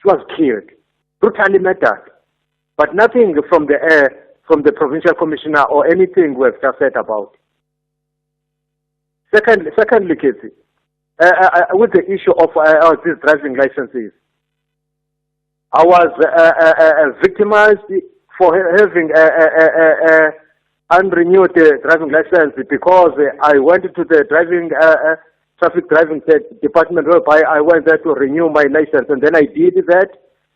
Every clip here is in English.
was killed, brutally murdered. But nothing from the provincial commissioner or anything we've just said about. Secondly, Cathy, with the issue of these driving licenses, I was victimized for having unrenewed driving license because I went to the traffic driving department whereby I went there to renew my license, and then I did that.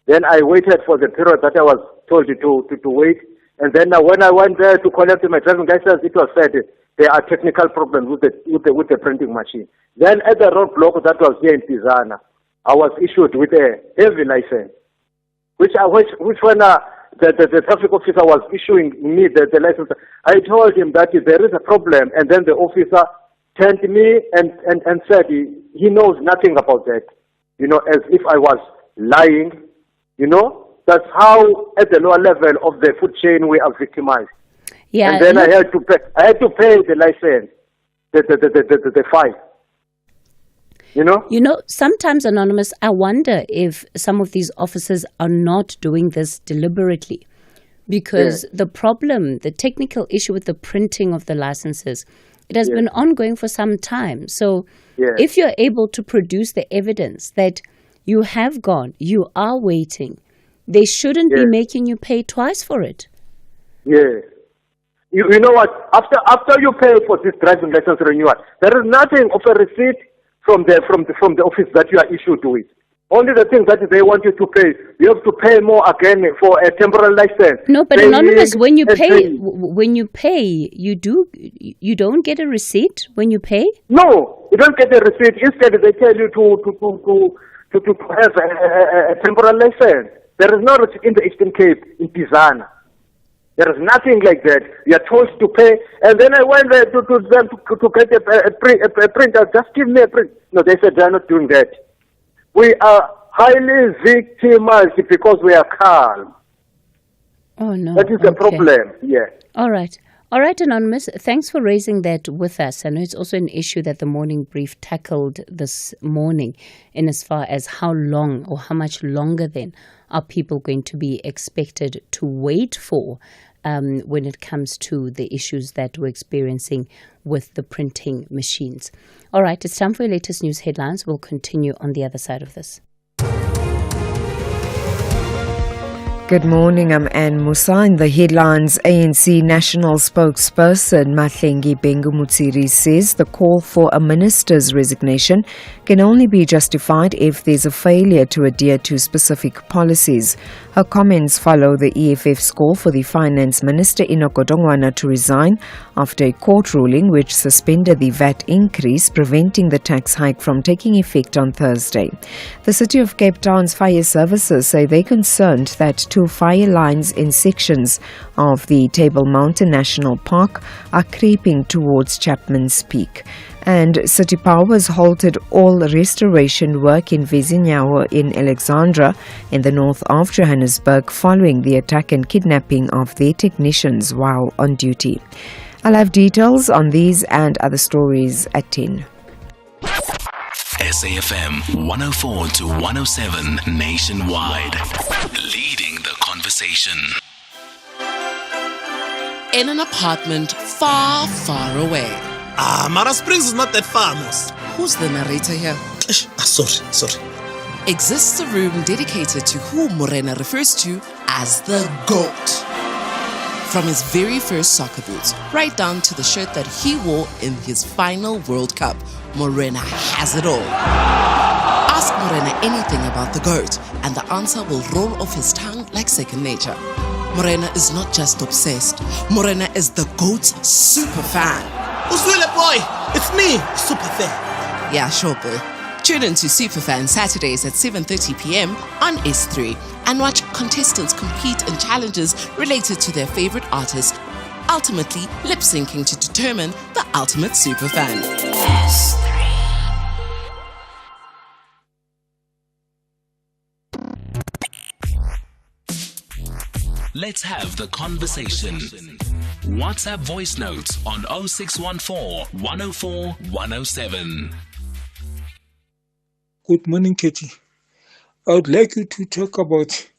Then I waited for the period that I was told to wait, and then when I went there to collect my driving license, it was said there are technical problems with the printing machine. Then at the roadblock that was here in Tizana, I was issued with a heavy license, which when the traffic officer was issuing me the license, I told him that there is a problem, and then the officer turned to me and said he knows nothing about that, as if I was lying, That's how at the lower level of the food chain we are victimized. Yeah, and then I had to pay the license, the fine. Sometimes, Anonymous, I wonder if some of these officers are not doing this deliberately, because the problem, the technical issue with the printing of the licenses, it has been ongoing for some time. So if you're able to produce the evidence that you have gone, you are waiting, they shouldn't be making you pay twice for it. Yeah. You know what? After you pay for this driving license renewal, there is nothing of a receipt from the office that you are issued with. Only the thing that they want you to pay, you have to pay more again for a temporary license. No, but Anonymous, when you pay, you don't get a receipt when you pay? No, you don't get a receipt. Instead, they tell you to have a temporary license. There is no receipt in the Eastern Cape, in Tizana. There is nothing like that. You are told to pay, and then I went there to get a printer. Just give me a print. No, they said they are not doing that. We are highly victimized because we are calm. Oh, no. That is the problem, All right, Anonymous, thanks for raising that with us. I know it's also an issue that the Morning Brief tackled this morning, in as far as how long or how much longer then are people going to be expected to wait for when it comes to the issues that we're experiencing with the printing machines. All right, it's time for your latest news headlines. We'll continue on the other side of this. Good morning, I'm Anne Musa. In the headlines, ANC National Spokesperson Mahlengi Bengumutsiri says the call for a minister's resignation can only be justified if there's a failure to adhere to specific policies. Her comments follow the EFF's call for the Finance Minister Enoch Godongwana to resign after a court ruling which suspended the VAT increase, preventing the tax hike from taking effect on Thursday. The City of Cape Town's fire services say they're concerned that two fire lines in sections of the Table Mountain National Park are creeping towards Chapman's Peak. And City Power has halted all restoration work in Vezinyawo in Alexandra in the north of Johannesburg following the attack and kidnapping of their technicians while on duty. I'll have details on these and other stories at 10. SAFM 104 to 107 nationwide. Leading the conversation. In an apartment far, far away. Mara Springs is not that far, Mos. Who's the narrator here? Sorry. Exists a room dedicated to who Morena refers to as the GOAT. From his very first soccer boots, right down to the shirt that he wore in his final World Cup, Morena has it all. Ask Morena anything about the GOAT, and the answer will roll off his tongue like second nature. Morena is not just obsessed. Morena is the GOAT's super fan. Uswile boy, it's me, super fan. Yeah, sure boy. Tune in to Superfan Saturdays at 7:30 p.m. on S3 and watch contestants compete in challenges related to their favorite artist, ultimately lip-syncing to determine the ultimate superfan. S3. Let's have the conversation. WhatsApp voice notes on 0614 104 107. Good morning, Katie. I would like you to talk about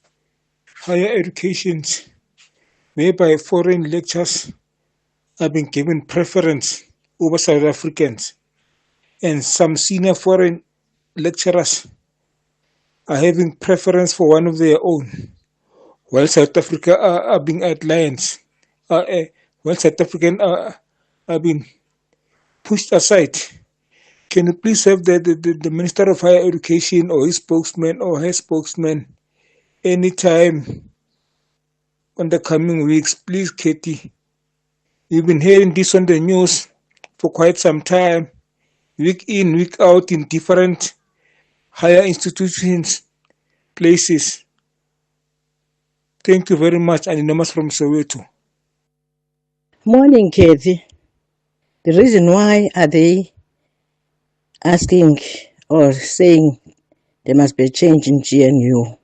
higher education, whereby foreign lecturers have been given preference over South Africans, and some senior foreign lecturers are having preference for one of their own, while South Africa are being outlined, while South African are being pushed aside. Can you please have the Minister of Higher Education or his spokesman or her spokesman anytime on the coming weeks? Please, Cathy. We've been hearing this on the news for quite some time, week in, week out, in different higher institutions, places. Thank you very much, Anonymous from Soweto. Morning, Cathy. The reason why are they asking or saying there must be a change in GNU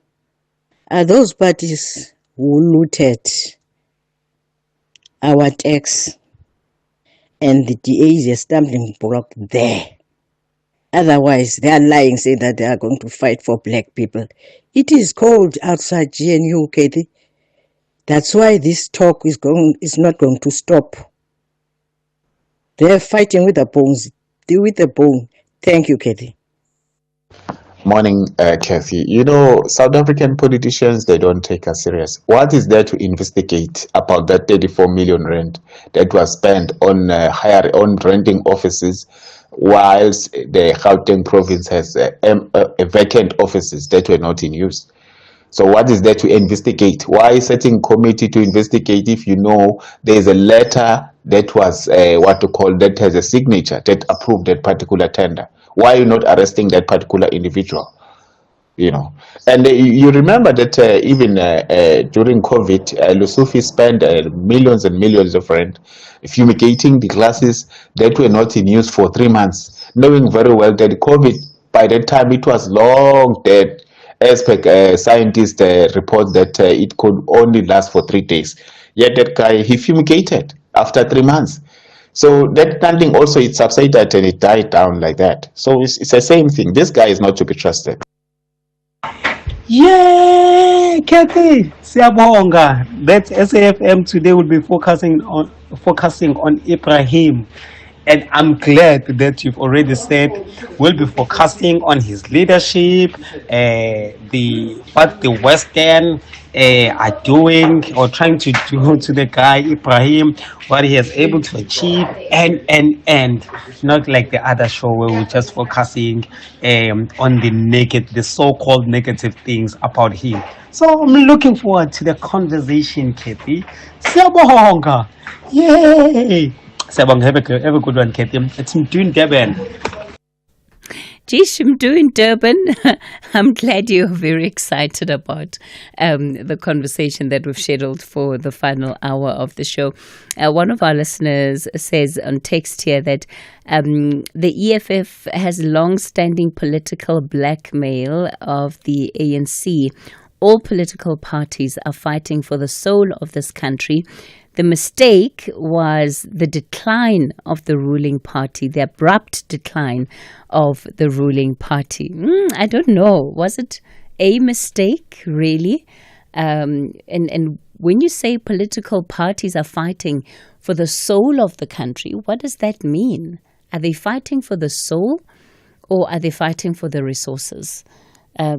are those parties who looted our tax, and the DA is a stumbling block there. Otherwise, they are lying, saying that they are going to fight for black people. It is cold outside GNU, Cathy. That's why this talk is not going to stop. They're fighting with the bones. With the bone. Thank you, Cathy. Morning, Cathy. You know, South African politicians, they don't take us serious. What is there to investigate about that 34 million rand that was spent on renting offices, whilst the Gauteng province has vacant offices that were not in use? So what is there to investigate? Why setting committee to investigate if you know there is a letter that was that has a signature that approved that particular tender? Why are you not arresting that particular individual? You know, and you remember that even during COVID, Lusufi spent millions and millions of rand fumigating the classes that were not in use for 3 months, knowing very well that COVID, by that time, it was long dead. As scientists report that it could only last for 3 days. Yet that guy, he fumigated after 3 months. So that funding also, it subsided and it died down like that. So it's the same thing. This guy is not to be trusted. Yeah, Cathy, siyabonga. That SAFM today will be focusing on Ibrahim. And I'm glad that you've already said we'll be focusing on his leadership, what the Western are doing or trying to do to the guy Ibrahim, what he has able to achieve, and not like the other show where we're just focusing on the so-called negative things about him. So I'm looking forward to the conversation, Cathy. Siyabonga. Yay! Have a good one, Cathy. It's Midday Durban. Geez, Midday Durban. I'm glad you're very excited about the conversation that we've scheduled for the final hour of the show. One of our listeners says on text here that the EFF has long-standing political blackmail of the ANC. All political parties are fighting for the soul of this country. The mistake was the decline of the ruling party, the abrupt decline of the ruling party. I don't know. Was it a mistake, really? And when you say political parties are fighting for the soul of the country, what does that mean? Are they fighting for the soul or are they fighting for the resources?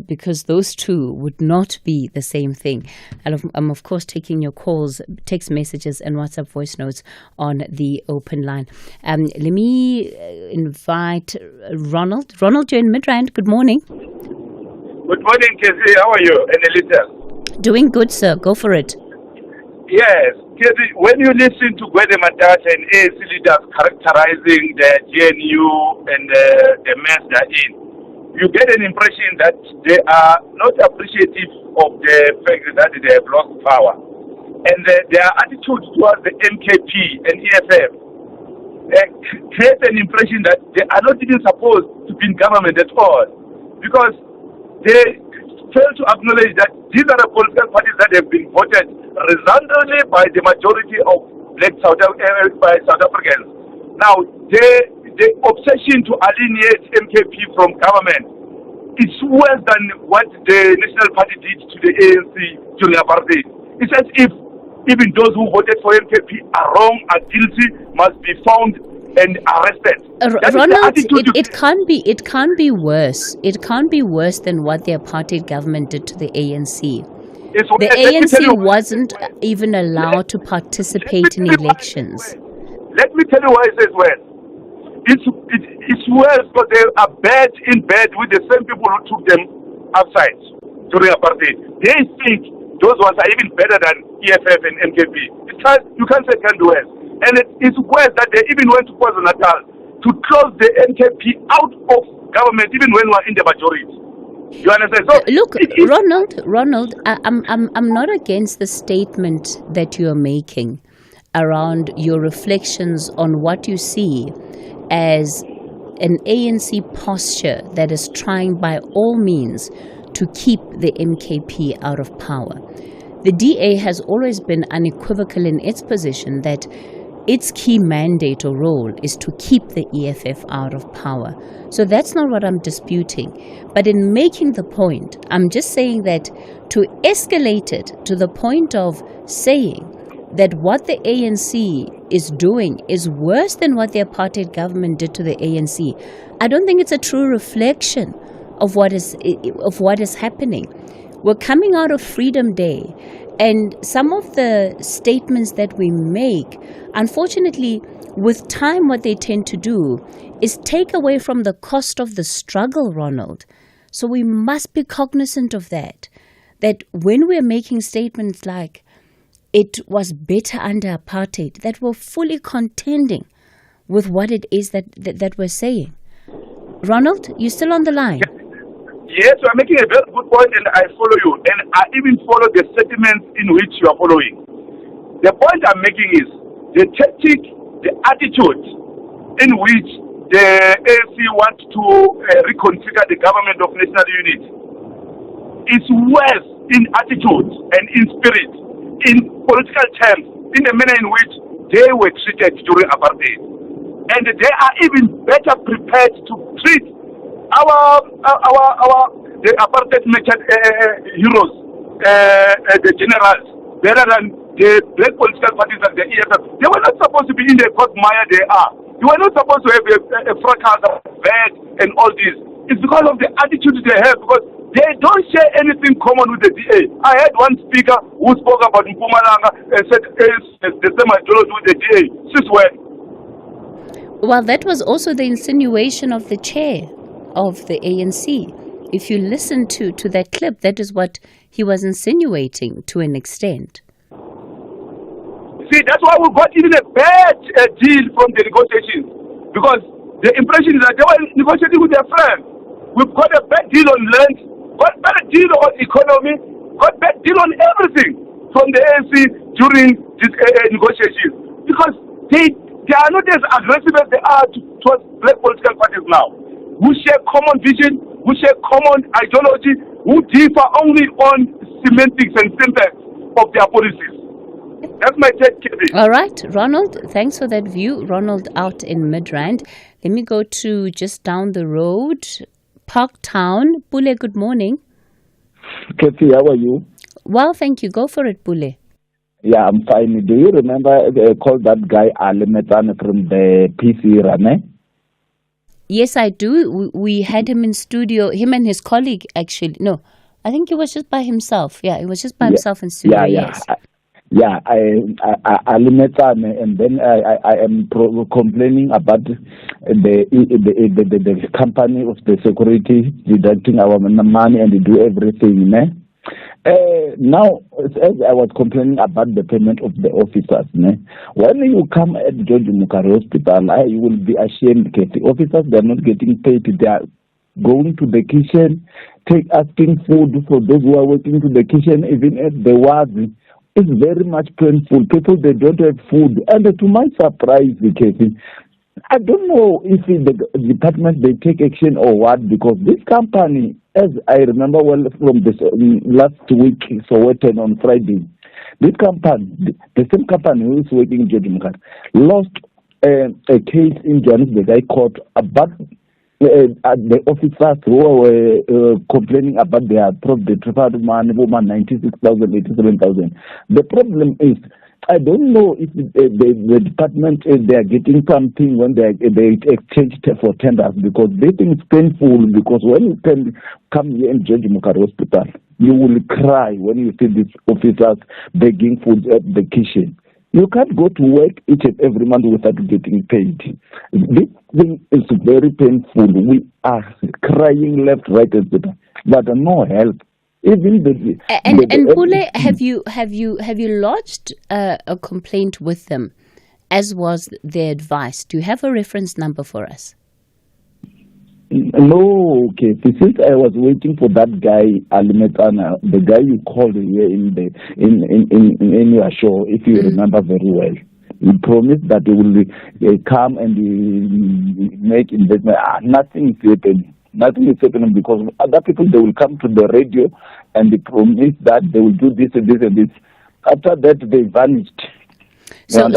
Because those two would not be the same thing. I'm, of course, taking your calls, text messages, and WhatsApp voice notes on the open line. Let me invite Ronald. Ronald, you're in Midrand. Good morning. Good morning, Cathy. How are you? And Elisa? Doing good, sir. Go for it. Yes. Cathy, when you listen to Gwede Matata and ANC leaders characterizing the GNU and the mess they're in, you get an impression that they are not appreciative of the fact that they have lost power. And their attitude towards the MKP and EFF creates an impression that they are not even supposed to be in government at all. Because they fail to acknowledge that these are the political parties that have been voted resoundingly by the majority of black South Africans. Now, the obsession to alienate MKP from government it's worse than what the National Party did to the ANC during apartheid. It's as if even those who voted for MKP are wrong, are guilty, must be found and arrested. Ronald, it can't be worse. It can't be worse than what the apartheid government did to the ANC. The ANC wasn't even allowed to participate in elections. Let me tell you why it says worse. It's worse because they are in bed with the same people who took them outside during apartheid. They think those ones are even better than EFF and MKP. You can't say it can do worse. And it's worse that they even went to KwaZulu-Natal to close the MKP out of government even when we are in the majority. You understand? So look, Ronald, I'm not against the statement that you are making around your reflections on what you see as an ANC posture that is trying by all means to keep the MKP out of power. The DA has always been unequivocal in its position that its key mandate or role is to keep the EFF out of power. So that's not what I'm disputing. But in making the point, I'm just saying that to escalate it to the point of saying that what the ANC is doing is worse than what the apartheid government did to the ANC, I don't think it's a true reflection of what is happening. We're coming out of Freedom Day, and some of the statements that we make, unfortunately, with time, what they tend to do is take away from the cost of the struggle, Ronald. So we must be cognizant of that when we're making statements like, it was better under apartheid, that we're fully contending with what it is that we're saying. Ronald, you still on the line? Yes, you are making a very good point, and I follow you. And I even follow the sentiments in which you are following. The point I'm making is the tactic, the attitude in which the ANC wants to reconfigure the government of national unity is worse in attitude and in spirit, in political terms, in the manner in which they were treated during apartheid. And they are even better prepared to treat the apartheid heroes, the generals, better than the black political parties like the EFF. They were not supposed to be in the quagmire they are. They were not supposed to have a fracas of bad and all this. It's because of the attitude they have, because they don't share anything common with the DA. I had one speaker who spoke about Mpumalanga and said it's the same ideology with the DA. Since when? Well, that was also the insinuation of the chair of the ANC. If you listen to that clip, that is what he was insinuating to an extent. See, that's why we got even a bad deal from the negotiations, because the impression is that they were negotiating with their friends. We've got a bad deal on land, got a bad deal on economy, got a bad deal on everything from the ANC during these negotiations, because they are not as aggressive as they are towards black political parties now, who share common vision, who share common ideology, who differ only on semantics and syntax of their policies. That's my take, Cathy. All right, Ronald, thanks for that view. Ronald out in Midrand. Let me go to just down the road, Parktown. Bule, good morning. Cathy, how are you? Well, thank you. Go for it, Bule. Yeah, I'm fine. Do you remember call that guy Ali Metane from the PC Rane? Yes, I do. We had him in studio, him and his colleague, actually. No, I think he was just by himself. Yeah, he was just by himself in studio, yes. Yeah, I limit and then I am complaining about the company of the security deducting our money and do everything. Now, as I was complaining about the payment of the officers, when you come at George Mukari Hospital, you will be ashamed because the officers, they are not getting paid. They are going to the kitchen, asking food for those who are working to the kitchen, even at the wards. It's very much painful. People, they don't have food. And to my surprise, Cathy, I don't know if the department, they take action or what, because this company, as I remember well from this last week, Sowetan on Friday, this company, the same company who is working in George Mukari, lost a case in Johannesburg High Court about the officers who were complaining about their the preferred money, 96,000, 87,000. The problem is, I don't know if the department they are getting something when they exchange for tenders, because they think it's painful. Because when you can come here in George Mukari Hospital, you will cry when you see these officers begging food at the kitchen. You can't go to work each and every month without getting paid. This thing is very painful. We are crying left, right, and center, but no help. Even Pule, have you lodged a complaint with them, as was their advice? Do you have a reference number for us? No, okay. Since I was waiting for that guy, Alimetana, the guy you called here in your show, if you remember very well, he promised that he will come and make investment. Nothing is happening. Nothing is happening because other people, they will come to the radio and they promise that they will do this and this and this. After that, they vanished. So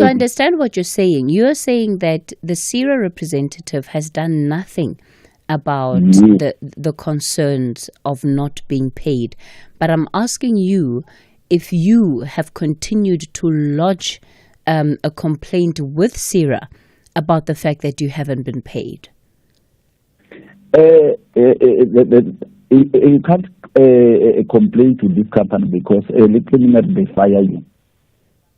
I understand what you're saying. You're saying that the CIRA representative has done nothing about the concerns of not being paid. But I'm asking you if you have continued to lodge a complaint with CIRA about the fact that you haven't been paid. You can't complain to this company because a little minute they fire you.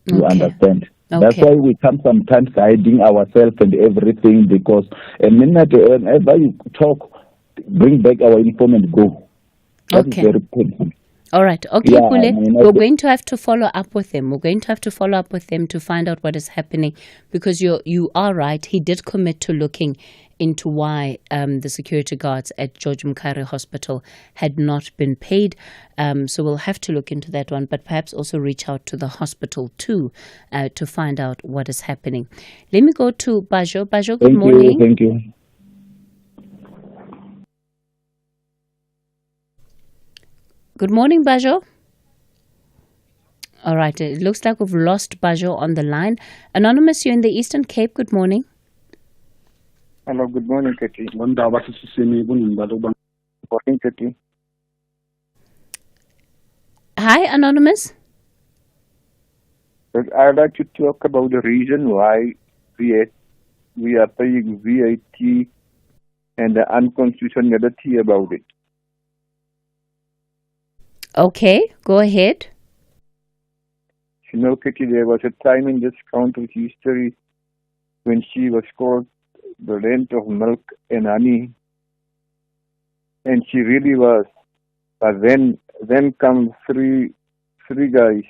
You understand? Okay. That's why we come sometimes hiding ourselves and everything, because a minute whenever you talk, bring back our uniform and go. That's very painful. All right. Okay, Pule, we're going to have to follow up with them. We're going to have to follow up with them to find out what is happening, because you are right. He did commit to looking into why the security guards at George Mukari Hospital had not been paid. So we'll have to look into that one, but perhaps also reach out to the hospital too to find out what is happening. Let me go to Bajo. Bajo, good morning. Thank you. Good morning, Bajo. All right, it looks like we've lost Bajo on the line. Anonymous, you're in the Eastern Cape. Good morning. Hello, good morning, Cathy. Morning, Cathy. Hi, Anonymous. I'd like to talk about the reason why we are paying VAT and the unconstitutionality about it. Okay, go ahead. You know, Cathy, there was a time in this country's history when she was called the land of milk and honey, and she really was. But then come three guys.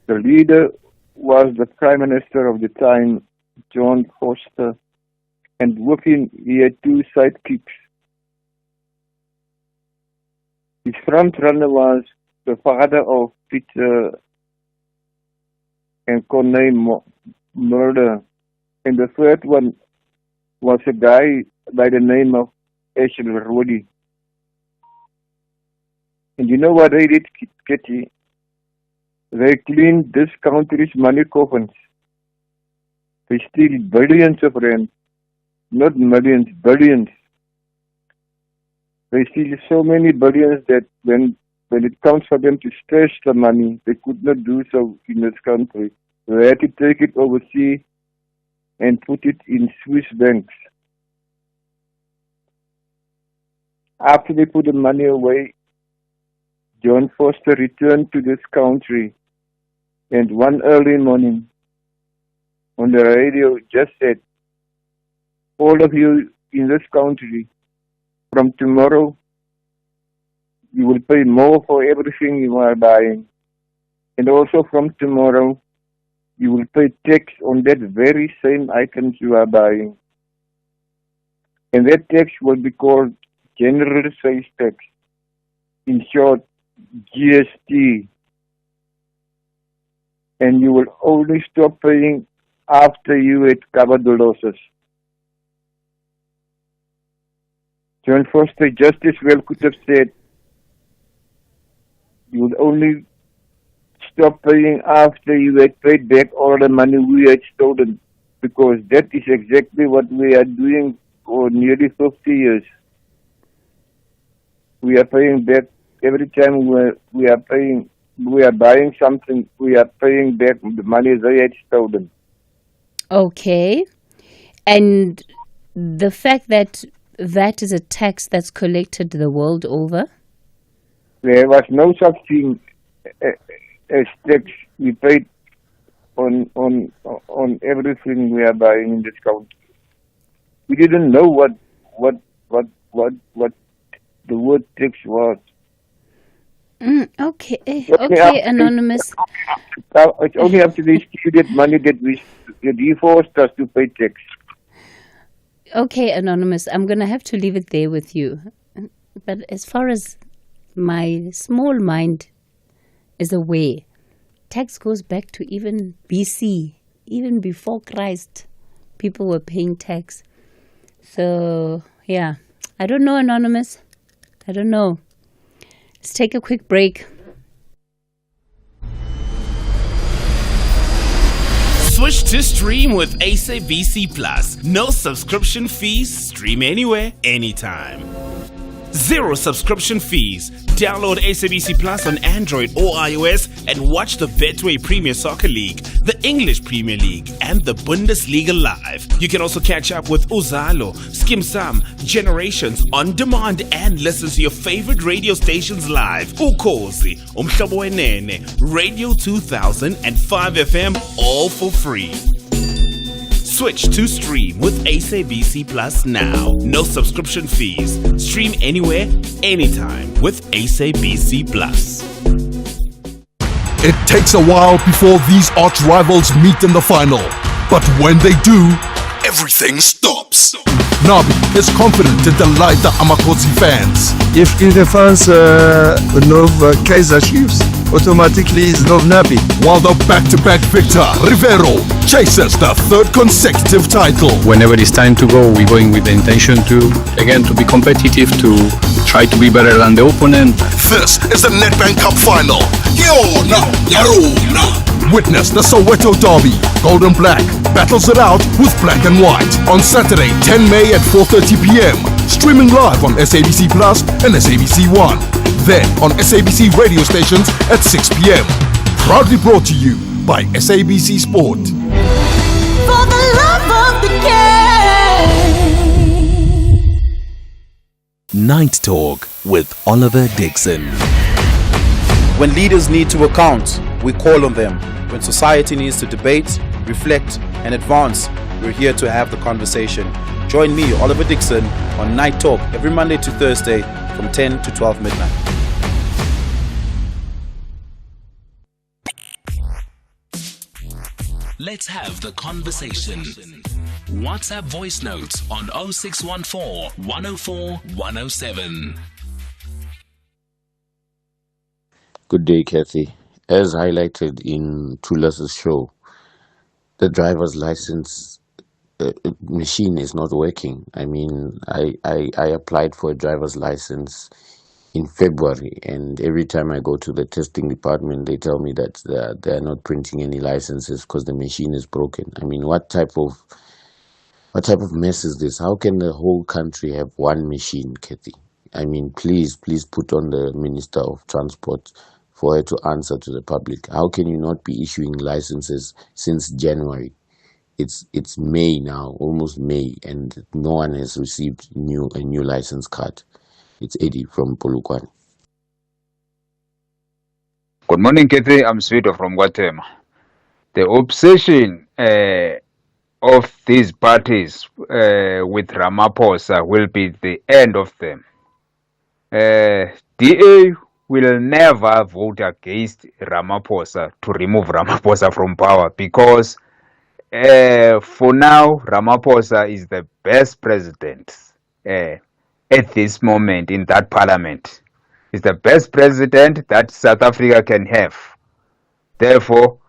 The leader was the Prime Minister of the time, John Foster, and with him he had two sidekicks. His front runner was the father of Peter and Corneille murder. And the third one was a guy by the name of Ashley Rodi. And you know what they did, Kitty? They cleaned this country's money coffins. They steal billions of rand, not millions, billions. They steal so many billions that when it comes for them to stash the money, they could not do so in this country. They had to take it overseas and put it in Swiss banks. After they put the money away, John Foster returned to this country, and one early morning on the radio just said, all of you in this country, from tomorrow, you will pay more for everything you are buying. And also from tomorrow, you will pay tax on that very same items you are buying. And that tax will be called General Sales Tax. In short, GST. And you will only stop paying after you had covered the losses. John Foster just as well could have said, you will only stop paying after you had paid back all the money we had stolen. because that is exactly what we are doing for nearly 50 years. We are paying back every time we are buying something. We are paying back the money they had stolen. Okay. And the fact that that is a tax that's collected the world over? There was no such thing as tax. We paid on everything we are buying in this country. We didn't know what the word tax was. Okay, okay, Anonymous. It's only after they steal that money that he forced us to pay tax. Okay, Anonymous, I'm going to have to leave it there with you. But as far as my small mind is aware, tax goes back to even BC, even before Christ. People were paying tax. So, yeah, I don't know, Anonymous. I don't know. Let's take a quick break. Switch to stream with SABC Plus. No subscription fees. Stream anywhere, anytime. Zero subscription fees. Download SABC Plus on Android or iOS and watch the Betway Premier Soccer League, the English Premier League, and the Bundesliga live. You can also catch up with Uzalo, Skim Sam, Generations on demand and listen to your favorite radio stations live. Ukhozi, Umhlobo Wenene, Radio 2000 and 5FM, all for free. Switch to stream with SABC Plus now. No subscription fees. Stream anywhere, anytime with SABC Plus. It takes a while before these arch rivals meet in the final. But when they do, everything stops. Nabi is confident to delight the Amakotsi fans. If the fans love Kaiser Chiefs, automatically love Nabi. While the back-to-back victor, Rivero, chases the third consecutive title. Whenever it's time to go, we're going with the intention to be competitive, to try to be better than the opponent. This is the Nedbank Cup final. Witness the Soweto Derby. Golden Black battles it out with Black and White on Saturday, 10 May at 4:30 p.m. Streaming live on SABC Plus and SABC One. Then on SABC radio stations at 6 p.m. Proudly brought to you by SABC Sport. For the love of the game. Night Talk with Oliver Dixon. When leaders need to account, we call on them. When society needs to debate, reflect, and advance, we're here to have the conversation. Join me, Oliver Dixon, on Night Talk every Monday to Thursday from 10 to 12 midnight. Let's have the conversation. WhatsApp voice notes on 0614 104 107. Good day, Cathy. As highlighted in Tulas's show, the driver's license machine is not working. I mean, I applied for a driver's license in February, and every time I go to the testing department, they tell me that they're not printing any licenses because the machine is broken. I mean, what type of mess is this? How can the whole country have one machine, Cathy? I mean, please put on the Minister of Transport for her to answer to the public. How can you not be issuing licenses since January? It's May now, almost May, and no one has received a new license card. It's Eddie from Polokwane. Good morning, Cathy. I'm Sweeto from Guatemala. The obsession of these parties with Ramaphosa will be the end of them. DA will never vote against Ramaphosa to remove Ramaphosa from power because for now, Ramaphosa is the best president at this moment in that parliament. He's the best president that South Africa can have. Therefore,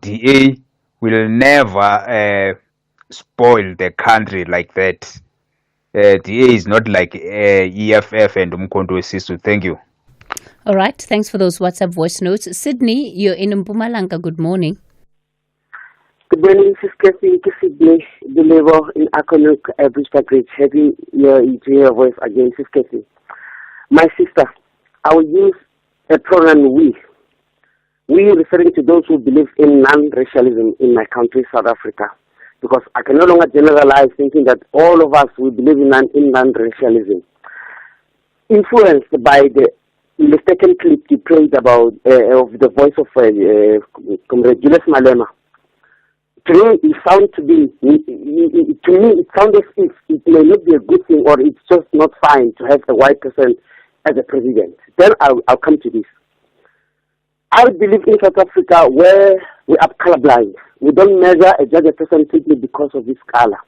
DA will never spoil the country like that. DA is not like EFF and Umkhonto Sisu. Thank you. All right. Thanks for those WhatsApp voice notes. Sydney, you're in Mpumalanga. Good morning. Good morning, Sis Cathy, Sydney, the labor in Akonuk, Bridgeport Ridge. Happy to hear your voice again, Sis Cathy. My sister, I will use a pronoun we. We referring to those who believe in non-racialism in my country, South Africa. Because I can no longer generalize thinking that all of us will believe in non-racialism. Influenced by the mistaken clip you played about of the voice of Comrade Julius Malema. To me, it sounds to me, it sounds as if it may not be a good thing or it's just not fine to have a white person as a president. Then I'll come to this. I believe in South Africa where we are colorblind. We don't measure a judge a person simply because of his color.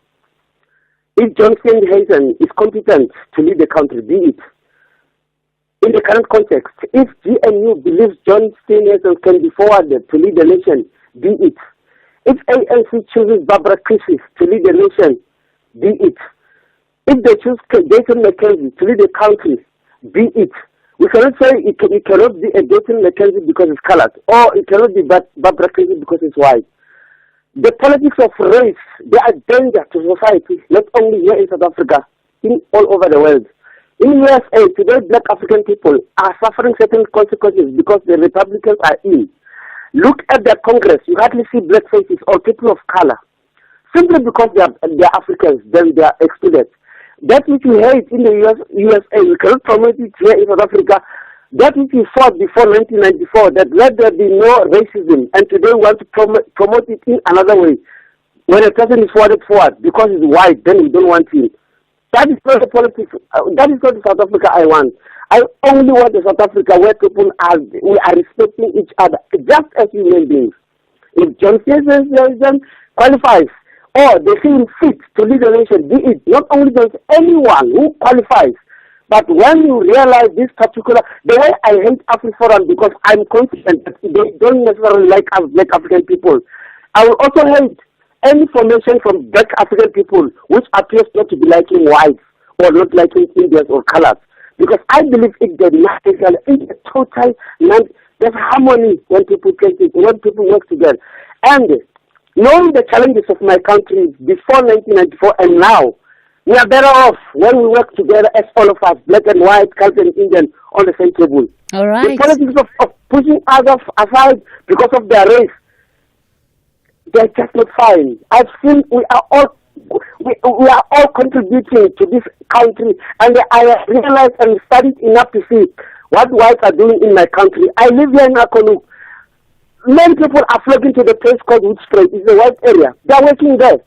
If John Steenhuisen is competent to lead the country, be it. In the current context, if GNU believes John Steenhuisen can be forwarded to lead the nation, be it. If ANC chooses Barbara Crisis to lead the nation, be it. If they choose Dayton McKenzie to lead the country, be it. We cannot say it cannot be a Dayton McKenzie because it's colored, or it cannot be Barbara Crisis because it's white. The politics of race, they are danger to society, not only here in South Africa, all over the world. In USA, today black African people are suffering certain consequences because the Republicans are in. Look at their Congress, you hardly see black faces or people of color. Simply because they are Africans, then they are excluded. That which we hate in the USA, we cannot promote it here in South Africa. That which we fought before 1994, that let there be no racism, and today we want to promote it in another way. When a person is forwarded forward because he's white, then we don't want him. That is not the politics. That is not the South Africa I want. I only want a South Africa where we are respecting each other, just as human beings. If John Steenhuisen qualifies, or they see him fit to lead the nation, be it. Not only does anyone who qualifies, but when you realize this particular, the way I hate AfriForum because I'm confident that they don't necessarily like us black African people. I will also hate any formation from black African people which appears not to be liking whites or not liking Indians or colors. Because I believe it's a total, there's harmony when people work together. And knowing the challenges of my country before 1994 and now, we are better off when we work together as all of us, black and white, colored and Indian, on the same table. All right. The politics of pushing others aside because of their race, they're just not fine. I've seen we are all contributing to this country, and I realized and studied enough to see what whites are doing in my country. I live here in Akonu. Many people are flocking to the place called Woodspray. It's a white area. They are working there.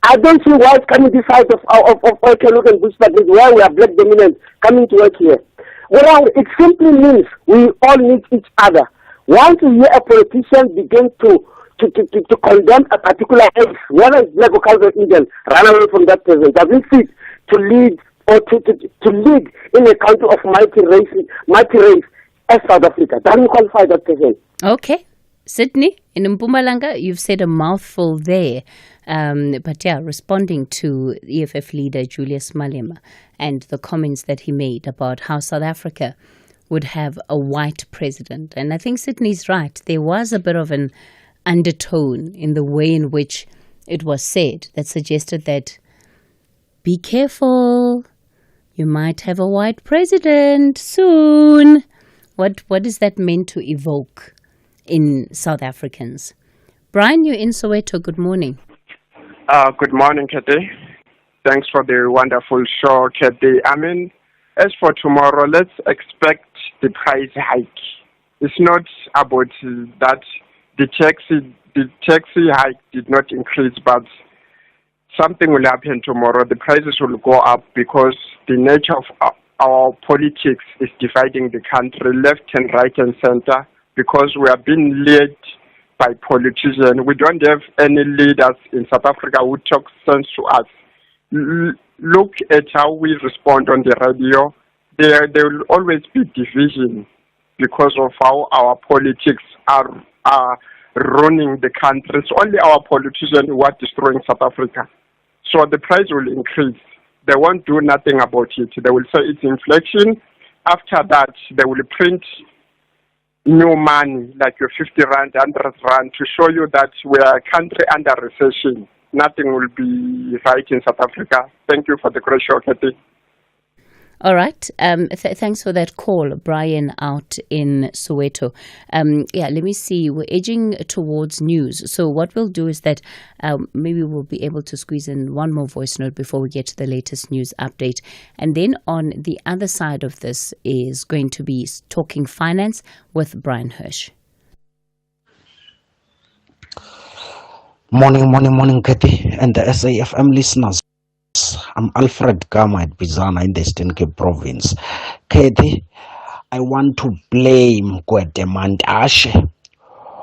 I don't see whites coming this side of Okeluk and Bushbuck, where we are black dominant, coming to work here. Well, it simply means we all need each other. Once you hear a politician begin to condemn a particular race, whether it's black or colored Indian, run away from that person. Doesn't fit to lead or to lead in a country of multi race as South Africa. Doesn't qualify that person. Okay. Sydney, in Mpumalanga, you've said a mouthful there. But yeah, responding to EFF leader Julius Malema and the comments that he made about how South Africa would have a white president. And I think Sydney's right. There was a bit of an undertone in the way in which it was said that suggested that be careful, you might have a white president soon. What is that meant to evoke in South Africans? Brian, you're in Soweto. Good morning. Good morning, Cathy. Thanks for the wonderful show, Cathy. I mean, as for tomorrow, let's expect the price hike. It's not about that the taxi hike did not increase, but something will happen tomorrow. The prices will go up because the nature of our politics is dividing the country left and right and center, because we are being led by politicians. We don't have any leaders in South Africa who talk sense to us. Look at how we respond on the radio. There will always be division because of how our politics are running the country. It's only our politicians who are destroying South Africa. So the price will increase. They won't do nothing about it. They will say it's inflation. After that, they will print new money, like your 50 rand, 100 rand, to show you that we are a country under recession. Nothing will be right in South Africa. Thank you for the great show, Cathy. All right. Thanks for that call, Brian, out in Soweto. Let me see. We're edging towards news. So what we'll do is that maybe we'll be able to squeeze in one more voice note before we get to the latest news update. And then on the other side of this is going to be Talking Finance with Brian Hirsch. Morning, Cathy, and the SAFM listeners. I'm Alfred Gama at Bizana in the Eastern Cape Province. Cathy, I want to blame Gwedemantashe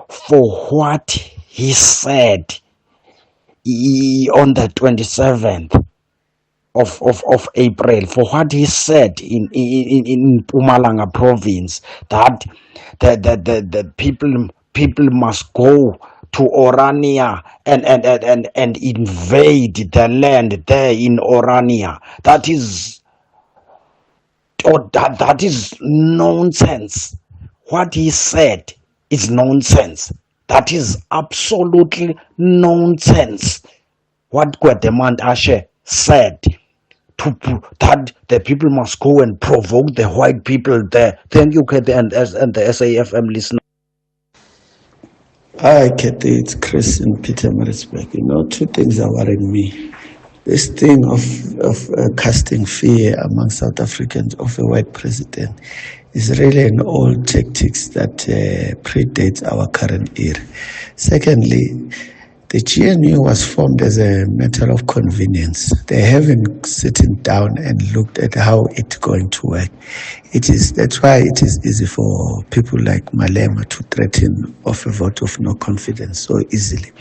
for what he said on the 27th of April, for what he said in Mpumalanga Province, that the people must go to Orania and invade the land there in Orania. That is nonsense. What he said is nonsense. That is absolutely nonsense. What Gwedemantashe said, that the people must go and provoke the white people there. Thank you, Cathy, and the SAFM listener. Hi, Cathy, it's Chris in Pietermaritzburg. Two things are worrying me. This thing of casting fear among South Africans of a white president is really an old tactics that predates our current era. Secondly, the GNU was formed as a matter of convenience. They haven't sitting down and looked at how it's going to work. That's why it is easy for people like Malema to threaten of a vote of no confidence so easily.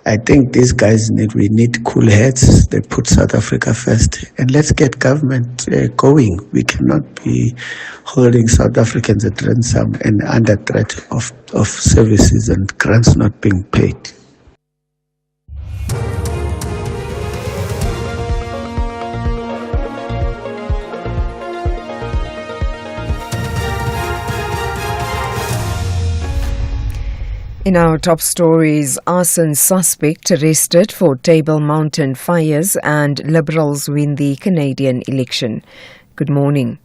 I think these guys we need cool heads. They put South Africa first, and let's get government going. We cannot be holding South Africans at ransom and under threat of services and grants not being paid. In our top stories, arson suspect arrested for Table Mountain fires and Liberals win the Canadian election. Good morning.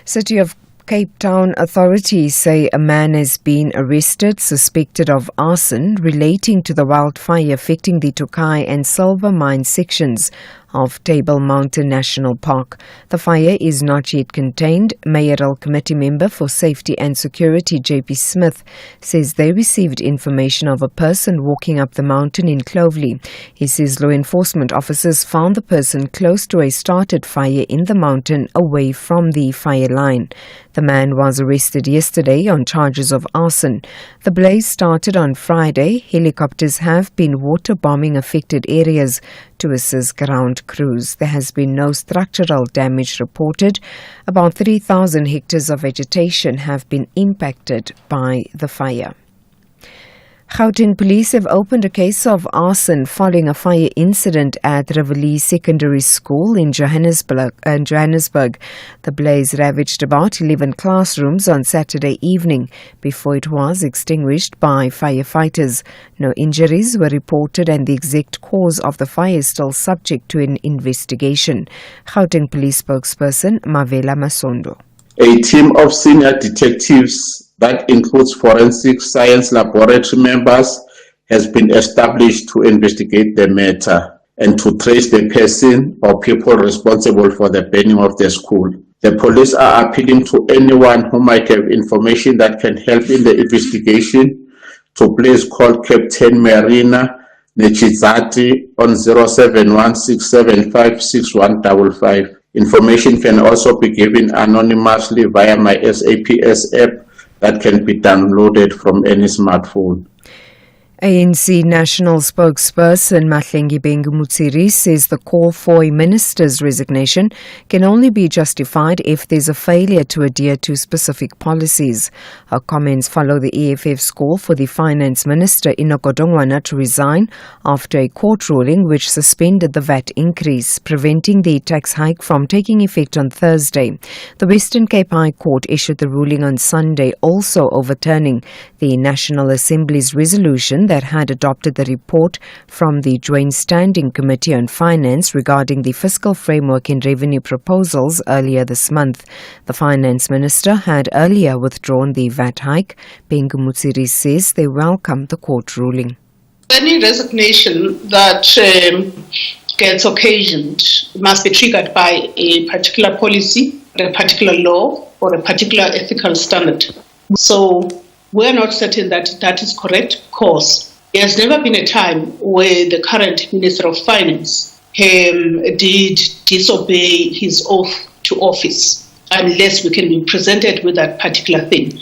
City of Cape Town authorities say a man has been arrested suspected of arson relating to the wildfire affecting the Tokai and Silver Mine sections of Table Mountain National Park. The fire is not yet contained. Mayoral Committee member for Safety and Security JP Smith says they received information of a person walking up the mountain in Clovelly. He says law enforcement officers found the person close to a started fire in the mountain away from the fire line. The man was arrested yesterday on charges of arson. The blaze started on Friday. Helicopters have been water bombing affected areas to assist ground crews. There has been no structural damage reported. About 3,000 hectares of vegetation have been impacted by the fire. Gauteng police have opened a case of arson following a fire incident at Rivoli Secondary School in Johannesburg. The blaze ravaged about 11 classrooms on Saturday evening before it was extinguished by firefighters. No injuries were reported and the exact cause of the fire is still subject to an investigation. Gauteng police spokesperson Mavela Masondo. A team of senior detectives that includes forensic science laboratory members has been established to investigate the matter and to trace the person or people responsible for the burning of the school. The police are appealing to anyone who might have information that can help in the investigation to please call Captain Marina Nechizati on 0716756155. Information can also be given anonymously via my SAPS app that can be downloaded from any smartphone. ANC National Spokesperson Mahlengi Mutsiri says the call for a minister's resignation can only be justified if there's a failure to adhere to specific policies. Her comments follow the EFF's call for the finance minister Inoka Dongwana to resign after a court ruling which suspended the VAT increase, preventing the tax hike from taking effect on Thursday. The Western Cape High Court issued the ruling on Sunday, also overturning the National Assembly's resolution that had adopted the report from the Joint Standing Committee on Finance regarding the fiscal framework and revenue proposals earlier this month. The Finance Minister had earlier withdrawn the VAT hike. Bengu Mutsiri says they welcome the court ruling. Any resignation that gets occasioned must be triggered by a particular policy, a particular law, or a particular ethical standard. So we're not certain that that is correct because there has never been a time where the current Minister of Finance did disobey his oath to office unless we can be presented with that particular thing.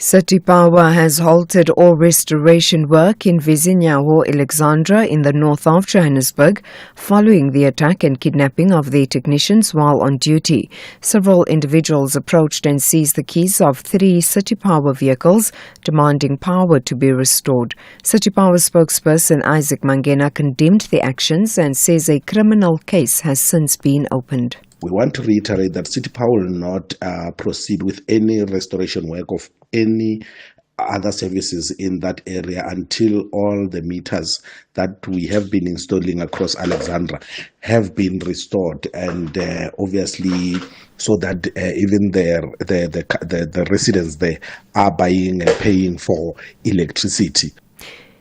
City Power has halted all restoration work in Vizinyawo, Alexandra in the north of Johannesburg following the attack and kidnapping of the technicians while on duty. Several individuals approached and seized the keys of 3 City Power vehicles, demanding power to be restored. City Power spokesperson Isaac Mangena condemned the actions and says a criminal case has since been opened. We want to reiterate that City Power will not proceed with any restoration work of any other services in that area until all the meters that we have been installing across Alexandra have been restored, and obviously so that even the residents there are buying and paying for electricity.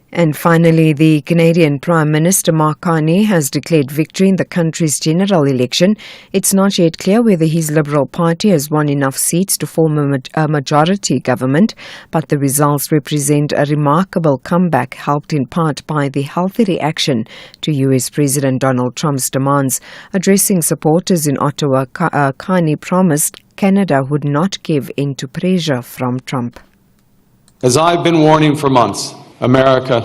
And finally, the Canadian Prime Minister Mark Carney has declared victory in the country's general election. It's not yet clear whether his Liberal Party has won enough seats to form a majority government, but the results represent a remarkable comeback, helped in part by the healthy reaction to US President Donald Trump's demands. Addressing supporters in Ottawa, Carney promised Canada would not give in to pressure from Trump. As I've been warning for months, America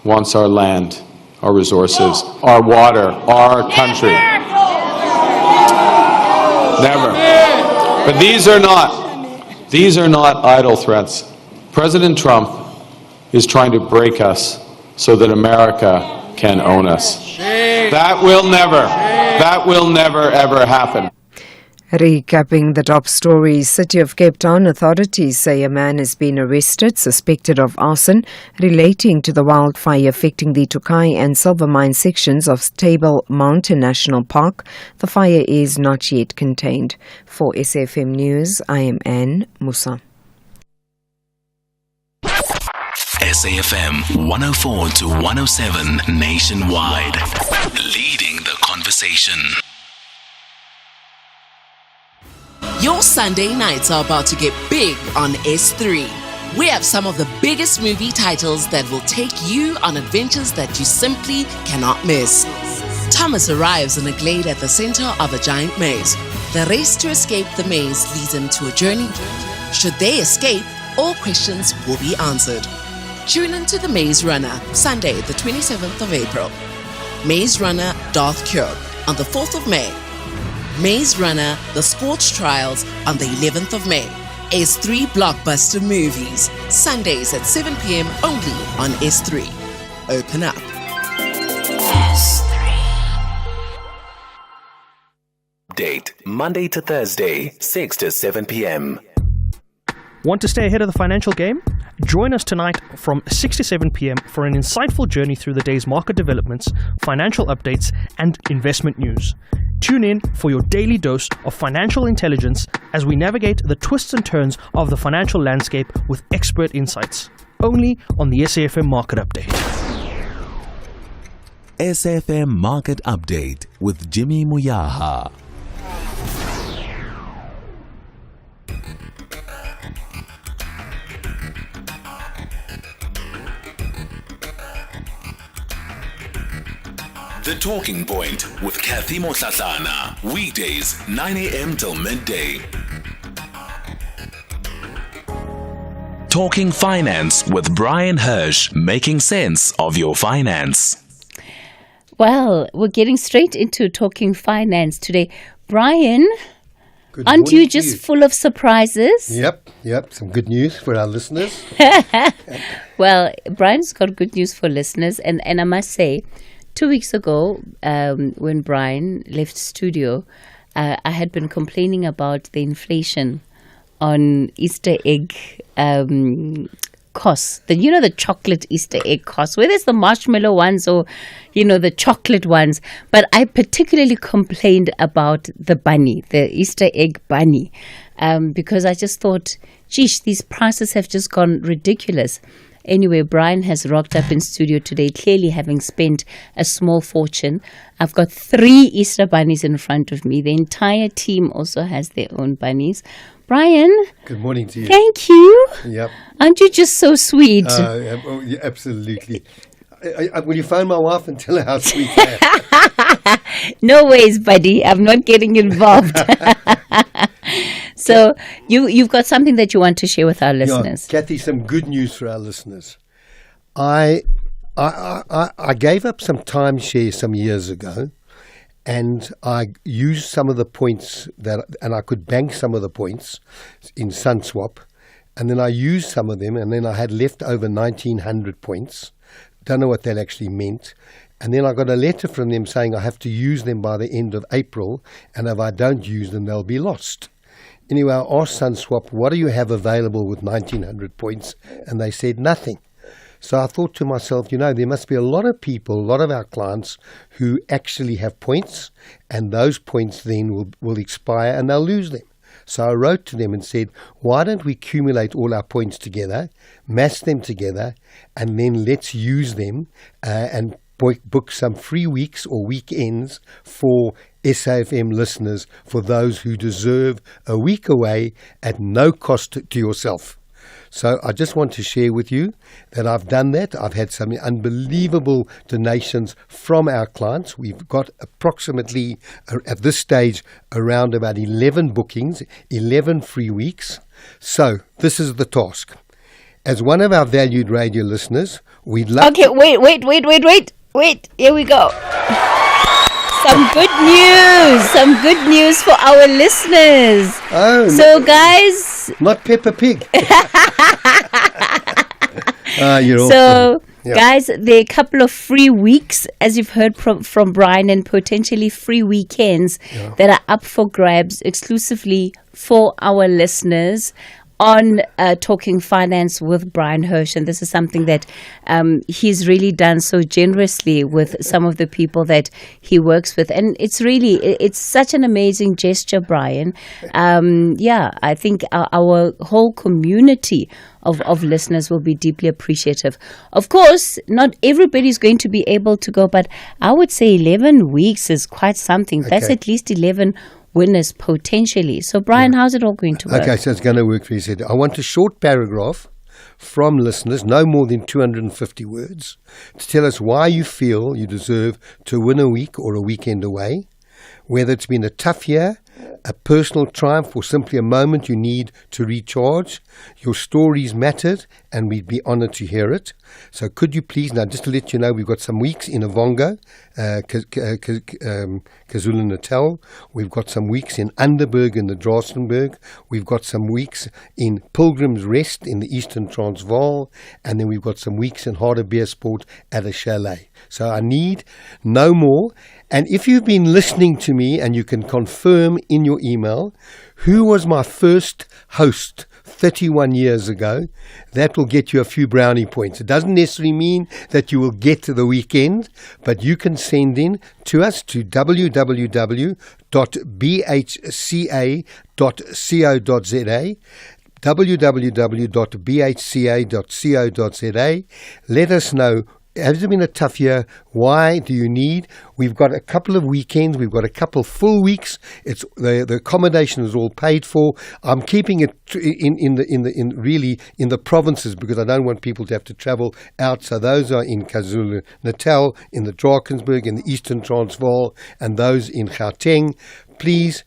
wants our land, our resources, our water, our country. Never. But these are not idle threats. President Trump is trying to break us so that America can own us. That will never ever happen. Recapping the top stories, City of Cape Town authorities say a man has been arrested suspected of arson relating to the wildfire affecting the Tokai and Silvermine sections of Table Mountain National Park. The fire is not yet contained. For SAFM News, I am Anne Musa. SAFM 104 to 107 nationwide, leading the conversation. Your Sunday nights are about to get big on S3. We have some of the biggest movie titles that will take you on adventures that you simply cannot miss. Thomas arrives in a glade at the center of a giant maze. The race to escape the maze leads him to a journey. Should they escape, all questions will be answered. Tune into The Maze Runner, Sunday the 27th of April. Maze Runner Darth Cure on the 4th of May. Maze Runner The Scorch Trials on the 11th of May. S3 Blockbuster Movies, Sundays at 7 p.m. only on S3. Open up. Date Monday to Thursday, 6 to 7 p.m. Want to stay ahead of the financial game? Join us tonight from 6 to 7 p.m. for an insightful journey through the day's market developments, financial updates, and investment news. Tune in for your daily dose of financial intelligence as we navigate the twists and turns of the financial landscape with expert insights. Only on the SAFM Market Update. SAFM Market Update with Jimmy Muyaha. The Talking Point with Cathy Mohlahlana. Weekdays, 9 a.m. till midday. Talking Finance with Brian Hirsch, making sense of your finance. Well, we're getting straight into talking finance today. Brian, aren't you just full of surprises? Yep. Some good news for our listeners. Well, Brian's got good news for listeners. And I must say, 2 weeks ago, when Brian left studio, I had been complaining about the inflation on Easter egg costs. The chocolate Easter egg costs, whether it's the marshmallow ones or, the chocolate ones. But I particularly complained about the bunny, the Easter egg bunny, because I just thought, geez, these prices have just gone ridiculous. Anyway, Brian has rocked up in studio today, clearly having spent a small fortune. I've got 3 Easter bunnies in front of me. The entire team also has their own bunnies. Brian. Good morning to you. Thank you. Yep. Aren't you just so sweet? Yeah, absolutely. Will you phone my wife and tell her how sweet I am? No ways, buddy. I'm not getting involved. So you've got something that you want to share with our listeners. Yeah, Cathy, some good news for our listeners. I gave up some timeshare some years ago, and I used some of the points and I could bank some of the points in SunSwap, and then I used some of them, and then I had left over 1,900 points. Don't know what that actually meant. And then I got a letter from them saying I have to use them by the end of April, and if I don't use them, they'll be lost. Anyway, I asked SunSwap, what do you have available with 1,900 points? And they said nothing. So I thought to myself, there must be a lot of people, a lot of our clients who actually have points, and those points then will expire and they'll lose them. So I wrote to them and said, why don't we accumulate all our points together, mass them together, and then let's use them and book some free weeks or weekends for SAFM listeners, for those who deserve a week away at no cost to yourself. So I just want to share with you that I've done that. I've had some unbelievable donations from our clients. We've got approximately, at this stage, around about 11 bookings, 11 free weeks. So this is the task. As one of our valued radio listeners, we'd love... Okay, wait. Here we go. Some good news for our listeners. Oh, so guys, not Peppa Pig. Guys, there are a couple of free weeks, as you've heard from Brian, and potentially free weekends that are up for grabs exclusively for our listeners on Talking Finance with Brian Hirsch. And this is something that he's really done so generously with some of the people that he works with. And it's such an amazing gesture, Brian. I think our whole community of listeners will be deeply appreciative. Of course, not everybody's going to be able to go, but I would say 11 weeks is quite something. Okay. That's at least 11 winners potentially. So, Brian, how's it all going to work? Okay, so it's going to work for you. I want a short paragraph from listeners, no more than 250 words, to tell us why you feel you deserve to win a week or a weekend away, whether it's been a tough year, a personal triumph, or simply a moment you need to recharge. Your stories mattered, and we'd be honored to hear it. So could you please, now just to let you know, we've got some weeks in Avongo, KwaZulu-Natal. We've got some weeks in Underberg in the Drakensberg. We've got some weeks in Pilgrim's Rest in the Eastern Transvaal. And then we've got some weeks in Harderbeersport at a chalet. So I need no more. And if you've been listening to me and you can confirm in your email who was my first host 31 years ago, that will get you a few brownie points. It doesn't necessarily mean that you will get to the weekend, but you can send in to us to www.bhca.co.za, www.bhca.co.za. Let us know, has it been a tough year? Why do you need? We've got a couple of weekends. We've got a couple full weeks. It's the accommodation is all paid for. I'm keeping it in the provinces because I don't want people to have to travel out. So those are in KwaZulu-Natal, in the Drakensberg, in the Eastern Transvaal, and those in Gauteng. Please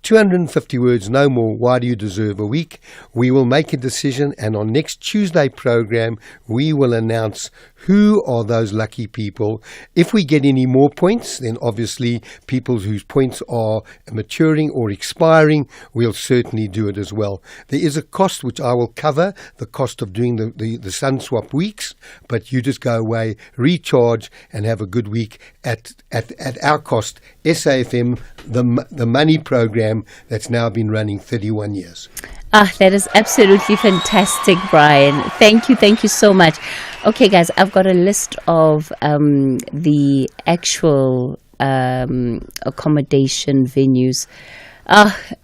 250 words, no more. Why do you deserve a week? We will make a decision, and on next Tuesday program, we will announce who are those lucky people. If we get any more points, then obviously people whose points are maturing or expiring, we'll certainly do it as well. There is a cost which I will cover, the cost of doing the Sun Swap weeks, but you just go away, recharge, and have a good week at our cost. SAFM, the money program that's now been running 31 years. That is absolutely fantastic, Brian. Thank you so much. Okay, guys, I've got a list of the actual accommodation venues.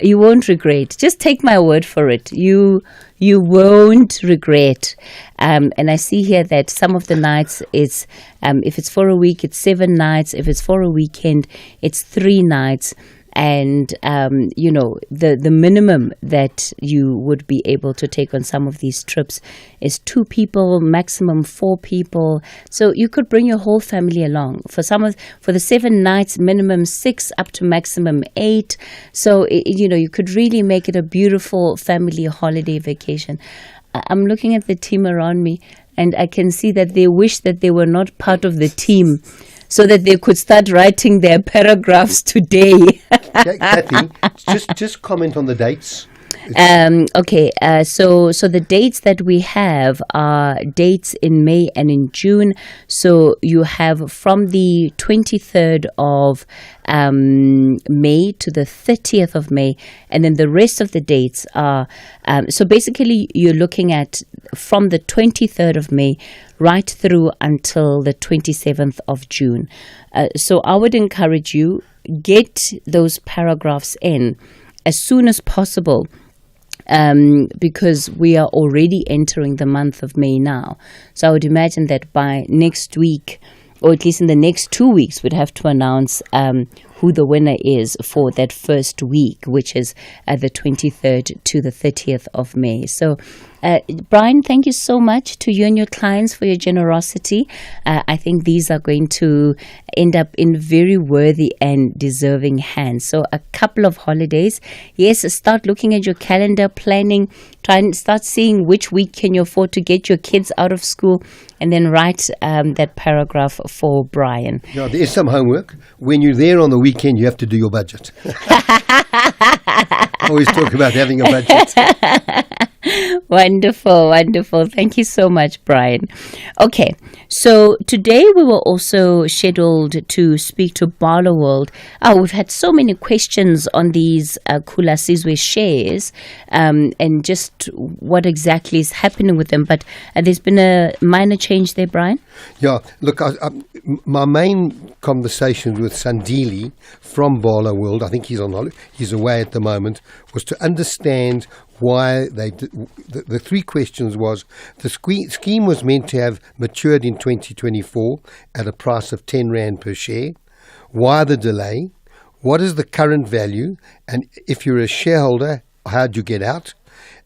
You won't regret. Just take my word for it. You won't regret. And I see here that some of the nights it's if it's for a week, it's 7 nights. If it's for a weekend, it's 3 nights. And, the minimum that you would be able to take on some of these trips is 2 people, maximum 4 people. So you could bring your whole family along. For the 7 nights, minimum 6 up to maximum 8. So, you could really make it a beautiful family holiday vacation. I'm looking at the team around me, and I can see that they wish that they were not part of the team, so that they could start writing their paragraphs today. Cathy, just comment on the dates. Okay, so the dates that we have are dates in May and in June. So you have from the 23rd of May to the 30th of May, and then the rest of the dates are, so basically you're looking at from the 23rd of May right through until the 27th of June. So I would encourage you, get those paragraphs in as soon as possible, because we are already entering the month of May now. So I would imagine that by next week, or at least in the next 2 weeks, we'd have to announce who the winner is for that first week, which is the 23rd to the 30th of May. So, Brian, thank you so much to you and your clients for your generosity. I think these are going to end up in very worthy and deserving hands. So a couple of holidays. Yes, start looking at your calendar, planning, try and start seeing which week can you afford to get your kids out of school, and then write that paragraph for Brian. Yeah, there is some homework. When you're there on the weekend, you have to do your budget. Always talk about having a budget. Wonderful. Thank you so much, Brian. Okay, so today we were also scheduled to speak to Barloworld. We've had so many questions on these Khula Sizwe shares and just what exactly is happening with them. But there's been a minor change there, Brian? Yeah, look, my main conversation with Sandili from Barloworld, I think he's away at the moment, was to understand why the 3 questions was, the scheme was meant to have matured in 2024 at a price of 10 Rand per share. Why the delay? What is the current value? And if you're a shareholder, how'd you get out?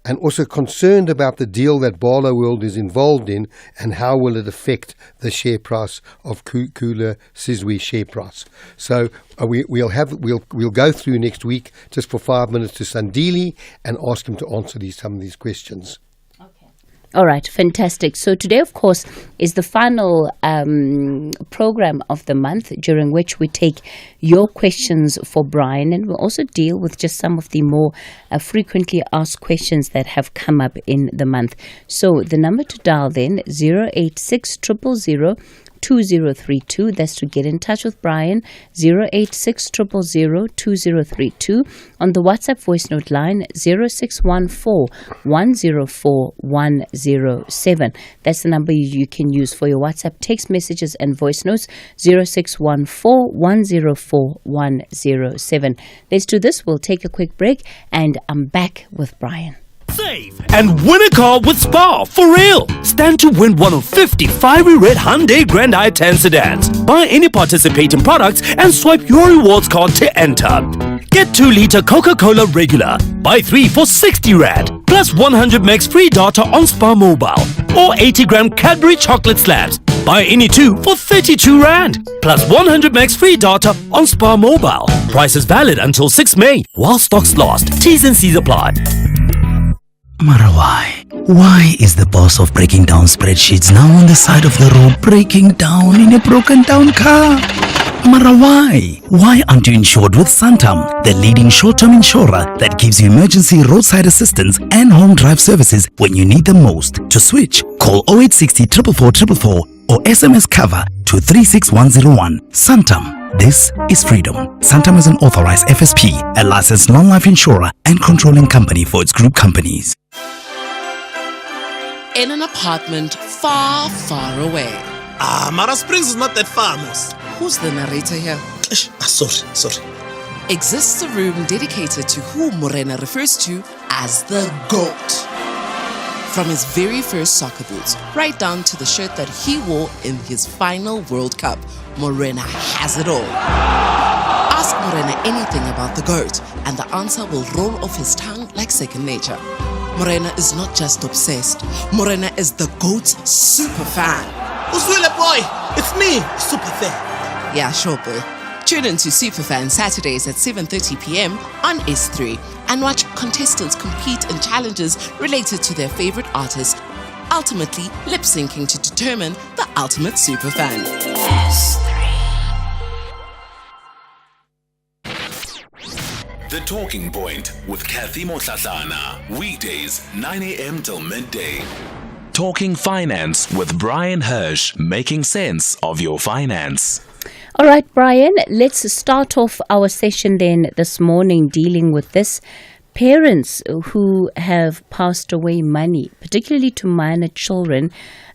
And also concerned about the deal that Barloworld is involved in, and how will it affect the share price of Khula Sizwe share price. So we'll go through next week just for 5 minutes to Sandili and ask him to answer some of these questions. All right, fantastic. So today, of course, is the final program of the month, during which we take your questions for Brian, and we'll also deal with just some of the more frequently asked questions that have come up in the month. So the number to dial then, 086 000 2032. That's to get in touch with Brian, 086 000 2032. On the WhatsApp voice note line, 0614 104 107. That's the number you can use for your WhatsApp text messages and voice notes, 0614 104 107. Let's do this. We'll take a quick break, and I'm back with Brian. Save and win a car with Spar for real. Stand to win one of 50 fiery red Hyundai Grand i10 sedans. Buy any participating products and swipe your rewards card to enter. Get 2-liter Coca-Cola regular. Buy 3 for 60 Rand. Plus 100 megs free data on Spar Mobile. Or 80-gram Cadbury chocolate slabs. Buy any two for 32 Rand. Plus 100 megs free data on Spar Mobile. Price is valid until 6 May while stocks last. T's and C's apply. Mara, why? Why is the boss of breaking down spreadsheets now on the side of the road breaking down in a broken down car? Mara, why? Why aren't you insured with Santam, the leading short-term insurer that gives you emergency roadside assistance and home drive services when you need them most? To switch, call 0860 444 444 or SMS cover to 36101. Santam. This is freedom. Santam is an authorized FSP, a licensed non-life insurer and controlling company for its group companies. In an apartment far, far away. Mara Springs is not that far, Mos. Who's the narrator here? Sorry. Exists a room dedicated to who Morena refers to as the GOAT. From his very first soccer boots, right down to the shirt that he wore in his final World Cup, Morena has it all. Ask Morena anything about the GOAT, and the answer will roll off his tongue like second nature. Morena is not just obsessed. Morena is the GOAT's super fan. Uswile boy, it's me, super fan. Yeah, sure boy. Tune in to Superfan Saturdays at 7:30 p.m. on S3 and watch contestants compete in challenges related to their favorite artists, ultimately lip-syncing to determine the ultimate superfan. The Talking Point with Cathy Mohlahlana. Weekdays, 9 a.m. till midday. Talking Finance with Brian Hirsch, making sense of your finance. All right, Brian, let's start off our session then this morning dealing with this. Parents who have passed away money, particularly to minor children,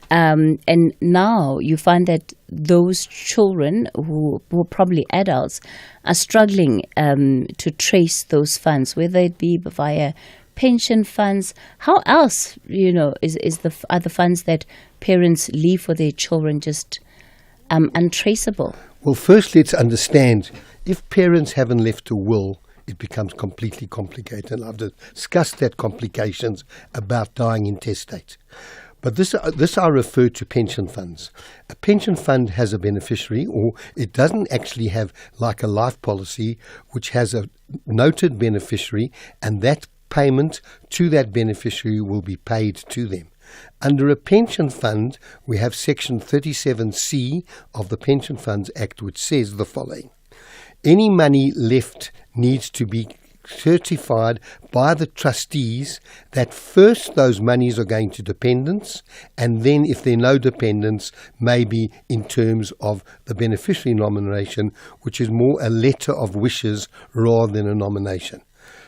and now you find that those children who are probably adults are struggling to trace those funds, whether it be via pension funds. How else, are the funds that parents leave for their children just untraceable? Well, first let's understand, if parents haven't left a will, it becomes completely complicated. And I've discussed that complications about dying intestate. But this I refer to pension funds. A pension fund has a beneficiary, or it doesn't actually have like a life policy, which has a noted beneficiary, and that payment to that beneficiary will be paid to them. Under a pension fund, we have Section 37C of the Pension Funds Act, which says the following. Any money left needs to be certified by the trustees that first those monies are going to dependents, and then if there are no dependents, maybe in terms of the beneficiary nomination, which is more a letter of wishes rather than a nomination.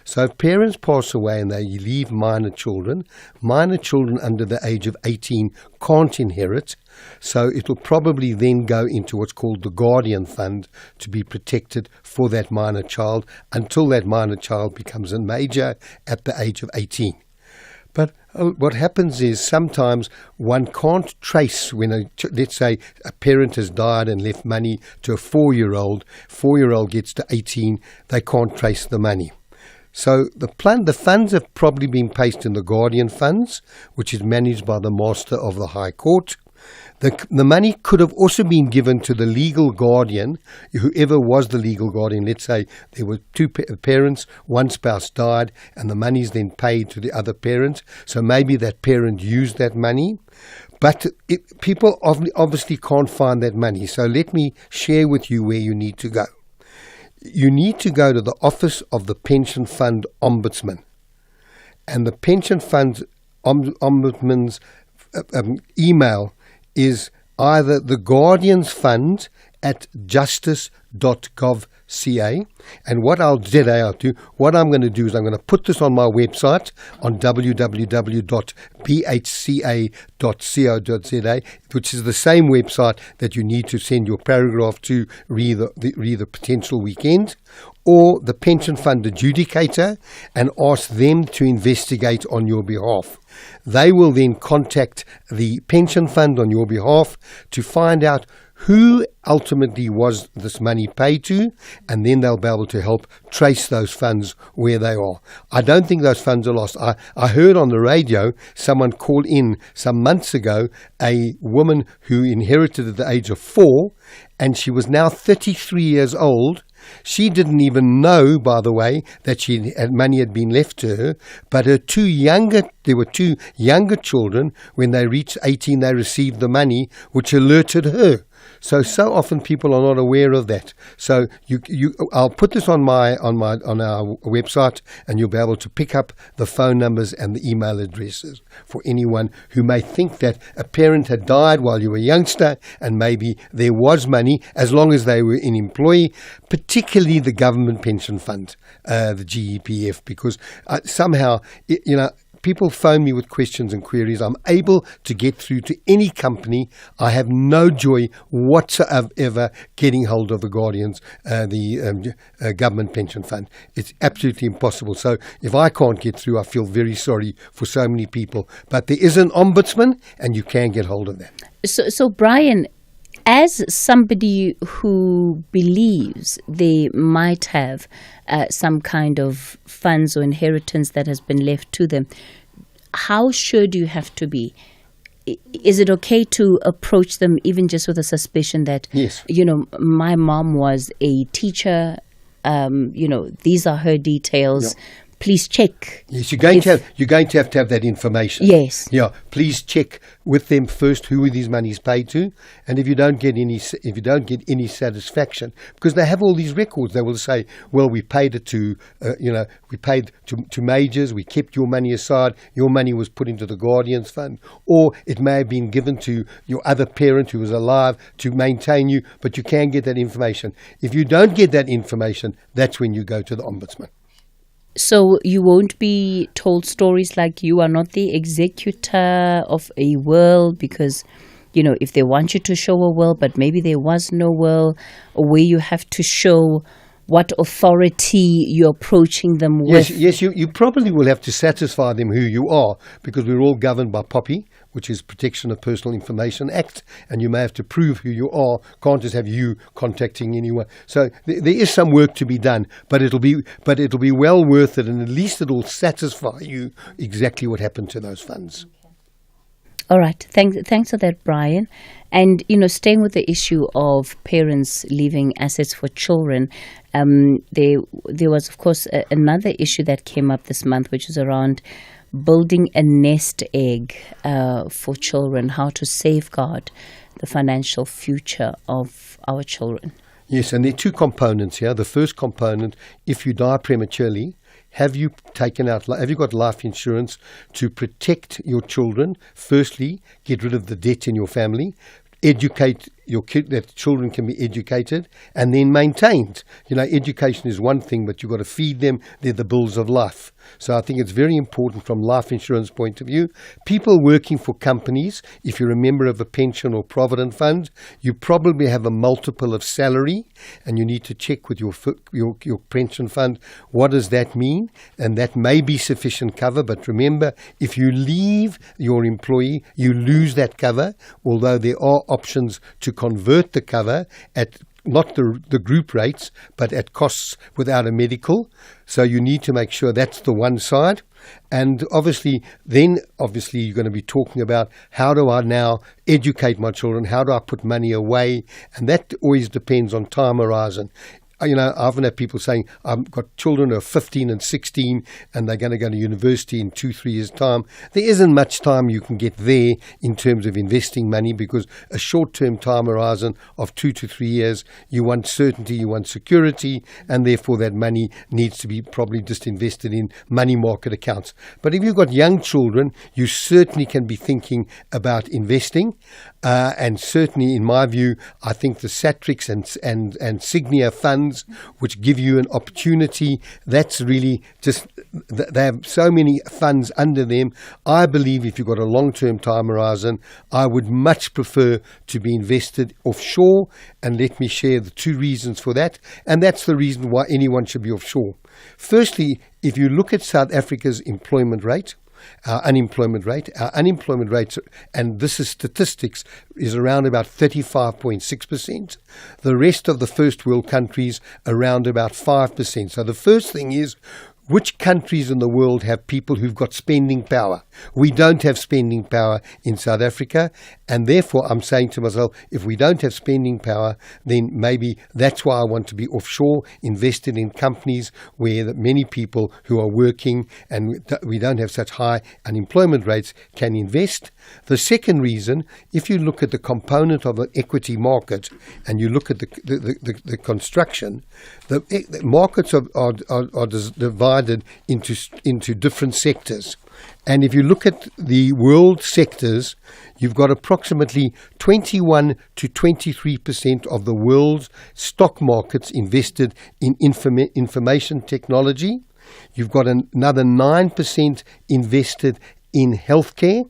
So if parents pass away and they leave minor children under the age of 18 can't inherit, so it will probably then go into what's called the guardian fund to be protected for that minor child until that minor child becomes a major at the age of 18. But what happens is sometimes one can't trace when, let's say, a parent has died and left money to a 4-year-old gets to 18, they can't trace the money. So the funds have probably been placed in the guardian funds, which is managed by the Master of the High Court. The money could have also been given to the legal guardian, whoever was the legal guardian. Let's say there were two parents, one spouse died, and the money is then paid to the other parent. So maybe that parent used that money. But people obviously can't find that money. So let me share with you where you need to go. You need to go to the Office of the Pension Fund Ombudsman. And the Pension Fund Ombudsman's email is either the Guardian's Fund at justice.gov.ca. And what I'm going to do is I'm going to put this on my website on www.bhca.co.za, which is the same website that you need to send your paragraph to read the potential weekend, or the pension fund adjudicator, and ask them to investigate on your behalf. They will then contact the pension fund on your behalf to find out who ultimately was this money paid to, and then they'll be able to help trace those funds where they are. I don't think those funds are lost. I heard on the radio someone call in some months ago a woman who inherited at the age of 4, and she was now 33 years old. She didn't even know, by the way, that money had been left to her, but there were two younger children. When they reached 18, they received the money, which alerted her. So often people are not aware of that. So I'll put this on our website, and you'll be able to pick up the phone numbers and the email addresses for anyone who may think that a parent had died while you were a youngster, and maybe there was money, as long as they were in employee, particularly the government pension fund, the GEPF, because somehow, people phone me with questions and queries. I'm able to get through to any company. I have no joy whatsoever getting hold of the Guardians, the government pension fund. It's absolutely impossible. So if I can't get through, I feel very sorry for so many people. But there is an ombudsman, and you can get hold of that. So Brian, as somebody who believes they might have some kind of funds or inheritance that has been left to them, how should you have to be? Is it okay to approach them even just with a suspicion that, yes, my mom was a teacher, these are her details, yeah, please check. Yes, you're going to have that information. Yes. Yeah, please check with them first who these monies paid to, and if you don't get any satisfaction, because they have all these records, they will say, well, we paid it to, we paid to majors, we kept your money aside, your money was put into the Guardians Fund, or it may have been given to your other parent who was alive to maintain you, but you can get that information. If you don't get that information, that's when you go to the Ombudsman. So you won't be told stories like you are not the executor of a will because, if they want you to show a will, but maybe there was no will, or where you have to show what authority you're approaching them with. Yes, you probably will have to satisfy them who you are, because we're all governed by POPI, which is Protection of Personal Information Act, and you may have to prove who you are. Can't just have you contacting anyone. So there is some work to be done, but it'll be well worth it, and at least it'll satisfy you exactly what happened to those funds. All right. Thanks for that, Brian. And, staying with the issue of parents leaving assets for children, there was, of course, another issue that came up this month, which is around building a nest egg for children, how to safeguard the financial future of our children. Yes, and there are two components here. The first component, if you die prematurely, have you got life insurance to protect your children? Firstly, get rid of the debt in your family, educate your kid, that children can be educated and then maintained. Education is one thing, but you've got to feed them. They're the bills of life. So I think it's very important from life insurance point of view. People working for companies, if you're a member of a pension or provident fund, you probably have a multiple of salary, and you need to check with your pension fund, what does that mean? And that may be sufficient cover, but remember, if you leave your employee, you lose that cover, although there are options to convert the cover at not the group rates, but at costs without a medical. So you need to make sure that's the one side. And obviously you're going to be talking about, how do I now educate my children? How do I put money away? And that always depends on time horizon. I often have people saying, I've got children who are 15 and 16 and they're going to go to university in 2-3 years' time. There isn't much time you can get there in terms of investing money, because a short-term time horizon of 2 to 3 years, you want certainty, you want security, and therefore that money needs to be probably just invested in money market accounts. But if you've got young children, you certainly can be thinking about investing. And certainly, in my view, I think the Satrix and Signia funds, which give you an opportunity, that's really just, they have so many funds under them. I believe if you've got a long-term time horizon, I would much prefer to be invested offshore, and let me share the two reasons for that, and that's the reason why anyone should be offshore. Firstly, if you look at South Africa's employment rate, our unemployment rate. Our unemployment rate, and this is statistics, is around about 35.6%. The rest of the first world countries around about 5%. So the first thing is, which countries in the world have people who've got spending power? We don't have spending power in South Africa, and therefore I'm saying to myself, if we don't have spending power, then maybe that's why I want to be offshore, invested in companies where many people who are working and we don't have such high unemployment rates can invest. The second reason, if you look at the component of an equity market and you look at the construction, the markets are divided into different sectors. And if you look at the world sectors, you've got approximately 21 to 23% of the world's stock markets invested in information technology. You've got another 9% invested in healthcare,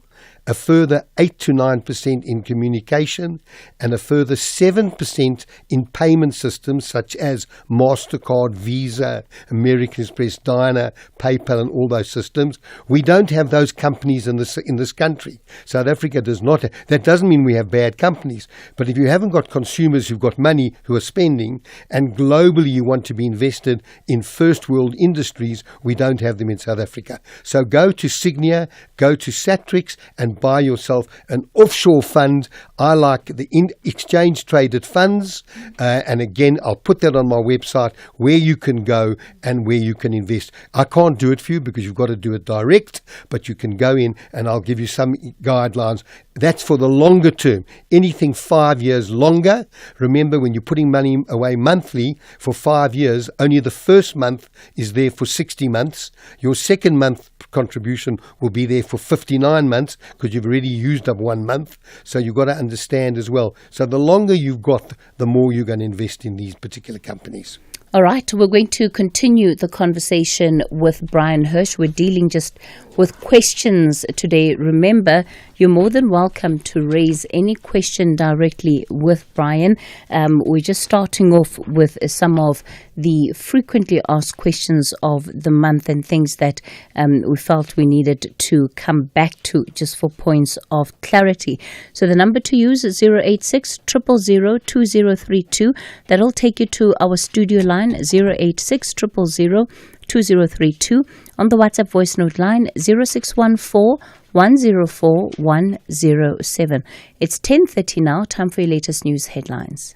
a further 8 to 9% in communication, and a further 7% in payment systems such as MasterCard, Visa, American Express, Dinah, PayPal, and all those systems. We don't have those companies in this country. South Africa does not. That doesn't mean we have bad companies, but if you haven't got consumers who've got money who are spending, and globally you want to be invested in first world industries, we don't have them in South Africa. So go to Signia, go to Satrix, and buy yourself an offshore fund. I like the exchange traded funds, and again I'll put that on my website where you can go and where you can invest. I can't do it for you because you've got to do it direct, but you can go in and I'll give you some guidelines. That's for the longer term. Anything 5 years longer. Remember, when you're putting money away monthly for 5 years, only the first month is there for 60 months. Your second month contribution will be there for 59 months because you've already used up 1 month. So you've got to understand as well. So the longer you've got, the more you're going to invest in these particular companies. All right, we're going to continue the conversation with Brian Hirsch. We're dealing just with questions today. Remember, you're more than welcome to raise any question directly with Brian. We're just starting off with some of the frequently asked questions of the month and things that we felt we needed to come back to just for points of clarity. So the number to use is 086 000 2032. That'll take you to our studio line, 086 000 2032. On the WhatsApp voice note line, 0614 104 107. It's 10:30 now. Time for your latest news headlines.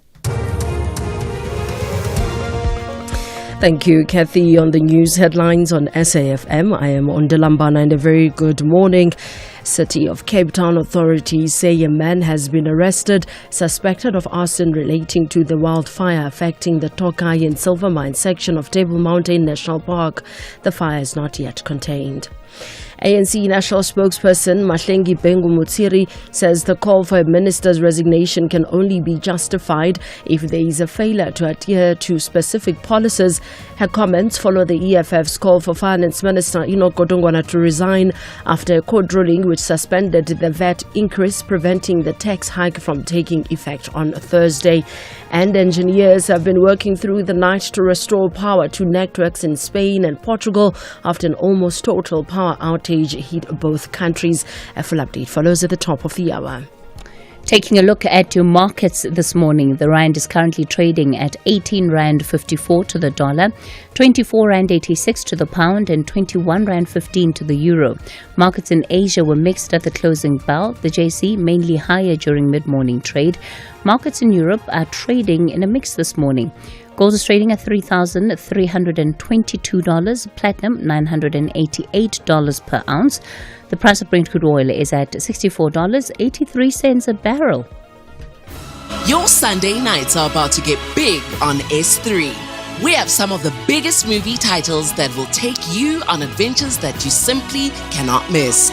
Thank you, Cathy. On the news headlines on SAFM, I am on Delambana, and a very good morning. City of Cape Town authorities say a man has been arrested, suspected of arson relating to the wildfire affecting the Tokai and Silver Mine section of Table Mountain National Park. The fire is not yet contained. ANC National Spokesperson Mahlengi Bengu Mutsiri says the call for a minister's resignation can only be justified if there is a failure to adhere to specific policies. Her comments follow the EFF's call for Finance Minister Enoch Godongwana to resign after a court ruling which suspended the VAT increase, preventing the tax hike from taking effect on Thursday. And engineers have been working through the night to restore power to networks in Spain and Portugal after an almost total power outage hit both countries. A full update follows at the top of the hour. Taking a look at your markets this morning, the rand is currently trading at 18 rand 54 to the dollar, 24 rand 86 to the pound, and 21 rand 15 to the euro. Markets in Asia were mixed at the closing bell. The JC mainly higher during mid-morning trade. Markets in Europe are trading in a mix this morning. Gold is trading at $3,322, platinum $988 per ounce. The price of Brent crude oil is at $64.83 a barrel. Your Sunday nights are about to get big on S3. We have some of the biggest movie titles that will take you on adventures that you simply cannot miss.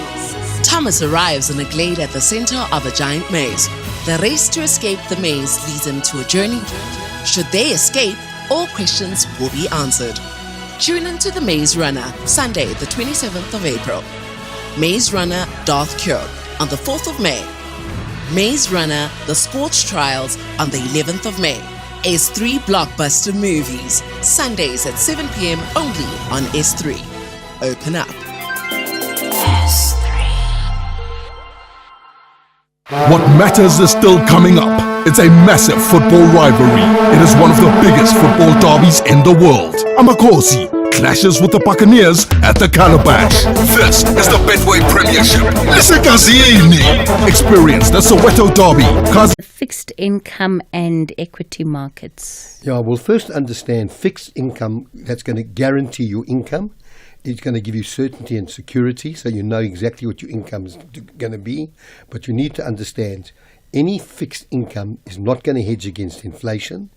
Thomas arrives in a glade at the center of a giant maze. The race to escape the maze leads him to a journey. Should they escape, all questions will be answered. Tune into The Maze Runner, Sunday, the 27th of April. Maze Runner Darth Cure on the 4th of May. Maze Runner The Scorch Trials on the 11th of May. S3 Blockbuster Movies, Sundays at 7 p.m. only on S3. Open up. What matters is still coming up. It's a massive football rivalry. It is one of the biggest football derbies in the world. Amakhosi clashes with the Buccaneers at the Calabash. This is the Betway Premiership. Experience the Soweto Derby. Fixed income and equity markets. Yeah, well, first understand fixed income, that's going to guarantee your income. It's going to give you certainty and security, so you know exactly what your income is going to be. But you need to understand, any fixed income is not going to hedge against inflation.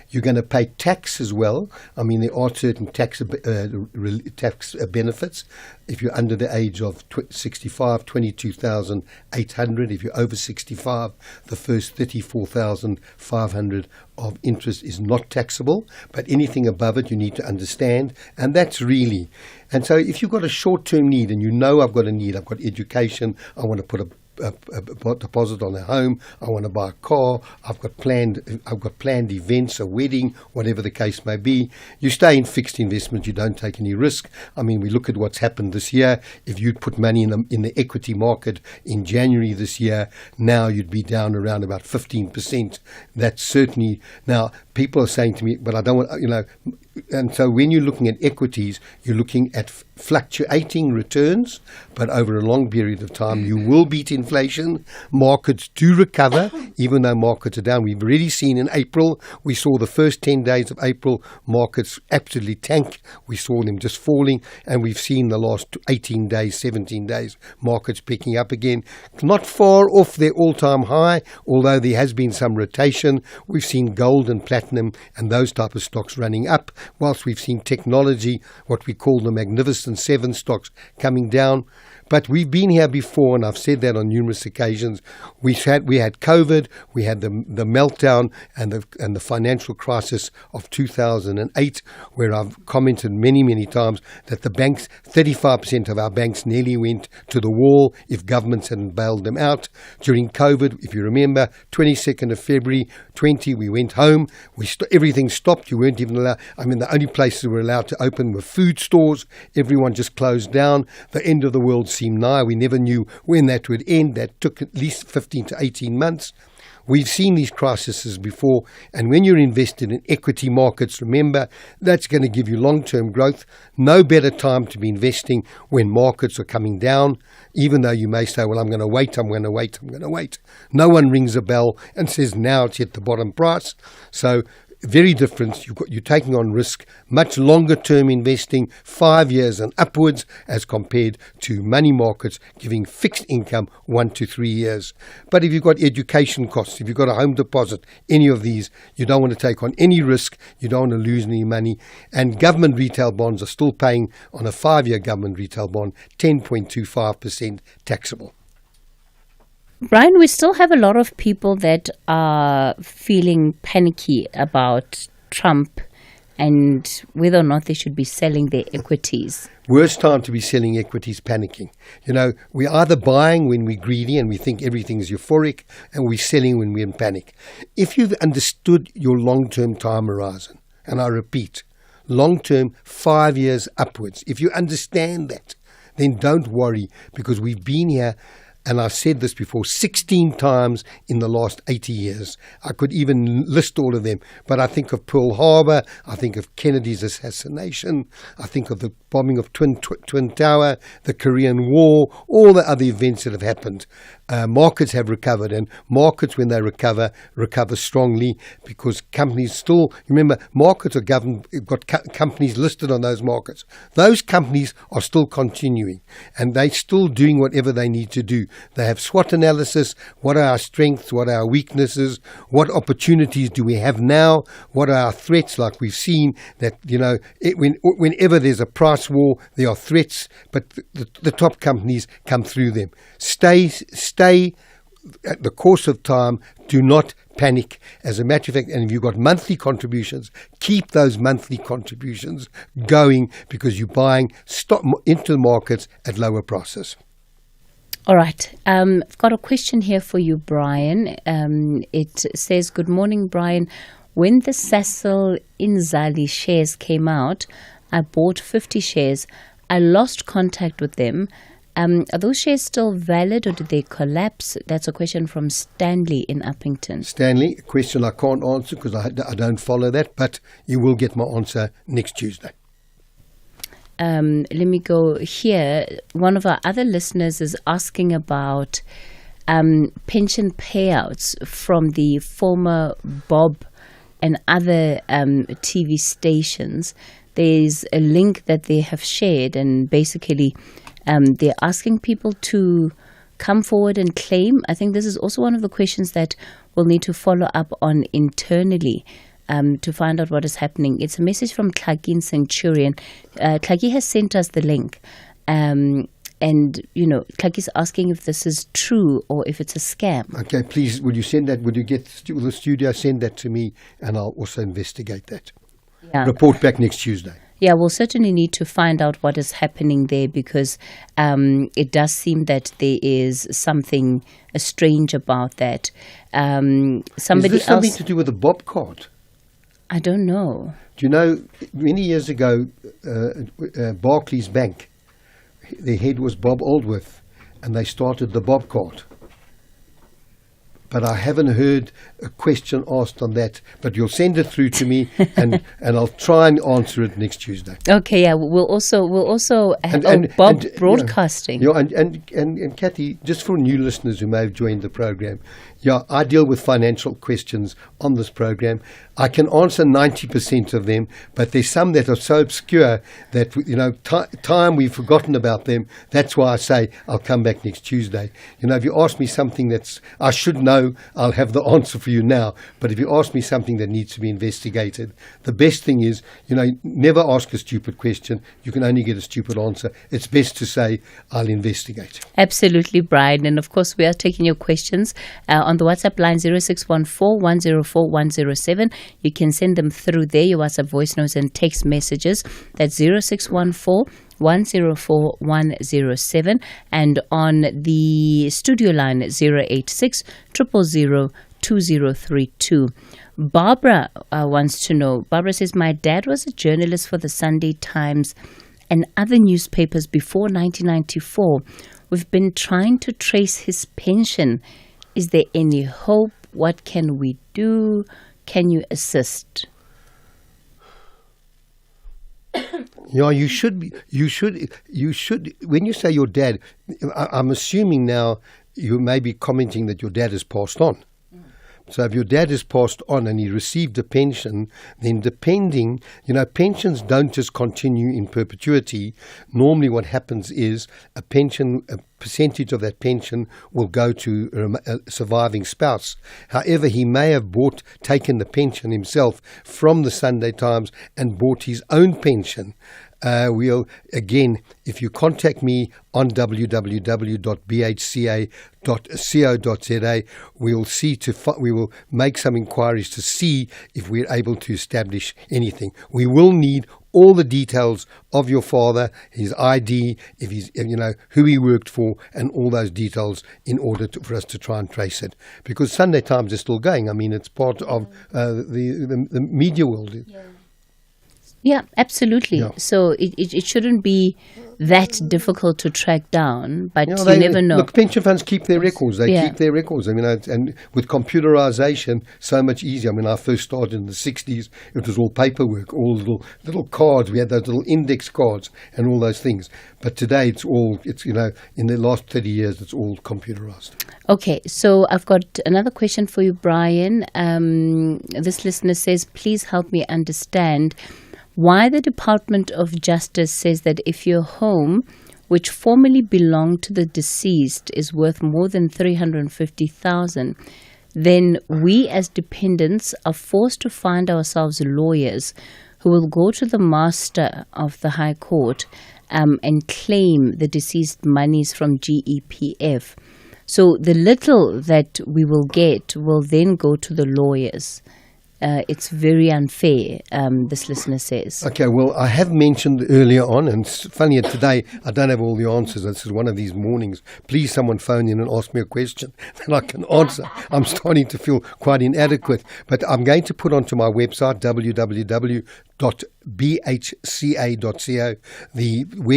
You're going to pay tax as well. I mean, there are certain tax benefits. If you're under the age of 65, 22,800. If you're over 65, the first 34,500 of interest is not taxable. But anything above it, you need to understand. And that's really. And so if you've got a short-term need, and you know I've got a need, I've got education, I want to put a deposit on a home, I want to buy a car, I've got planned events, a wedding, whatever the case may be. You stay in fixed investment, you don't take any risk. I mean, we look at what's happened this year. If you'd put money in the equity market in January this year, now you'd be down around about 15%. That's certainly, now people are saying to me, but I don't want, and so when you're looking at equities, you're looking at fluctuating returns, but over a long period of time, you will beat inflation. Markets do recover, even though markets are down. We've already seen in April, we saw the first 10 days of April, markets absolutely tank. We saw them just falling, and we've seen the last 18 days, 17 days, markets picking up again. Not far off their all-time high, although there has been some rotation. We've seen gold and platinum and those type of stocks running up, whilst we've seen technology, what we call the Magnificent Seven stocks, coming down. But we've been here before, and I've said that on numerous occasions. We had COVID, we had the meltdown and the financial crisis of 2008, where I've commented many times that the banks, 35% of our banks nearly went to the wall if governments hadn't bailed them out. During COVID, if you remember, 22nd of February 20, we went home. Everything stopped. You weren't even allowed. I mean, the only places that were allowed to open were food stores. Everyone just closed down. The end of the world seemed nigh. We never knew when that would end. That took at least 15 to 18 months. We've seen these crises before, and when you're invested in equity markets, remember, that's going to give you long-term growth. No better time to be investing when markets are coming down, even though you may say, well, I'm going to wait. No one rings a bell and says, now it's at the bottom price. So very different. You're taking on risk, much longer term investing, 5 years and upwards, as compared to money markets giving fixed income 1 to 3 years. But if you've got education costs, if you've got a home deposit, any of these, you don't want to take on any risk, you don't want to lose any money. And government retail bonds are still paying, on a 5-year government retail bond, 10.25% taxable. Brian, we still have a lot of people that are feeling panicky about Trump and whether or not they should be selling their equities. Worst time to be selling equities, panicking. We're either buying when we're greedy and we think everything's euphoric, and we're selling when we're in panic. If you've understood your long-term time horizon, and I repeat, long-term, 5 years upwards, if you understand that, then don't worry, because we've been here, and I've said this before, 16 times in the last 80 years. I could even list all of them. But I think of Pearl Harbor, I think of Kennedy's assassination, I think of the bombing of Twin Tower, the Korean War, all the other events that have happened. Markets have recovered, and markets, when they recover strongly, because companies still, remember, markets are governed, got companies listed on those markets. Those companies are still continuing, and they're still doing whatever they need to do. They have SWOT analysis. What are our strengths? What are our weaknesses? What opportunities do we have now? What are our threats? Like we've seen that, whenever there's a price war, there are threats, but the top companies come through them. Stay at the course of time. Do not panic. As a matter of fact, and if you've got monthly contributions, keep those monthly contributions going, because you're buying stock into the markets at lower prices. All right. I've got a question here for you, Brian. It says, good morning, Brian. When the Sasol Inzali shares came out, I bought 50 shares. I lost contact with them. Are those shares still valid or did they collapse? That's a question from Stanley in Uppington. Stanley, a question I can't answer because I don't follow that, but you will get my answer next Tuesday. Let me go here. One of our other listeners is asking about pension payouts from the former Bob and other TV stations. There's a link that they have shared, and basically they're asking people to come forward and claim. I think this is also one of the questions that we'll need to follow up on internally to find out what is happening. It's a message from Tlagi in Centurion. Tlagi has sent us the link. And, Tlagi's asking if this is true or if it's a scam. Okay, please, will you send that? Will you get the studio send that to me, and I'll also investigate that. Yeah. Report back next Tuesday. Yeah, we'll certainly need to find out what is happening there because it does seem that there is something strange about that. Is this something to do with the Bob card? I don't know. Do you know, many years ago, Barclays Bank, their head was Bob Aldworth, and they started the Bob card. But I haven't heard a question asked on that. But you'll send it through to me, and I'll try and answer it next Tuesday. Okay, yeah. We'll also have Bob Broadcasting. And Cathy, just for new listeners who may have joined the program, I deal with financial questions on this program. I can answer 90% of them, but there's some that are so obscure that time we've forgotten about them. That's why I say I'll come back next Tuesday. If you ask me something that's I should know, I'll have the answer for you now. But if you ask me something that needs to be investigated, the best thing is, never ask a stupid question. You can only get a stupid answer. It's best to say, I'll investigate. Absolutely, Brian. And of course, we are taking your questions on the WhatsApp line 0614-104-107. You can send them through there, your WhatsApp voice notes and text messages. That's 0614-104-107. And on the studio line 086-000-2032. Barbara wants to know. Barbara says, my dad was a journalist for the Sunday Times and other newspapers before 1994. We've been trying to trace his pension. Is there any hope? What can we do? Can you assist? Yeah, you should. When you say your dad, I'm assuming now you may be commenting that your dad has passed on. So if your dad has passed on and he received a pension, then depending, pensions don't just continue in perpetuity. Normally what happens is a percentage of that pension will go to a surviving spouse. However, he may have taken the pension himself from the Sunday Times and bought his own pension. If you contact me on www.bhca.co.za, we will make some inquiries to see if we're able to establish anything. We will need all the details of your father, his ID, if he's, who he worked for, and all those details in order for us to try and trace it. Because Sunday Times is still going. I mean, it's part of the media world. Yeah, absolutely. Yeah. So it shouldn't be that difficult to track down, but you never know. Look, pension funds keep their records. They keep their records. I mean, and with computerization, so much easier. I mean, I first started in the 60s. It was all paperwork, all little cards. We had those little index cards and all those things. But today, it's in the last 30 years, it's all computerized. Okay, so I've got another question for you, Brian. This listener says, please help me understand why the Department of Justice says that if your home, which formerly belonged to the deceased, is worth more than 350,000, then we as dependents are forced to find ourselves lawyers who will go to the master of the High Court and claim the deceased monies from GEPF. So the little that we will get will then go to the lawyers. It's very unfair, this listener says. Okay, well, I have mentioned earlier on, and it's funny today, I don't have all the answers. This is one of these mornings. Please, someone phone in and ask me a question that I can answer. I'm starting to feel quite inadequate. But I'm going to put onto my website, www.bhca.co.za, where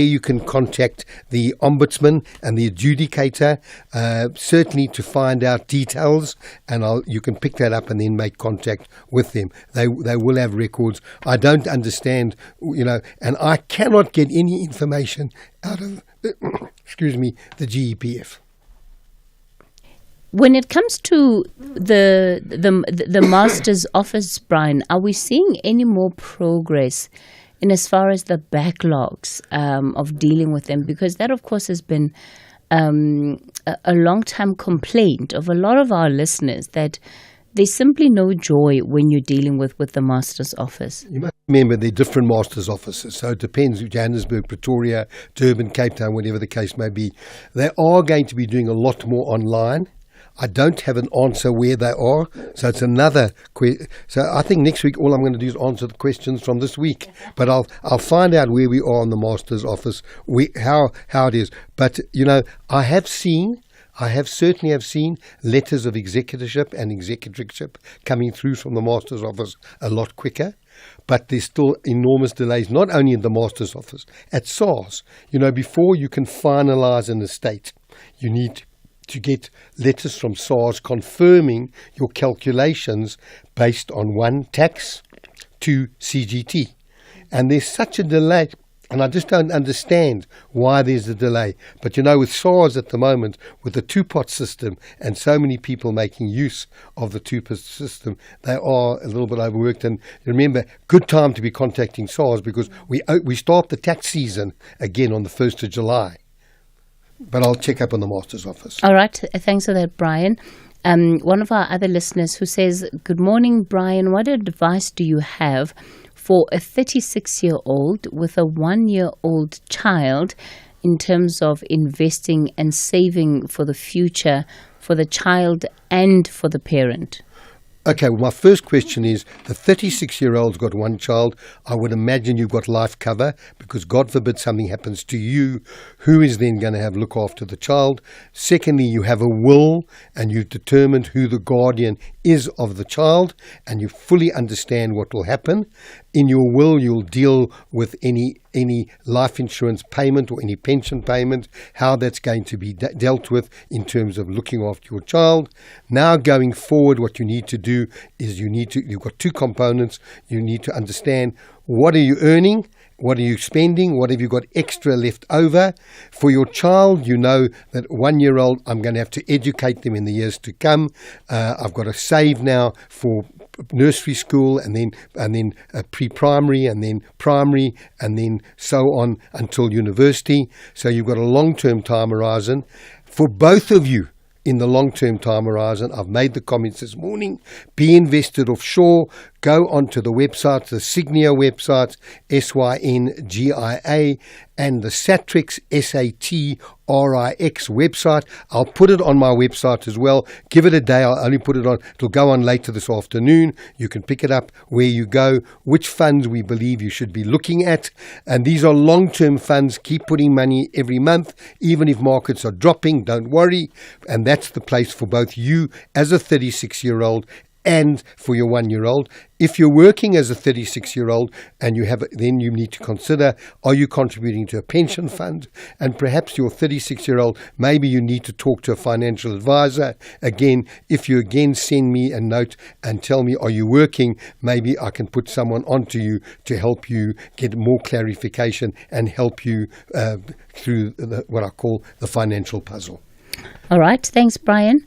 you can contact the ombudsman and the adjudicator, certainly to find out details, and you can pick that up and then make contact with them. They will have records. I don't understand, and I cannot get any information out of the GEPF. When it comes to the Master's Office, Brian, are we seeing any more progress in as far as the backlogs of dealing with them? Because that, of course, has been a long-time complaint of a lot of our listeners, that there's simply no joy when you're dealing with the Master's Office. You must remember there are different Master's Offices, so it depends, Johannesburg, Pretoria, Durban, Cape Town, whatever the case may be. They are going to be doing a lot more online. I don't have an answer where they are, so it's another question. So I think next week all I'm going to do is answer the questions from this week. But I'll find out where we are in the Master's Office, how it is. But I certainly have seen letters of executorship and executorship coming through from the Master's Office a lot quicker. But there's still enormous delays, not only in the Master's Office, at SARS. Before you can finalise an estate, you need to get letters from SARS confirming your calculations based on 1, tax, 2, CGT. And there's such a delay, and I just don't understand why there's a delay. But with SARS at the moment, with the two-pot system and so many people making use of the two-pot system, they are a little bit overworked. And remember, good time to be contacting SARS, because we start the tax season again on the 1st of July. But I'll check up on the Master's Office. All right. Thanks for that, Brian. One of our other listeners who says, good morning, Brian. What advice do you have for a 36-year-old with a 1-year-old child in terms of investing and saving for the future for the child and for the parent? Okay, well, my first question is, the 36-year-old's got one child. I would imagine you've got life cover, because God forbid something happens to you, who is then going to look after the child? Secondly, you have a will, and you've determined who the guardian is of the child, and you fully understand what will happen. In your will, you'll deal with any life insurance payment or any pension payment, how that's going to be dealt with in terms of looking after your child. Now, going forward, what you need to do is you've got two components. You need to understand, what are you earning? What are you spending? What have you got extra left over? For your child, you know that 1-year-old, I'm going to have to educate them in the years to come. I've got to save now for nursery school, and then pre-primary, and then primary, and then so on until university. So you've got a long-term time horizon. For both of you, in the long-term time horizon, I've made the comments this morning, be invested offshore. Go onto the websites, the Signia websites, SYNGIA, and the Satrix, SATRIX website. I'll put it on my website as well. Give it a day. I'll only put it on. It'll go on later this afternoon. You can pick it up where you go, which funds we believe you should be looking at. And these are long-term funds. Keep putting money every month. Even if markets are dropping, don't worry. And that's the place for both you as a 36-year-old and for your 1-year-old. If you're working as a 36-year-old and then you need to consider, are you contributing to a pension fund? And perhaps you're 36-year-old, maybe you need to talk to a financial advisor. Again, if you send me a note and tell me, are you working? Maybe I can put someone onto you to help you get more clarification and help you through what I call the financial puzzle. All right. Thanks, Brian.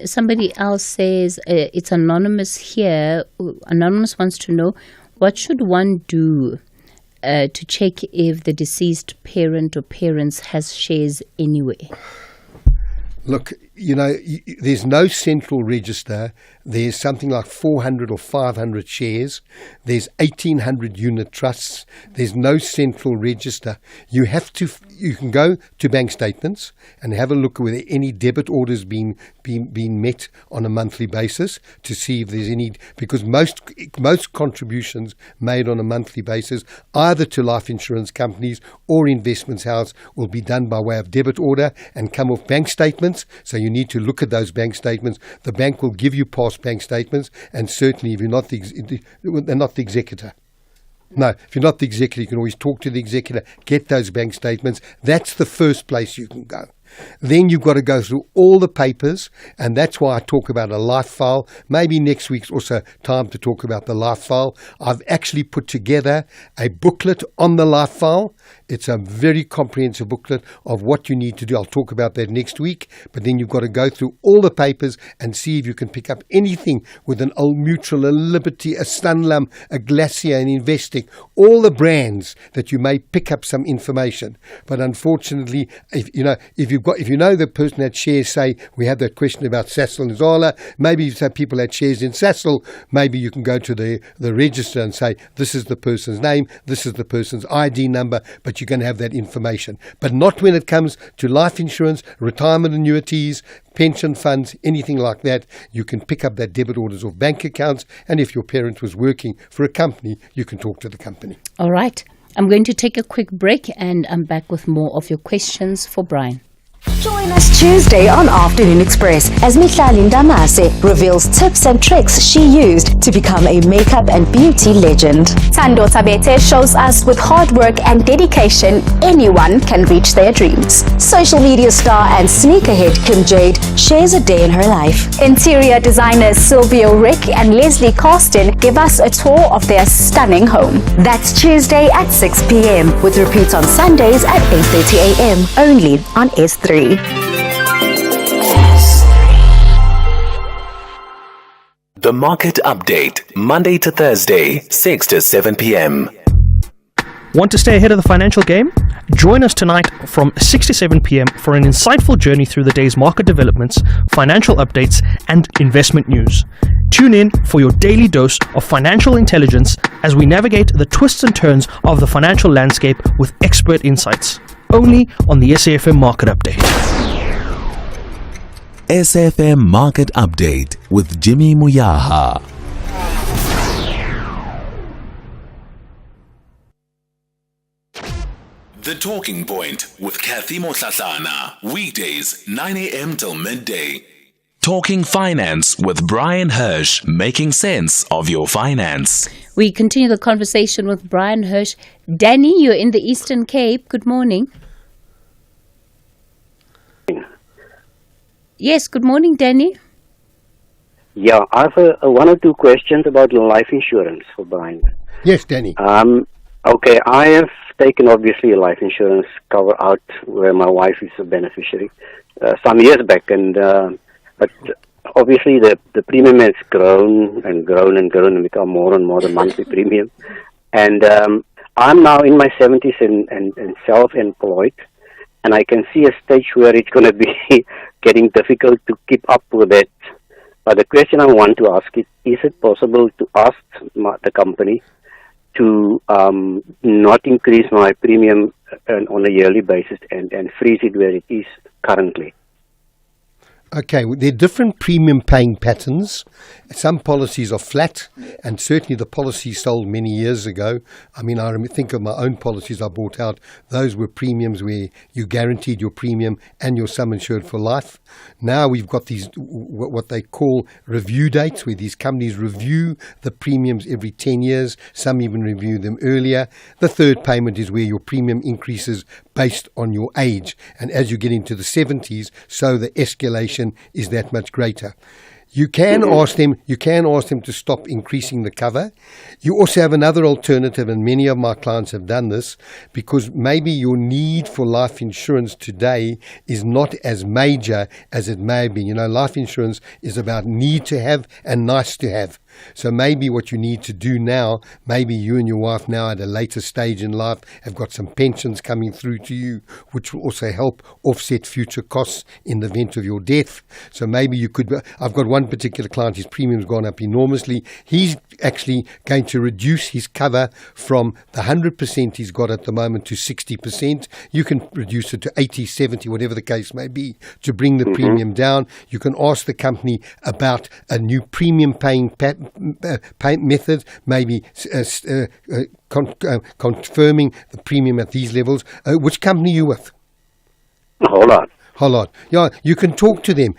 Somebody else says, it's anonymous here. Anonymous wants to know, what should one do to check if the deceased parent or parents has shares anywhere? Look, there's no central register. There's something like 400 or 500 shares. There's 1,800 unit trusts. There's no central register. You can go to bank statements and have a look whether any debit orders being met on a monthly basis to see if there's any, because most contributions made on a monthly basis, either to life insurance companies or investments house, will be done by way of debit order and come off bank statements. So you need to look at those bank statements. The bank will give you past bank statements, and certainly if you're not the executor. No, if you're not the executor, you can always talk to the executor, get those bank statements. That's the first place you can go. Then you've got to go through all the papers, and that's why I talk about a life file. Maybe next week's also time to talk about the life file. I've actually put together a booklet on the life file. It's a very comprehensive booklet of what you need to do. I'll talk about that next week, but then you've got to go through all the papers and see if you can pick up anything with an Old Mutual, a Liberty, a Sanlam, a Glacier, an Investec, all the brands that you may pick up some information. But unfortunately, if you know the person had shares, say we had that question about Sasol and Zala, maybe if people had shares in Sasol, maybe you can go to the register and say this is the person's name, this is the person's ID number, but you can have that information. But not when it comes to life insurance, retirement annuities, pension funds, anything like that. You can pick up that debit orders of bank accounts, and if your parent was working for a company, you can talk to the company. All right. I'm going to take a quick break, and I'm back with more of your questions for Brian. Join us Tuesday on Afternoon Express as Mohlahlana Damase reveals tips and tricks she used to become a makeup and beauty legend. Tando Tabete shows us with hard work and dedication, anyone can reach their dreams. Social media star and sneakerhead Kim Jade shares a day in her life. Interior designers Silvio Rick and Leslie Carsten give us a tour of their stunning home. That's Tuesday at 6 p.m. with repeats on Sundays at 8:30 a.m. only on S3. The Market Update, Monday to Thursday, 6 to 7 p.m. Want to stay ahead of the financial game? Join us tonight from 6 to 7 p.m. for an insightful journey through the day's market developments, financial updates, and investment news. Tune in for your daily dose of financial intelligence as we navigate the twists and turns of the financial landscape with expert insights. Only on the SAFM Market Update. SAFM Market Update with Jimmy Mohlahlana. The Talking Point with Cathy Mohlahlana. Weekdays, 9 a.m. till midday. Talking Finance with Brian Hirsch, making sense of your finance. We continue the conversation with Brian Hirsch. Danny, you're in the Eastern Cape. Good morning. Yes, good morning, Danny. Yeah, I have one or two questions about life insurance for Brian. Yes, Danny. Okay, I have taken obviously a life insurance cover out where my wife is a beneficiary some years back, and but obviously the premium has grown and grown and grown and become more and more the monthly premium. And I'm now in my 70s and self-employed, and I can see a stage where it's going to be getting difficult to keep up with it. But the question I want to ask is it possible to ask the company to not increase my premium on a yearly basis and freeze it where it is currently? Okay, there are different premium paying patterns. Some policies are flat, and certainly the policies sold many years ago. I mean, I think of my own policies I bought out. Those were premiums where you guaranteed your premium and your sum insured for life. Now we've got these, what they call review dates, where these companies review the premiums every 10 years. Some even review them earlier. The third payment is where your premium increases based on your age. And as you get into the 70s, so the escalation is that much greater. You can ask them to stop increasing the cover. You also have another alternative, and many of my clients have done this, because maybe your need for life insurance today is not as major as it may have been. You know, life insurance is about need to have and nice to have. So maybe what you need to do now, maybe you and your wife now at a later stage in life have got some pensions coming through to you, which will also help offset future costs in the event of your death. So maybe you could, I've got one particular client, his premium's gone up enormously. He's actually going to reduce his cover from the 100% he's got at the moment to 60%. You can reduce it to 80, 70, whatever the case may be, to bring the premium down. You can ask the company about a new premium paying method, maybe confirming the premium at these levels. Which company are you with? Hold Hollard. Yeah, you can talk to them.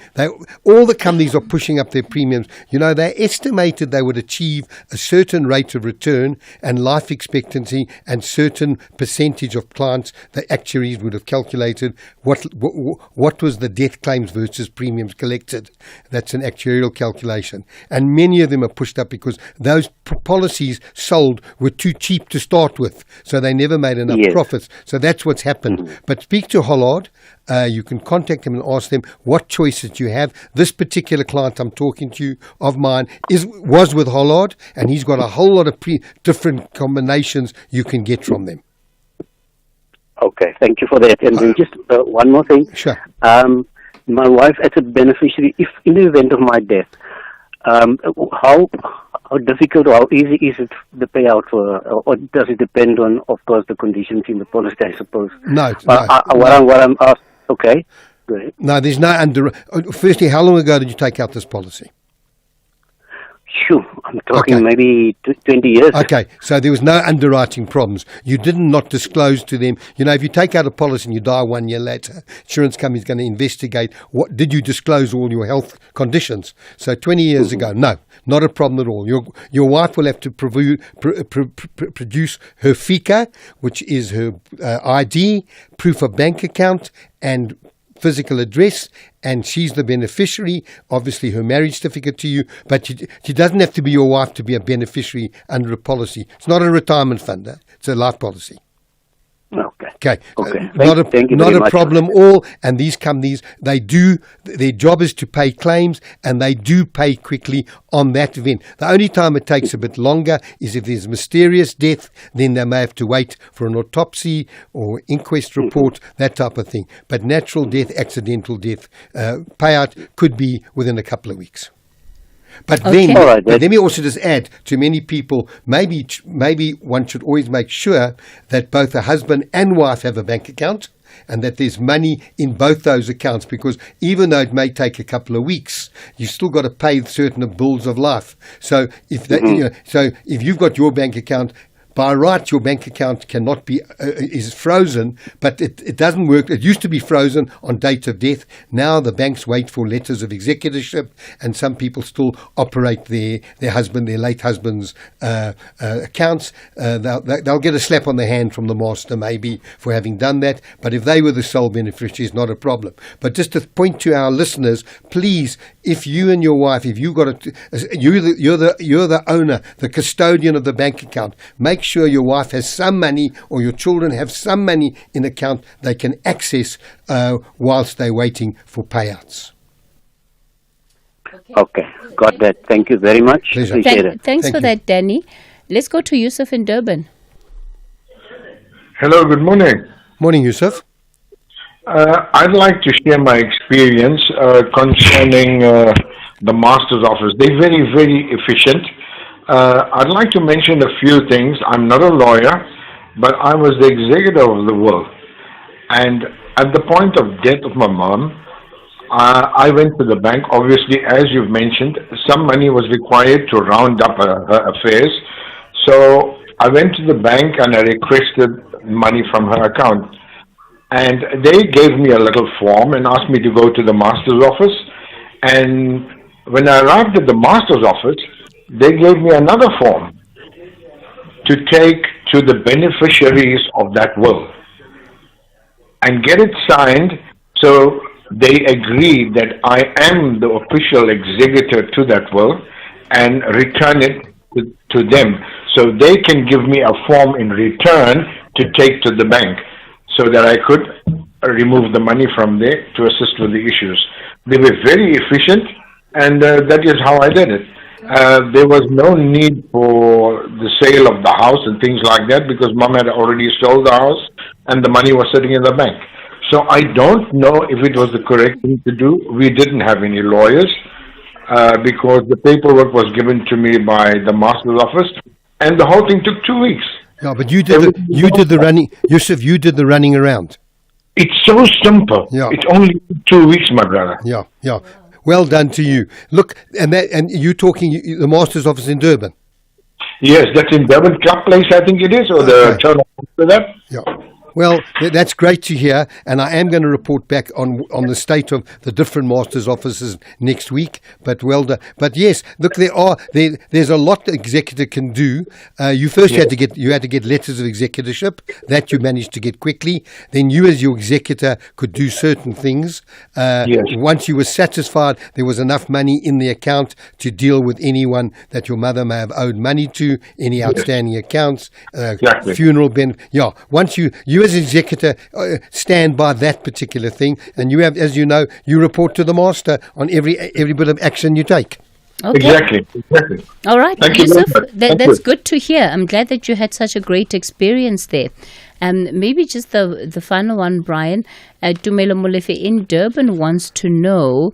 All the companies are pushing up their premiums. You know, they estimated they would achieve a certain rate of return and life expectancy and certain percentage of clients. The actuaries would have calculated what was the death claims versus premiums collected. That's an actuarial calculation. And many of them are pushed up because those policies sold were too cheap to start with. So they never made enough profits. So that's what's happened. But speak to Hollard. You can contact them and ask them what choices you have. This particular client I'm talking to you of mine was with Hollard, and he's got a whole lot of different combinations you can get from them. Okay, thank you for that. And then just one more thing. Sure. My wife as a beneficiary, if in the event of my death, how difficult or how easy is it the payout for her? Or does it depend on, of course, the conditions in the policy, I suppose? No. What I'm asked, okay, great. No, there's no firstly, how long ago did you take out this policy? Sure, I'm talking maybe 20 years. Okay, so there was no underwriting problems. You did not disclose to them. You know, if you take out a policy and you die 1 year later, insurance company is going to investigate. What did you disclose all your health conditions? So 20 years ago, no, not a problem at all. Your wife will have to produce her FICA, which is her ID, proof of bank account, and physical address, and she's the beneficiary, obviously her marriage certificate to you, but she doesn't have to be your wife to be a beneficiary under a policy. It's not a retirement fund, it's a life policy. Okay. Not a problem all. And these companies, their job is to pay claims, and they do pay quickly on that event. The only time it takes a bit longer is if there's mysterious death, then they may have to wait for an autopsy or inquest report, that type of thing. But natural death, accidental death, payout could be within a couple of weeks. But then, let me also just add, to many people, maybe one should always make sure that both the husband and wife have a bank account, and that there's money in both those accounts, because even though it may take a couple of weeks, you still got to pay certain bills of life. So if if you've got your bank account, by right, your bank account cannot be is frozen, but it doesn't work. It used to be frozen on date of death. Now the banks wait for letters of executorship, and some people still operate their late husband's accounts. They'll get a slap on the hand from the master maybe for having done that. But if they were the sole beneficiaries, not a problem. But just to point to our listeners, please, if you and your wife, if you've got you're the owner, the custodian of the bank account, make sure your wife has some money, or your children have some money in account they can access whilst they're waiting for payouts. Okay, got that. Thank you very much. Pleasure. Appreciate it. Thanks for that, Danny. Let's go to Yusuf in Durban. Hello, good morning. Morning, Yusuf. I'd like to share my experience concerning the master's office. They're very, very efficient. I'd like to mention a few things. I'm not a lawyer, but I was the executor of the will. And at the point of death of my mom, I went to the bank. Obviously, as you've mentioned, some money was required to round up her affairs. So I went to the bank and I requested money from her account. And they gave me a little form and asked me to go to the master's office. And when I arrived at the master's office, they gave me another form to take to the beneficiaries of that will and get it signed, so they agree that I am the official executor to that will, and return it to them, so they can give me a form in return to take to the bank, so that I could remove the money from there to assist with the issues. They were very efficient, and that is how I did it. There was no need for the sale of the house and things like that, because Mom had already sold the house and the money was sitting in the bank. So I don't know if it was the correct thing to do. We didn't have any lawyers because the paperwork was given to me by the master's office, and the whole thing took 2 weeks. Yeah, but you did the running, Yusuf. You did the running around. It's so simple. Yeah. It only took 2 weeks, my brother. Yeah. Well done to you. Look, and you talking the master's office in Durban. Yes, that's in Durban Club Place, I think it is, or the town after that. Yeah. Well, that's great to hear, and I am going to report back on the state of the different masters' offices next week. But well done. But yes, look, there's a lot the executor can do. You first had to get letters of executorship that you managed to get quickly. Then you, as your executor, could do certain things. Once you were satisfied there was enough money in the account to deal with anyone that your mother may have owed money to, any outstanding accounts, funeral benefit. Yeah, once you as executor stand by that particular thing, and you have, as you know, you report to the master on every bit of action you take. Okay. Exactly. All right, Thank you Yusuf, very much. that's good to hear. I'm glad that you had such a great experience there. Maybe just the final one, Brian. Tumelo Molefe in Durban wants to know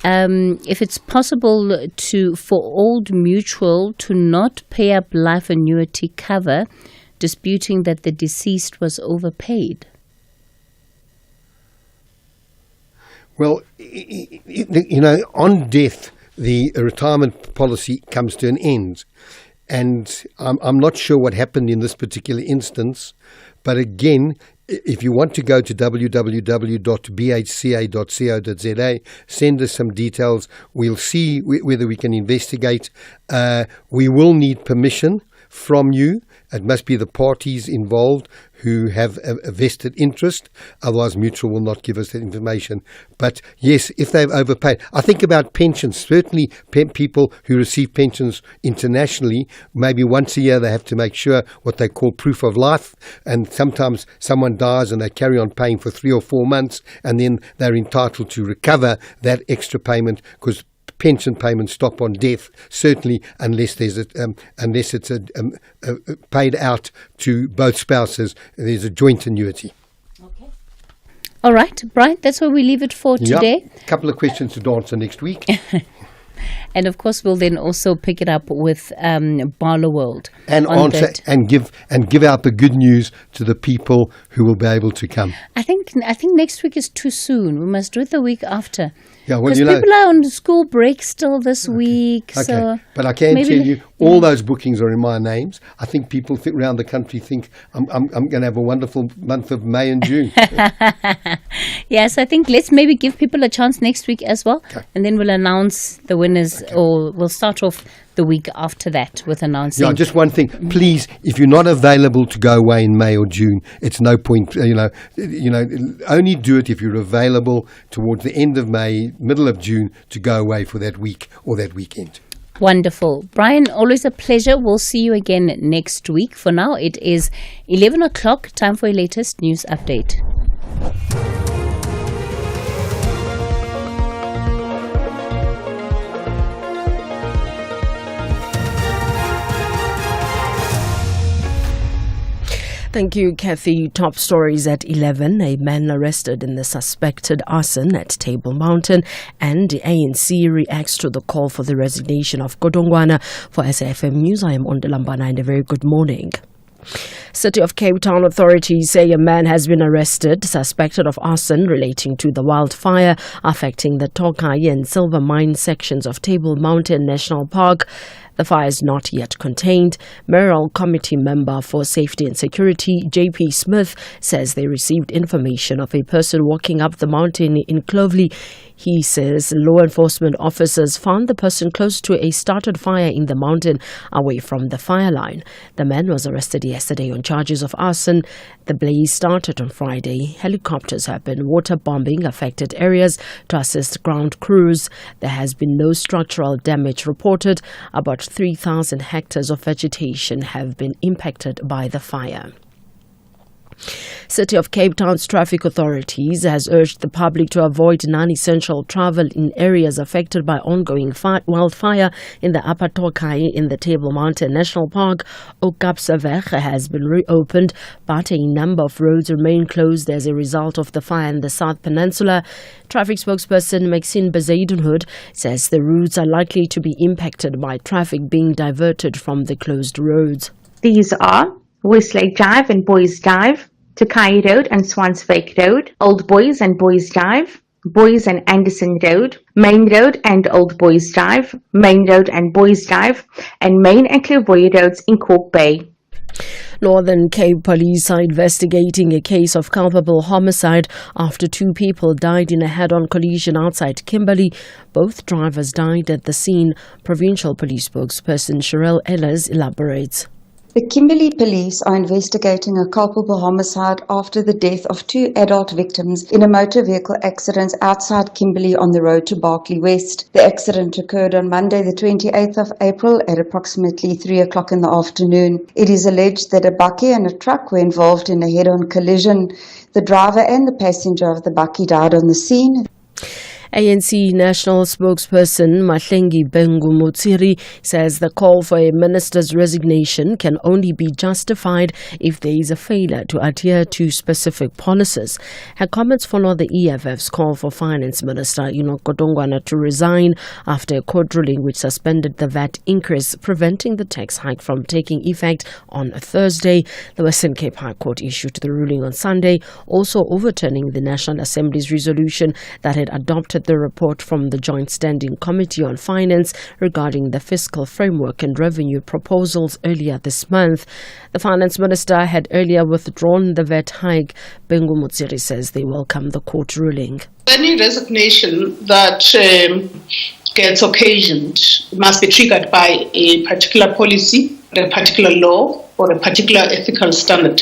if it's possible for Old Mutual to not pay up life annuity cover, disputing that the deceased was overpaid. Well, on death, the retirement policy comes to an end. And I'm not sure what happened in this particular instance. But again, if you want to go to www.bhca.co.za, send us some details. We'll see whether we can investigate. We will need permission from you. It must be the parties involved who have a vested interest. Otherwise, Mutual will not give us that information. But yes, if they've overpaid. I think about pensions. Certainly people who receive pensions internationally, maybe once a year they have to make sure what they call proof of life. And sometimes someone dies and they carry on paying for 3 or 4 months, and then they're entitled to recover that extra payment, because pension payments stop on death, certainly unless there's it's paid out to both spouses. There's a joint annuity. Okay. All right, Brian, that's where we leave it for today. A couple of questions to answer next week. And of course, we'll then also pick it up with Barlow World and answer and give out the good news to the people who will be able to come. I think next week is too soon. We must do it the week after. Yeah, well, because people are on school break still this week. Okay. So but I can tell you, all those bookings are in my names. I think people around the country think I'm going to have a wonderful month of May and June. Yes, I think let's maybe give people a chance next week as well, and then we'll announce the winners, or we'll start off the week after that with announcing. Yeah, just one thing, please. If you're not available to go away in May or June, it's no point. Only do it if you're available towards the end of May, middle of June, to go away for that week or that weekend. Wonderful. Brian, always a pleasure. We'll see you again next week. For now, it is 11 o'clock. Time for your latest news update. Thank you, Cathy. Top stories at 11. A man arrested in the suspected arson at Table Mountain, and the ANC reacts to the call for the resignation of Kodongwana. For SAFM News, I am Ondelambana, and a very good morning. City of Cape Town authorities say a man has been arrested suspected of arson relating to the wildfire affecting the Tokai and Silver Mine sections of Table Mountain National Park. The fire is not yet contained. Mayoral Committee member for Safety and Security, J.P. Smith, says they received information of a person walking up the mountain in Clovelly. He says law enforcement officers found the person close to a started fire in the mountain away from the fire line. The man was arrested yesterday on charges of arson. The blaze started on Friday. Helicopters have been waterbombing affected areas to assist ground crews. There has been no structural damage reported. About 3,000 hectares of vegetation have been impacted by the fire. City of Cape Town's traffic authorities has urged the public to avoid non-essential travel in areas affected by ongoing wildfire in the Upper Tokai in the Table Mountain National Park. Okapsavech has been reopened, but a number of roads remain closed as a result of the fire in the South Peninsula. Traffic spokesperson Maxine Bezaidenhood says the routes are likely to be impacted by traffic being diverted from the closed roads. These are Westlake Drive and Boys Drive, Tokai Road and Swanswyk Road, Old Boys and Boys Drive, Boys and Anderson Road, Main Road and Old Boys Drive, Main Road and Boys Drive, and Main and Clairvoy Roads in Cork Bay. Northern Cape police are investigating a case of culpable homicide after 2 people died in a head-on collision outside Kimberley. Both drivers died at the scene. Provincial Police spokesperson Sherelle Ehlers elaborates. The Kimberley police are investigating a culpable homicide after the death of 2 adult victims in a motor vehicle accident outside Kimberley on the road to Berkeley West. The accident occurred on Monday the 28th of April at approximately 3 o'clock in the afternoon. It is alleged that a bakkie and a truck were involved in a head-on collision. The driver and the passenger of the bakkie died on the scene. ANC National Spokesperson Mahlengi Bengu Mutsiri says the call for a minister's resignation can only be justified if there is a failure to adhere to specific policies. Her comments follow the EFF's call for Finance Minister Enoch Godongwana to resign after a court ruling which suspended the VAT increase, preventing the tax hike from taking effect on Thursday. The Western Cape High Court issued the ruling on Sunday, also overturning the National Assembly's resolution that had adopted the report from the Joint Standing Committee on Finance regarding the fiscal framework and revenue proposals earlier this month. The Finance Minister had earlier withdrawn the VAT hike. Bengu Mutsiri says they welcome the court ruling. Any resignation that gets occasioned must be triggered by a particular policy, a particular law, or a particular ethical standard.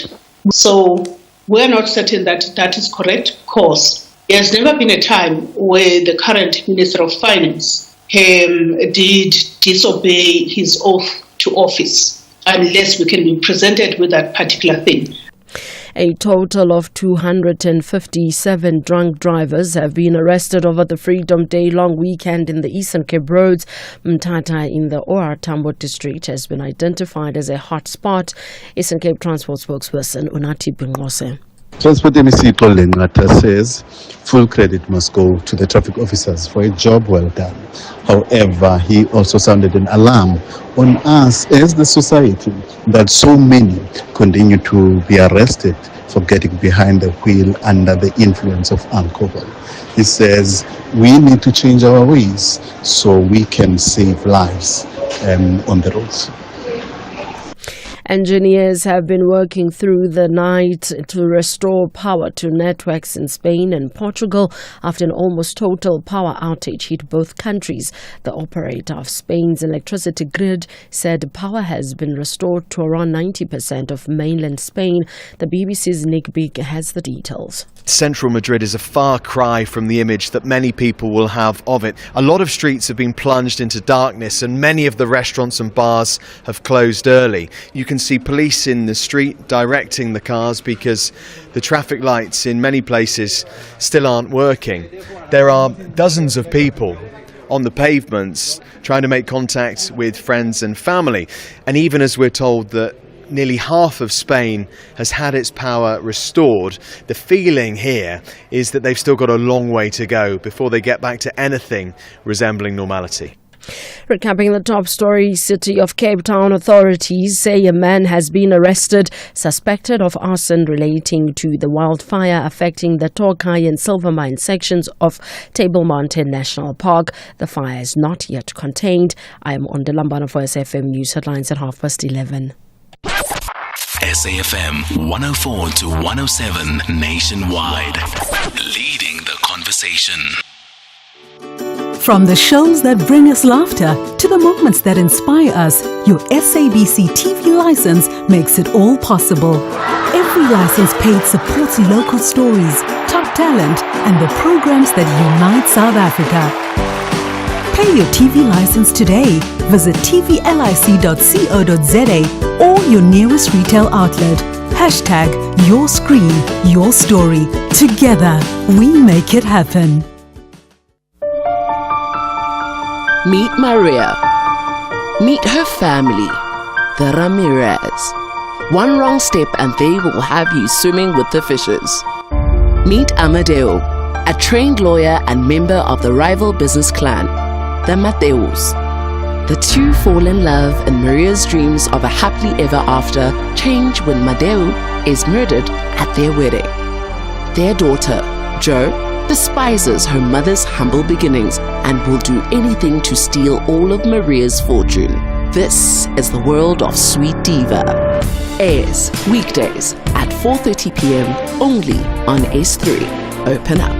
So we're not certain that that is correct, of course. There has never been a time where the current Minister of Finance did disobey his oath to office, unless we can be presented with that particular thing. A total of 257 drunk drivers have been arrested over the Freedom Day long weekend in the Eastern Cape roads. Mthatha in the OR Tambo district has been identified as a hot spot. Eastern Cape Transport spokesperson Unathi Bingose. Transport MEC Colin Ngata says full credit must go to the traffic officers for a job well done. However, he also sounded an alarm on us as the society that so many continue to be arrested for getting behind the wheel under the influence of alcohol. He says we need to change our ways so we can save lives on the roads. Engineers have been working through the night to restore power to networks in Spain and Portugal after an almost total power outage hit both countries. The operator of Spain's electricity grid said power has been restored to around 90% of mainland Spain. The BBC's Nick Beek has the details. Central Madrid is a far cry from the image that many people will have of it. A lot of streets have been plunged into darkness and many of the restaurants and bars have closed early. You can see police in the street directing the cars because the traffic lights in many places still aren't working. There are dozens of people on the pavements trying to make contact with friends and family. And even as we're told that nearly half of Spain has had its power restored, the feeling here is that they've still got a long way to go before they get back to anything resembling normality. Recapping the top story, City of Cape Town authorities say a man has been arrested suspected of arson relating to the wildfire affecting the Tokai and Silvermine sections of Table Mountain National Park. The fire is not yet contained. I am on Delambana for SAFM News Headlines at 11:30. SAFM 104 to 107 nationwide. Leading the conversation. From the shows that bring us laughter to the moments that inspire us, your SABC TV license makes it all possible. Every license paid supports local stories, top talent, and the programs that unite South Africa. Pay your TV license today. Visit tvlic.co.za or your nearest retail outlet. Hashtag your screen, your story. Together, we make it happen. Meet Maria. Meet her family, the Ramirez. One wrong step and they will have you swimming with the fishes. Meet Amadeo, a trained lawyer and member of the rival business clan, the Mateos. The two fall in love and Maria's dreams of a happily ever after change when Madeo is murdered at their wedding. Their daughter, Jo, despises her mother's humble beginnings and will do anything to steal all of Maria's fortune. This is the world of Sweet Diva. airs weekdays at 4:30 p.m. only on S3. Open up.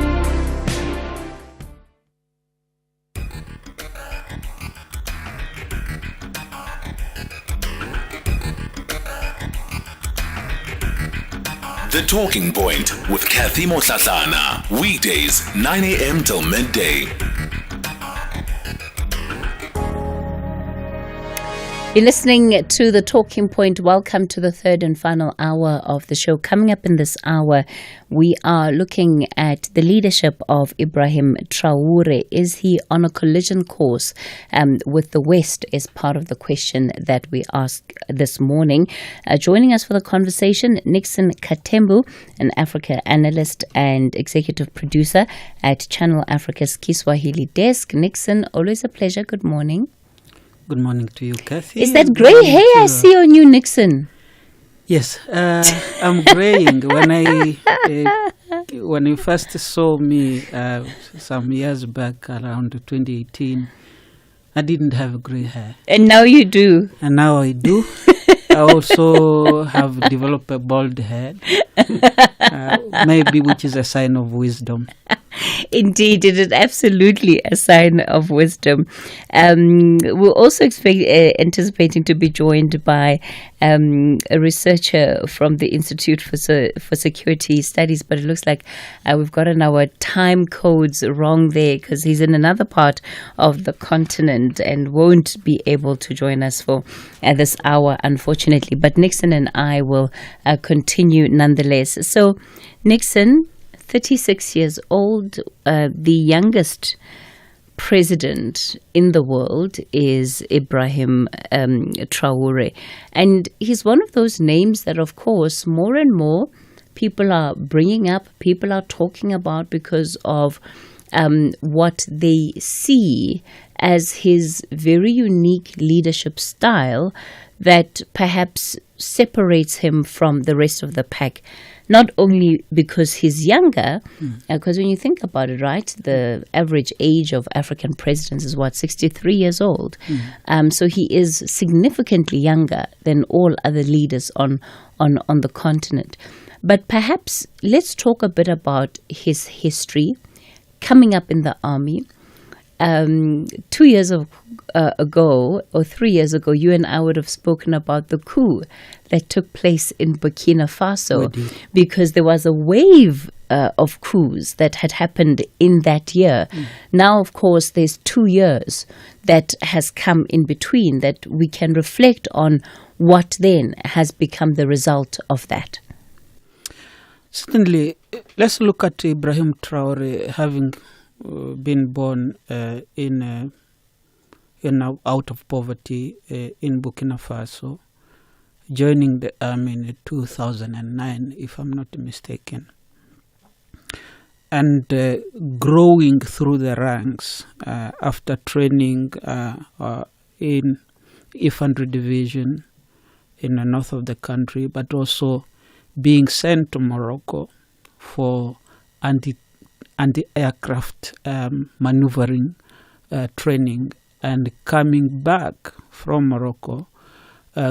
The Talking Point with Cathy Mohlahlana. Weekdays, 9 a.m. till midday. You're listening to The Talking Point. Welcome to the third and final hour of the show. Coming up in this hour, we are looking at the leadership of Ibrahim Traore. Is he on a collision course with the West is part of the question that we ask this morning. Joining us for the conversation, Nixon Katembu, an Africa analyst and executive producer at Channel Africa's Kiswahili desk. Nixon, always a pleasure. Good morning. Good morning to you, Cathy. Is that grey hair I see on you, Nixon? Yes, I'm greying. When you first saw me some years back, around 2018, I didn't have grey hair. And now you do. And now I do. I also have developed a bald head, maybe which is a sign of wisdom. Indeed, it is absolutely a sign of wisdom. We're also anticipating to be joined by a researcher from the Institute for Security Studies, but it looks like we've gotten our time codes wrong there because he's in another part of the continent and won't be able to join us for this hour, unfortunately. But Nixon and I will continue nonetheless. So, Nixon, 36 years old, the youngest president in the world is Ibrahim Traore. And he's one of those names that, of course, more and more people are bringing up, people are talking about because of what they see as his very unique leadership style that perhaps separates him from the rest of the pack. Not only because he's younger, because when you think about it, right, the average age of African presidents is 63 years old. So he is significantly younger than all other leaders on the continent. But perhaps let's talk a bit about his history, coming up in the army. 2 years ago or 3 years ago, you and I would have spoken about the coup that took place in Burkina Faso because there was a wave of coups that had happened in that year. Now, of course, there's 2 years that has come in between that we can reflect on what then has become the result of that. Certainly, let's look at Ibrahim Traore having been born out of poverty in Burkina Faso, joining the army in 2009, if I'm not mistaken, and growing through the ranks after training in Infantry Division in the north of the country, but also being sent to Morocco for anti-aircraft maneuvering training, and coming back from Morocco,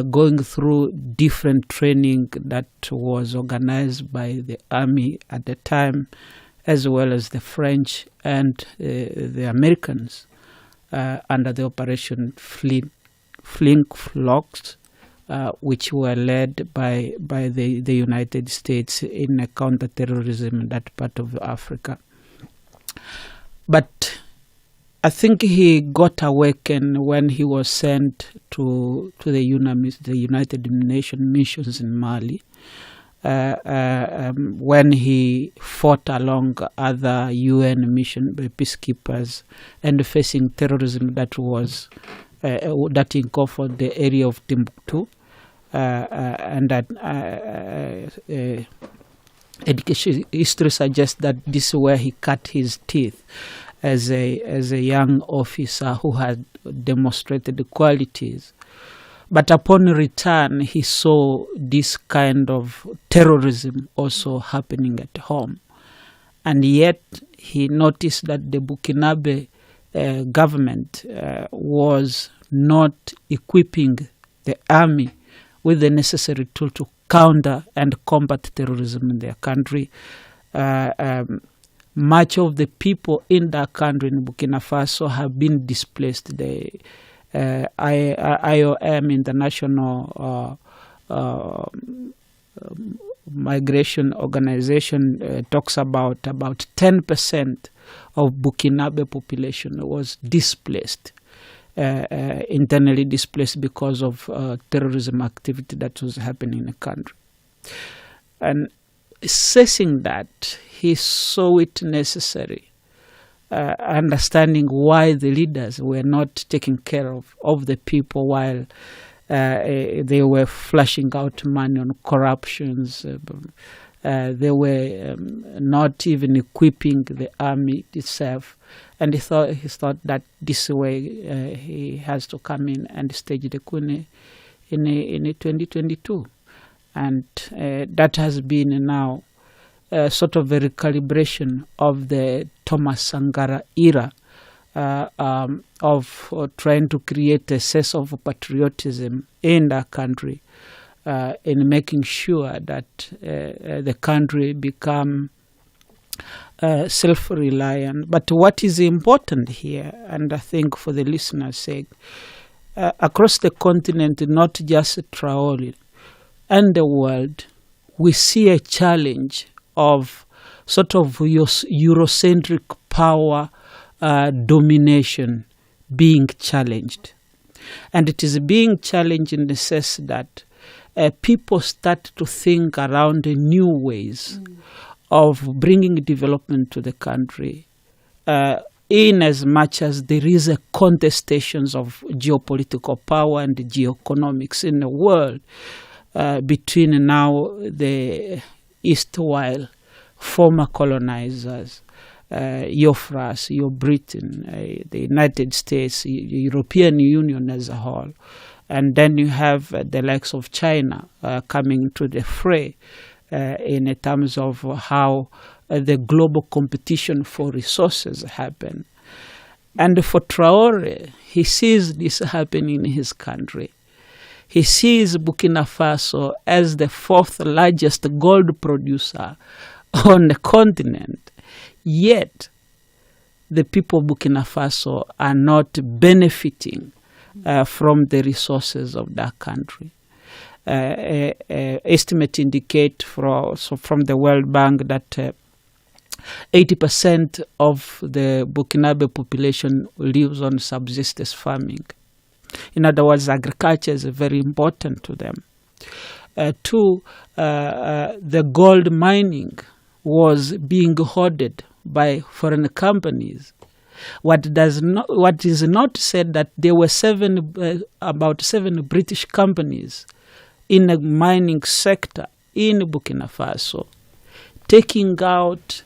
going through different training that was organized by the army at the time, as well as the French and the Americans under the Operation Flink Flocks, which were led by the United States in counter-terrorism in that part of Africa. But I think he got awakened when he was sent to the United Nations missions in Mali, when he fought along other UN mission peacekeepers and facing terrorism that was that engulfed the area of Timbuktu, and that education history suggests that this is where he cut his teeth as a young officer who had demonstrated the qualities. But upon return, he saw this kind of terrorism also happening at home. And yet he noticed that the Burkinabe government was not equipping the army with the necessary tool to counter and combat terrorism in their country. Much of the people in that country, in Burkina Faso, have been displaced. The IOM, International Migration Organization, talks about 10% of Burkinabe population was displaced, internally displaced because of terrorism activity that was happening in the country. And assessing that, he saw it necessary, understanding why the leaders were not taking care of the people while they were flashing out money on corruptions. They were not even equipping the army itself. And he thought that this way he has to come in and stage the coup in 2022. And that has been now sort of a recalibration of the Thomas Sankara era of trying to create a sense of patriotism in that country, in making sure that the country become self-reliant. But what is important here, and I think for the listeners' sake, across the continent, not just Traore, and the world, we see a challenge of sort of Eurocentric power domination being challenged. And it is being challenged in the sense that people start to think around new ways of bringing development to the country, in as much as there is a contestations of geopolitical power and geoeconomics in the world between now the erstwhile former colonizers, your France, your Britain, the United States, the European Union as a whole. And then you have the likes of China coming to the fray in terms of how the global competition for resources happen. And for Traore, he sees this happening in his country. He sees Burkina Faso as the fourth largest gold producer on the continent. Yet, the people of Burkina Faso are not benefiting from the resources of that country. Estimates indicate from the World Bank that 80% of the Burkinabe population lives on subsistence farming. In other words, agriculture is very important to them. Two, the gold mining was being hoarded by foreign companies. What is not said that there were about seven British companies in the mining sector in Burkina Faso, taking out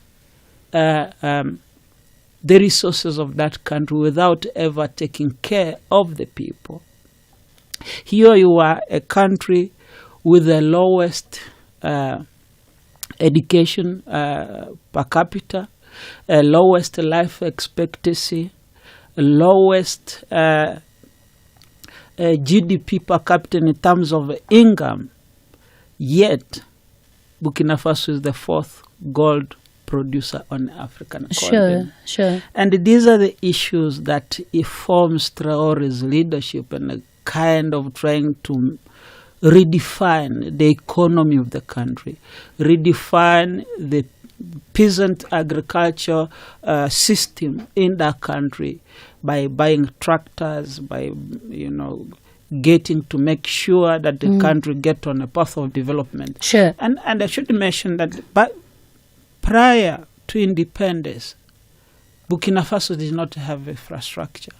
the resources of that country without ever taking care of the people. Here you are, a country with the lowest education per capita, lowest life expectancy, lowest GDP per capita in terms of income. Yet, Burkina Faso is the fourth gold producer on the African continent. Sure. And these are the issues that informs Traore's leadership and kind of trying to redefine the economy of the country, redefine the peasant agriculture system in that country by buying tractors, by getting to make sure that the country get on a path of development. Sure. And I should mention that prior to independence, Burkina Faso did not have infrastructure.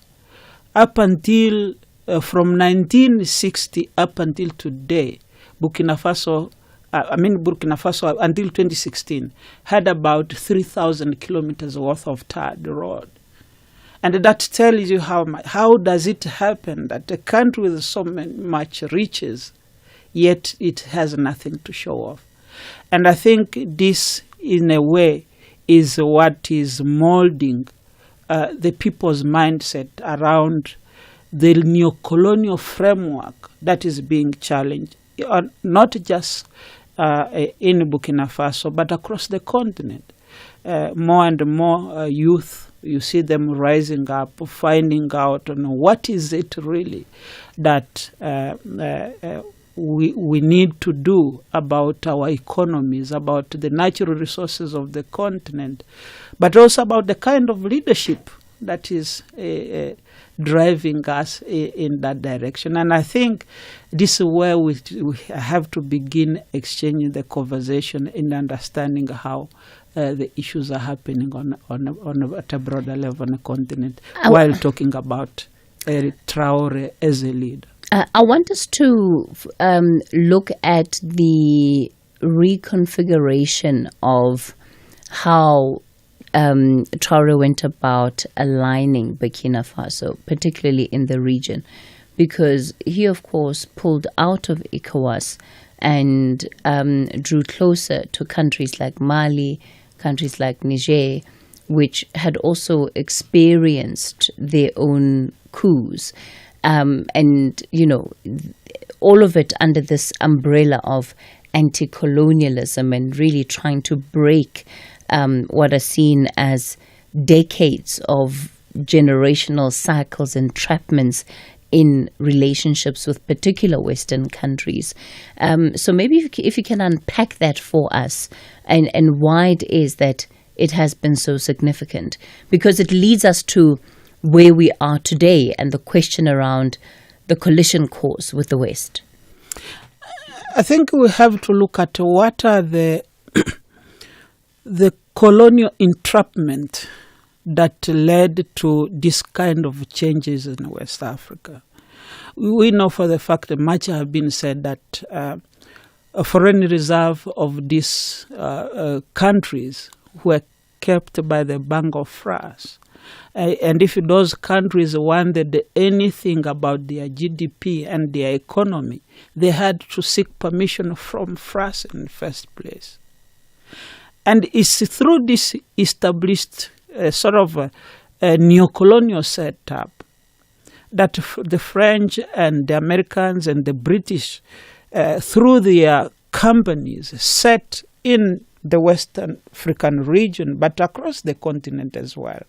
Up until from 1960 up until today, Burkina Faso until 2016 had about 3,000 kilometers worth of tarred road. And that tells you how does it happen that a country with so much riches, yet it has nothing to show off. And I think this, in a way, is what is molding the people's mindset around the neo-colonial framework that is being challenged not just in Burkina Faso, but across the continent. More and more youth, you see them rising up, finding out what is it really that we need to do about our economies, about the natural resources of the continent, but also about the kind of leadership that is driving us in that direction. And I think this is where we have to begin exchanging the conversation in understanding how the issues are happening at a broader level on the continent, while talking about Traore as a leader. I want us to look at the reconfiguration of how Traore went about aligning Burkina Faso, particularly in the region, because he, of course, pulled out of ECOWAS and drew closer to countries like Mali, countries like Niger, which had also experienced their own coups. And, all of it under this umbrella of anti-colonialism and really trying to break what are seen as decades of generational cycles, entrapments in relationships with particular Western countries. So maybe if you can unpack that for us and why it is that it has been so significant, because it leads us to where we are today and the question around the collision course with the West. I think we have to look at what are the colonial entrapment that led to this kind of changes in West Africa. We know for the fact that much has been said that a foreign reserve of these countries were kept by the Bank of France. And if those countries wanted anything about their GDP and their economy, they had to seek permission from France in the first place. And it's through this established sort of a neocolonial setup that the French and the Americans and the British, through their companies set in the Western African region, but across the continent as well,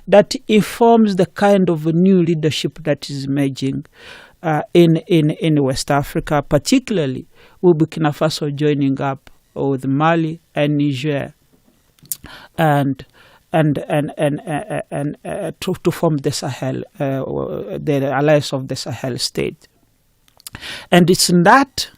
that informs the kind of new leadership that is emerging in West Africa, particularly with Burkina Faso joining up with Mali and Niger, and to form the Sahel, the alliance of the Sahel state. And it's in that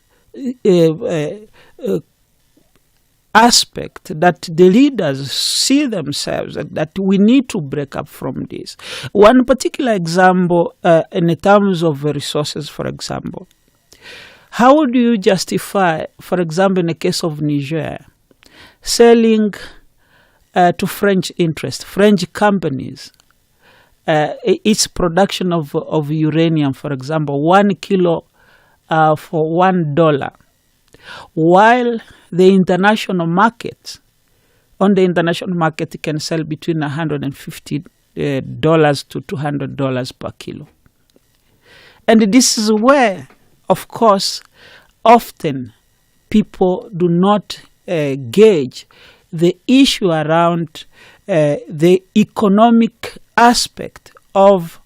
aspect that the leaders see themselves that we need to break up from this. One particular example in terms of resources, for example, how do you justify, for example, in the case of Niger, selling to French interests, French companies, its production of uranium, for example, 1 kilo for $1, while the international market, on the international market, it can sell between $150 to $200 per kilo. And this is where, of course, often people do not gauge the issue around the economic aspect of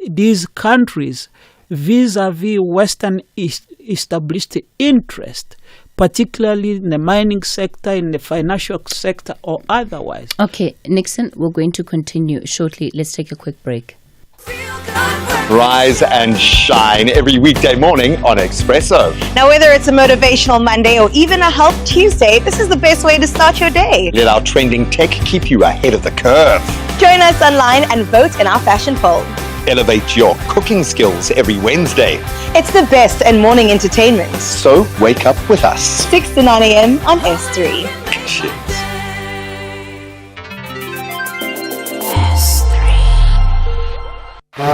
these countries vis-a-vis Western established interest, particularly in the mining sector, in the financial sector, or otherwise. Okay, Nixon, we're going to continue shortly. Let's take a quick break. Rise and shine every weekday morning on Expresso. Now, whether it's a motivational Monday or even a Health Tuesday, this is the best way to start your day. Let our trending tech keep you ahead of the curve. Join us online and vote in our fashion poll. Elevate your cooking skills every Wednesday. It's the best in morning entertainment. So wake up with us. 6 to 9 a.m. on S3. Cheers.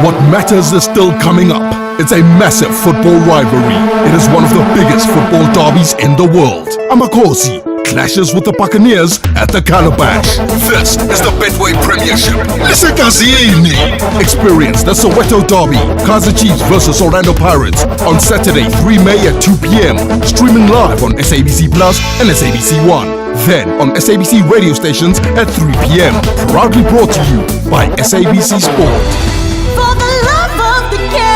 What matters is still coming up. It's a massive football rivalry. It is one of the biggest football derbies in the world. Amakhosi clashes with the Buccaneers at the Calabash. This is the Betway Premiership. Experience the Soweto Derby, Kaizer Chiefs versus Orlando Pirates on Saturday, 3 May at 2 p.m. Streaming live on SABC Plus and SABC One. Then on SABC radio stations at 3 p.m. Proudly brought to you by SABC Sport. For the love of the game.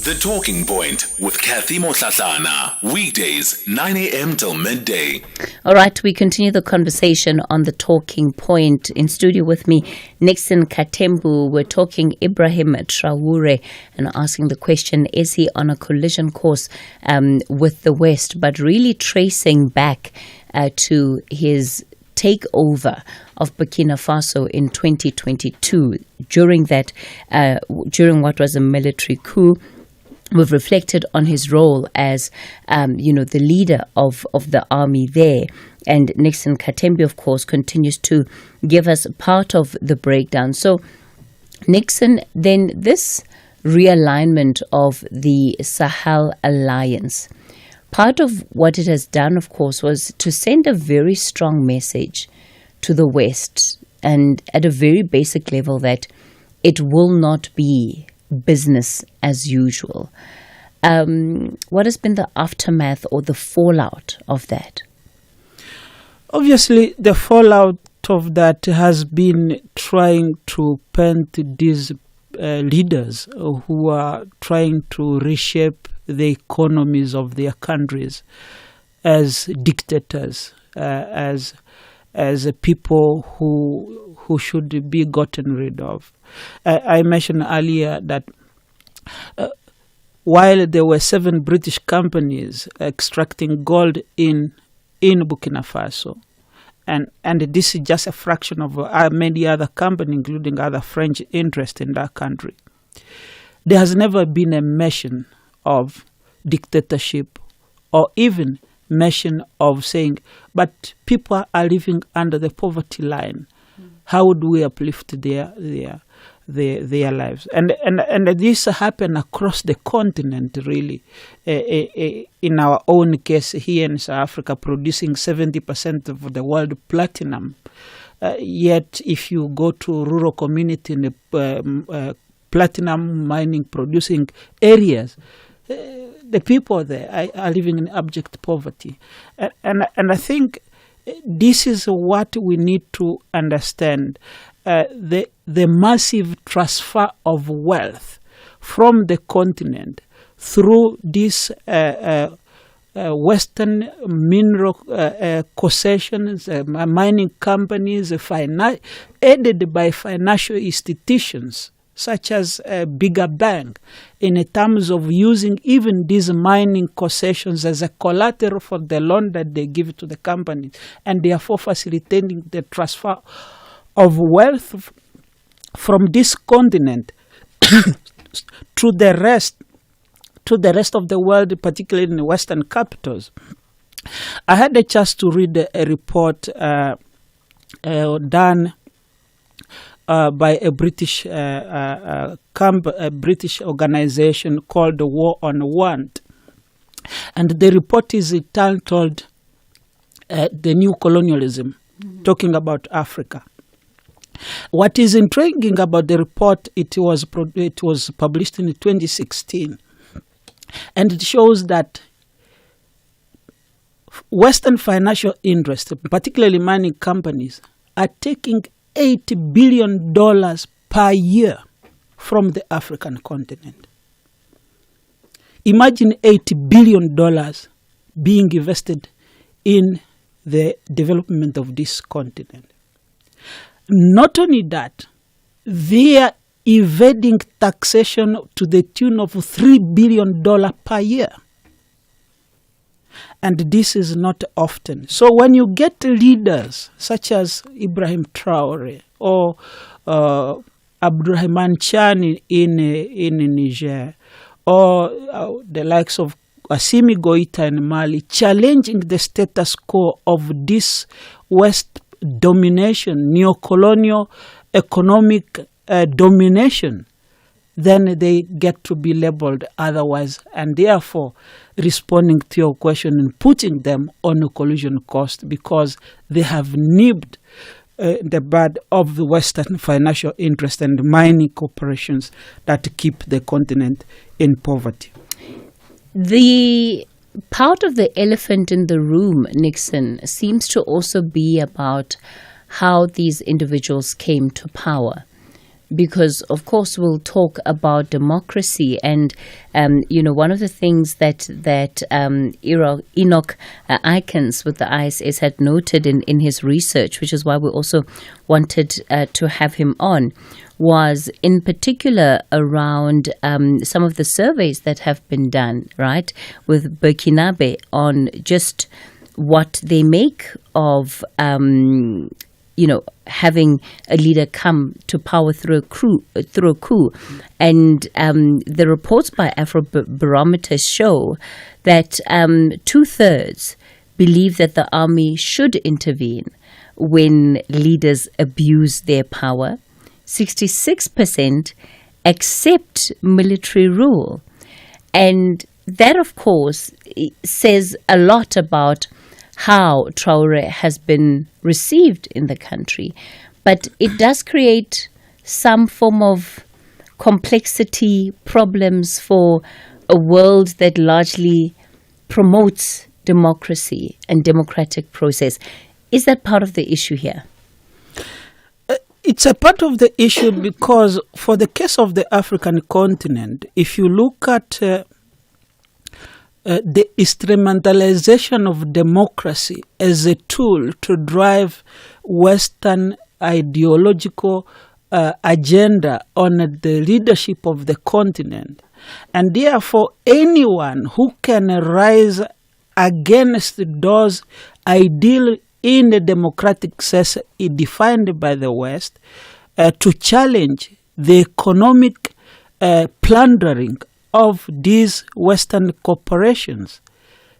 The Talking Point with Cathy Mohlahlana. Weekdays, 9 a.m. till midday. All right, we continue the conversation on The Talking Point. In studio with me, Nixon Katembu. We're talking Ibrahim Traore and asking the question, is he on a collision course with the West? But really tracing back to his takeover of Burkina Faso in 2022. During what was a military coup, we've reflected on his role as, the leader of the army there. And Nixon Katembi, of course, continues to give us part of the breakdown. So, Nixon, then this realignment of the Sahel Alliance, part of what it has done, of course, was to send a very strong message to the West, and at a very basic level, that it will not be business as usual. What has been the aftermath or the fallout of that? Obviously, the fallout of that has been trying to paint these leaders who are trying to reshape the economies of their countries as dictators, as people who should be gotten rid of. I mentioned earlier that while there were 7 British companies extracting gold in Burkina Faso, and this is just a fraction of many other companies, including other French interests in that country, there has never been a mention of dictatorship or even mention of saying, but people are living under the poverty line. How would we uplift their lives? And this happened across the continent, really. In our own case here in South Africa, producing 70% of the world platinum. Yet, if you go to rural community in the platinum mining producing areas, the people there are living in abject poverty. And I think this is what we need to understand. The massive transfer of wealth from the continent through these Western mineral concessions, mining companies, aided by financial institutions such as a bigger bank, in terms of using even these mining concessions as a collateral for the loan that they give to the companies, and therefore facilitating the transfer of wealth from this continent to the rest of the world, particularly in the Western capitals. I had a chance to read a report done by a British organization called the War on Want, and the report is titled "The New Colonialism," talking about Africa. What is intriguing about the report, it was published in 2016, and it shows that Western financial interests, particularly mining companies, are taking $8 billion per year from the African continent. Imagine $8 billion being invested in the development of this continent. Not only that, they are evading taxation to the tune of $3 billion per year. And this is not often. So when you get leaders such as Ibrahim Traore or Abdurrahman Chani in Niger, or the likes of Assimi Goïta in Mali, challenging the status quo of this West domination, neo-colonial economic domination, then they get to be labeled otherwise, and therefore responding to your question and putting them on a collision course because they have nibbed the bud of the Western financial interest and mining corporations that keep the continent in poverty. The part of the elephant in the room, Nixon, seems to also be about how these individuals came to power. Because, of course, we'll talk about democracy. And, one of the things that Enoch Eikens with the ISS had noted in his research, which is why we also wanted to have him on, was in particular around some of the surveys that have been done, right, with Burkinabe on just what they make of having a leader come to power through a coup. And the reports by Afrobarometer show that 2/3 believe that the army should intervene when leaders abuse their power. 66% accept military rule. And that, of course, says a lot about how Traore has been received in the country. But it does create some form of complexity, problems for a world that largely promotes democracy and democratic process. Is that part of the issue here? It's a part of the issue because for the case of the African continent, if you look at the instrumentalization of democracy as a tool to drive Western ideological agenda on the leadership of the continent. And therefore, anyone who can rise against those ideals in the democratic sense defined by the West to challenge the economic plundering of these Western corporations.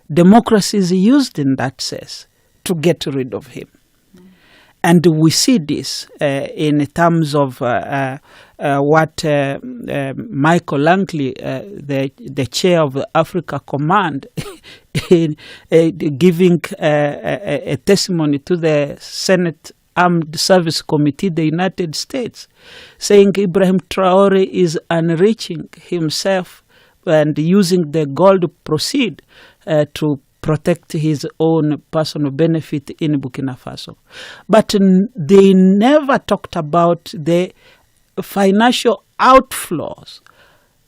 Democracy is used in that sense to get rid of him. And we see this in terms of what Michael Langley, the chair of the Africa Command, in giving a testimony to the Senate Armed Service Committee, the United States, saying Ibrahim Traore is enriching himself and using the gold proceed to protect his own personal benefit in Burkina Faso. But they never talked about the financial outflows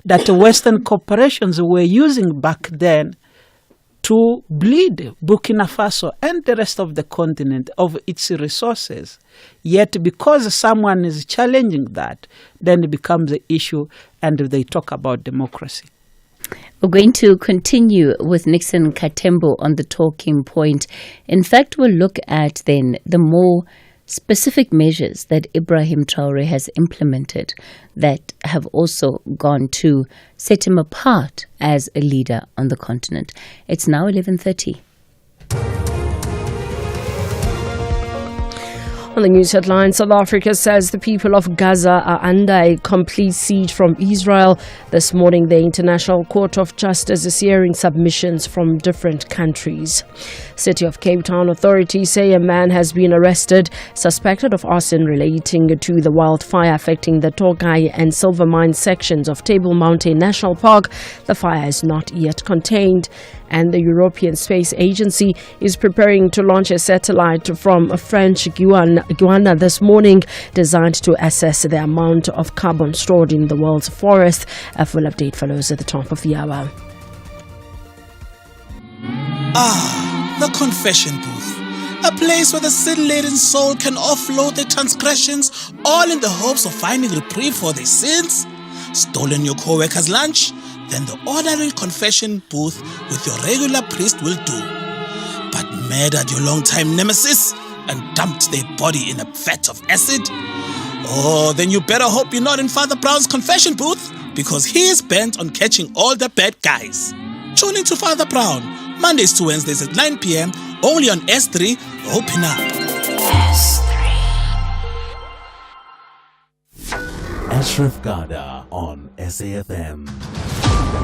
that Western corporations were using back then to bleed Burkina Faso and the rest of the continent of its resources. Yet because someone is challenging that, then it becomes an issue and they talk about democracy. We're going to continue with Nixon Katembo on the talking point. In fact, we'll look at then the more specific measures that Ibrahim Traore has implemented that have also gone to set him apart as a leader on the continent. It's now 11:30. On the news headline, South Africa says the people of Gaza are under a complete siege from Israel. This morning, the International Court of Justice is hearing submissions from different countries. City of Cape Town authorities say a man has been arrested, suspected of arson relating to the wildfire affecting the Tokai and Silvermine sections of Table Mountain National Park. The fire is not yet contained. And the European Space Agency is preparing to launch a satellite from French Guiana this morning, designed to assess the amount of carbon stored in the world's forest. A full update follows at the top of the hour. The confession booth. A place where the sin-laden soul can offload their transgressions, all in the hopes of finding reprieve for their sins. Stolen your co-worker's lunch? Then the ordinary confession booth with your regular priest will do. But murdered your long-time nemesis and dumped their body in a vat of acid? Oh, then you better hope you're not in Father Brown's confession booth, because he is bent on catching all the bad guys. Tune in to Father Brown, Mondays to Wednesdays at 9 p.m, only on S3. Open up. Ashraf Gada on SAFM.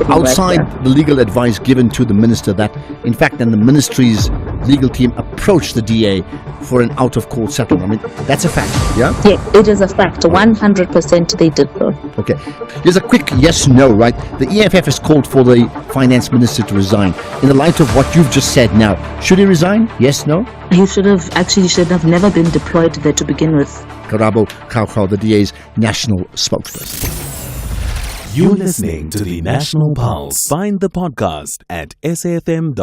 Outside the legal advice given to the minister that, in fact, then the ministry's legal team approached the DA for an out-of-court settlement. I mean, that's a fact, yeah? Yeah, it is a fact. 100% they did so. Okay. Here's a quick yes-no, right? The EFF has called for the finance minister to resign. In the light of what you've just said now, should he resign? Yes, no? He should have never been deployed there to begin with. Karabo Kaukau, the DA's national spokesperson. You're listening to the National Pulse. Find the podcast at safm.co.za.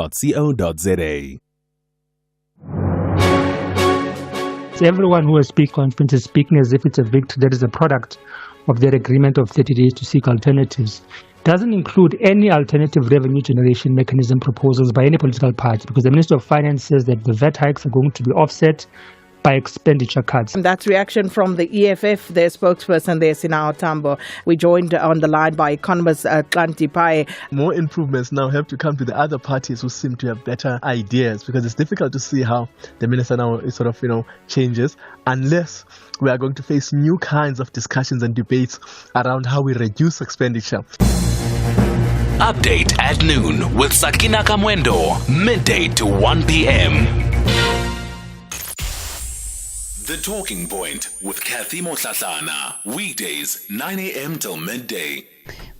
So everyone who has speak conference is speaking as if it's a victory that is a product of their agreement of 30 days to seek alternatives. Doesn't include any alternative revenue generation mechanism proposals by any political party, because the Minister of Finance says that the VAT hikes are going to be offset by expenditure cuts. And that's reaction from the EFF, their spokesperson there, Sinao Tambo. We joined on the line by economist Klanti Pai. More improvements now have to come to the other parties who seem to have better ideas, because it's difficult to see how the minister now is sort of, changes unless we are going to face new kinds of discussions and debates around how we reduce expenditure. Update at noon with Sakina Kamwendo, midday to 1 p.m. The Talking Point with Cathy Mohlahlana. Weekdays, 9 a.m. till midday.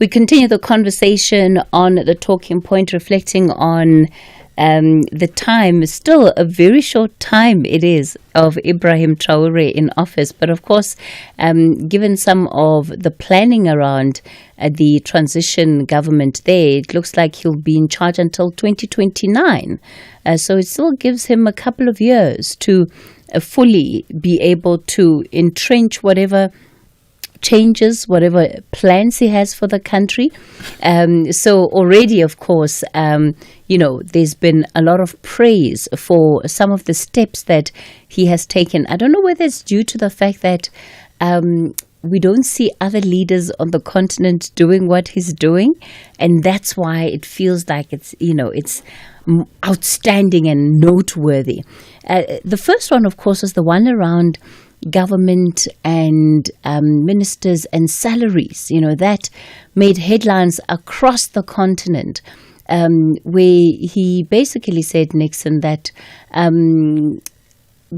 We continue the conversation on the Talking Point, reflecting on the time, still a very short time it is, of Ibrahim Traore in office. But of course, given some of the planning around the transition government there, it looks like he'll be in charge until 2029. So it still gives him a couple of years to fully be able to entrench whatever changes, whatever plans he has for the country. So already, of course, there's been a lot of praise for some of the steps that he has taken. I don't know whether it's due to the fact that we don't see other leaders on the continent doing what he's doing, and that's why it feels like it's outstanding and noteworthy. The first one, of course, is the one around government and ministers and salaries. That made headlines across the continent, where he basically said, Nixon, that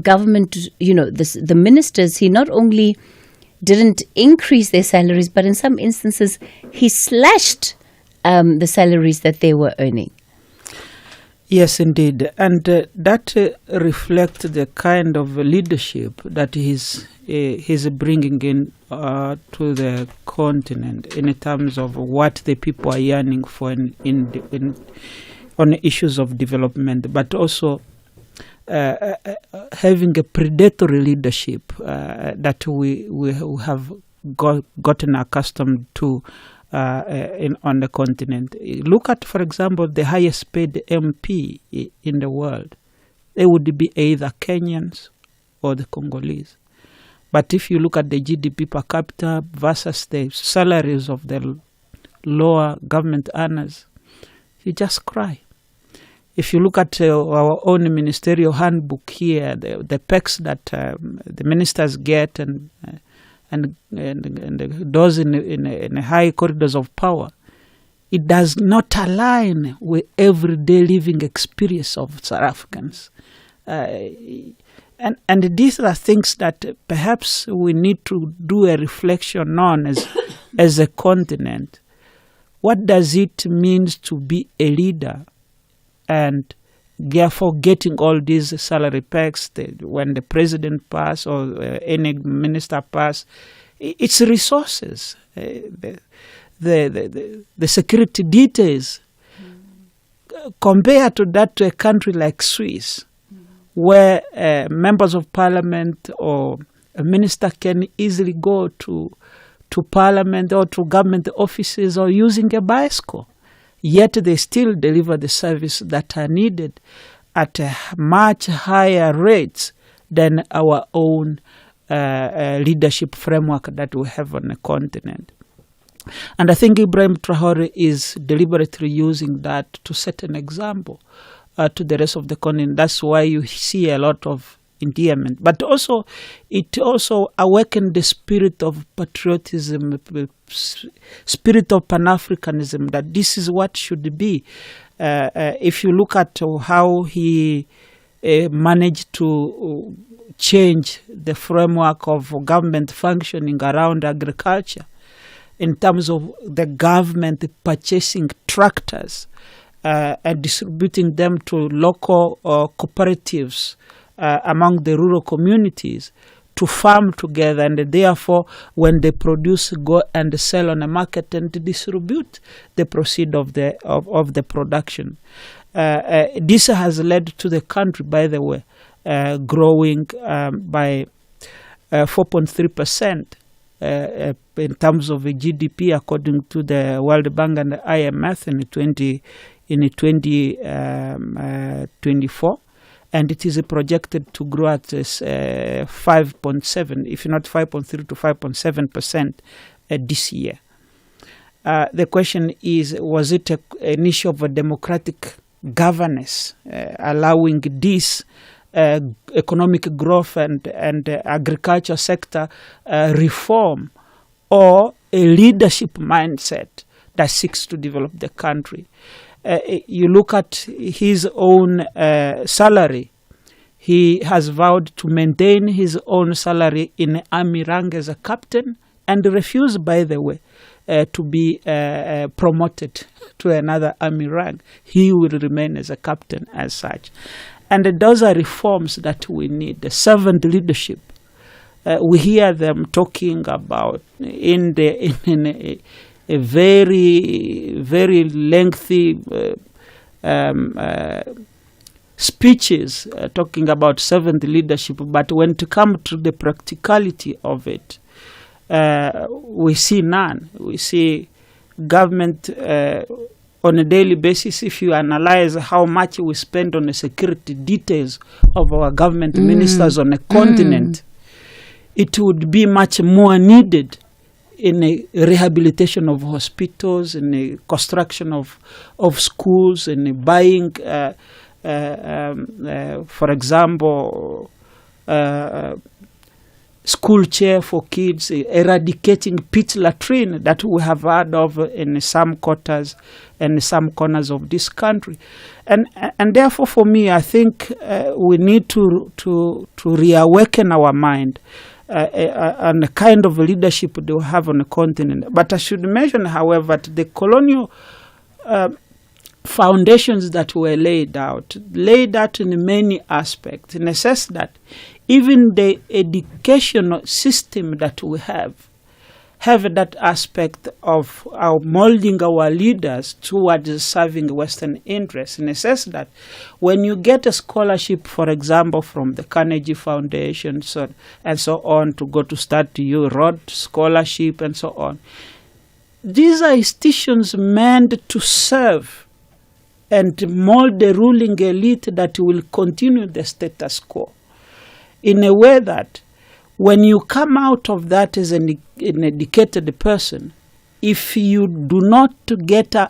government, the ministers, he not only didn't increase their salaries, but in some instances he slashed the salaries that they were earning. Yes, indeed. And that reflects the kind of leadership that he's bringing in to the continent in terms of what the people are yearning for on issues of development, but also having a predatory leadership that we have gotten accustomed to on the continent. Look at, for example, the highest paid MP in the world. They would be either Kenyans or the Congolese. But if you look at the GDP per capita versus the salaries of the lower government earners, you just cry. If you look at our own ministerial handbook here, the pecs that the ministers get and those in high corridors of power, it does not align with everyday living experience of South Africans. And these are things that perhaps we need to do a reflection on as a continent. What does it mean to be a leader? And therefore getting all these salary packs when the president pass or any minister pass, it's resources, the security details. Compared to that, to a country like Swiss, where members of parliament or a minister can easily go to parliament or to government offices or using a bicycle. Yet they still deliver the service that are needed at a much higher rates than our own leadership framework that we have on the continent. And I think Ibrahim Traore is deliberately using that to set an example to the rest of the continent. That's why you see a lot of endearment. But also, it also awakened the spirit of patriotism, spirit of Pan-Africanism, that this is what should be. If you look at how he managed to change the framework of government functioning around agriculture, in terms of the government purchasing tractors and distributing them to local cooperatives among the rural communities to farm together, and therefore when they produce, go and sell on the market and distribute the proceeds of the production. This has led to the country, by the way, growing by 4.3%. In terms of GDP, according to the World Bank and the IMF in 2024, and it is projected to grow at 5.7, if not 5.3 to 5.7% this year. The question is, was it an issue of a democratic governance allowing this economic growth and agriculture sector reform, or a leadership mindset that seeks to develop the country? You look at his own salary. He has vowed to maintain his own salary in army rank as a captain, and refused, by the way, to be promoted to another army rank. He will remain as a captain as such. And those are reforms that we need. The servant leadership, we hear them talking about in a very, very lengthy speeches talking about servant leadership. But when it comes to the practicality of it, we see none. We see government on a daily basis. If you analyze how much we spend on the security details of our government ministers on a continent, it would be much more needed in a rehabilitation of hospitals, in the construction of schools, in the buying, for example, school chair for kids, eradicating pit latrine that we have heard of in some quarters and some corners of this country. And therefore, for me, I think we need to reawaken our mind and the kind of leadership they have on the continent. But I should mention, however, that the colonial foundations that were laid out in many aspects, in a sense that even the educational system that we have that aspect of our molding our leaders towards serving Western interests, in a sense that when you get a scholarship, for example, from the Carnegie Foundation and so on, to go to start you Rhodes Scholarship and so on, these are institutions meant to serve and mold the ruling elite that will continue the status quo, in a way that when you come out of that as an educated person, if you do not get a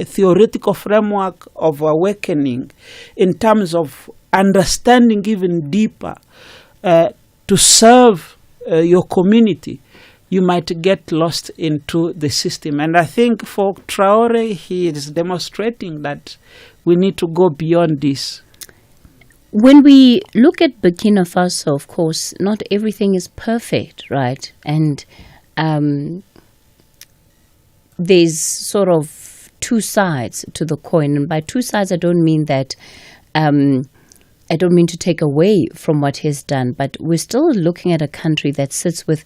theoretical framework of awakening in terms of understanding even deeper to serve your community, you might get lost into the system. And I think for Traore, he is demonstrating that we need to go beyond this. When we look at Burkina Faso, of course, not everything is perfect, right? And there's sort of two sides to the coin. And by two sides, I don't mean that, I don't mean to take away from what he's done, but we're still looking at a country that sits with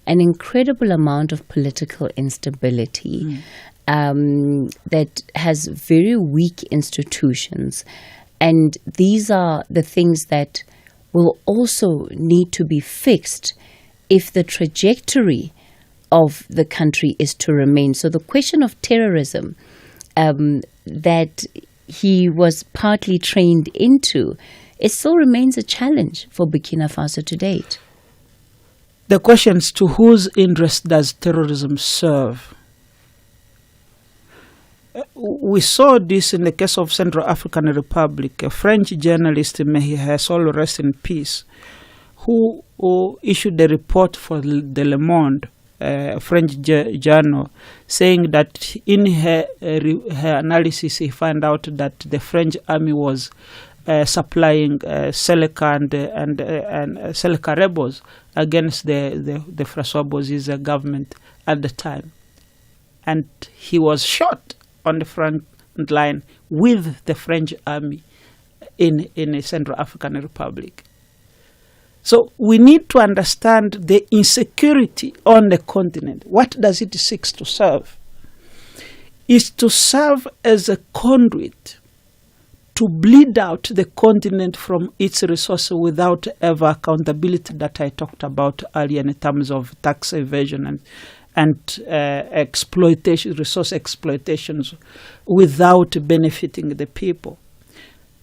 an incredible amount of political instability, that has very weak institutions. And these are the things that will also need to be fixed if the trajectory of the country is to remain. So the question of terrorism that he was partly trained into, it still remains a challenge for Burkina Faso to date. The question is, to whose interest does terrorism serve? we saw this in the case of Central African Republic. A French journalist, may her soul rest in peace, who issued a report for the Le Monde, a French journal, saying that in her analysis he found out that the French army was supplying Seleka and Seleka rebels against the François Bozize government at the time. And he was shot on the front line with the French army in a Central African Republic. So we need to understand the insecurity on the continent. What does it seek to serve? Is to serve as a conduit to bleed out the continent from its resources without ever accountability that I talked about earlier in terms of tax evasion and exploitation, resource exploitations without benefiting the people.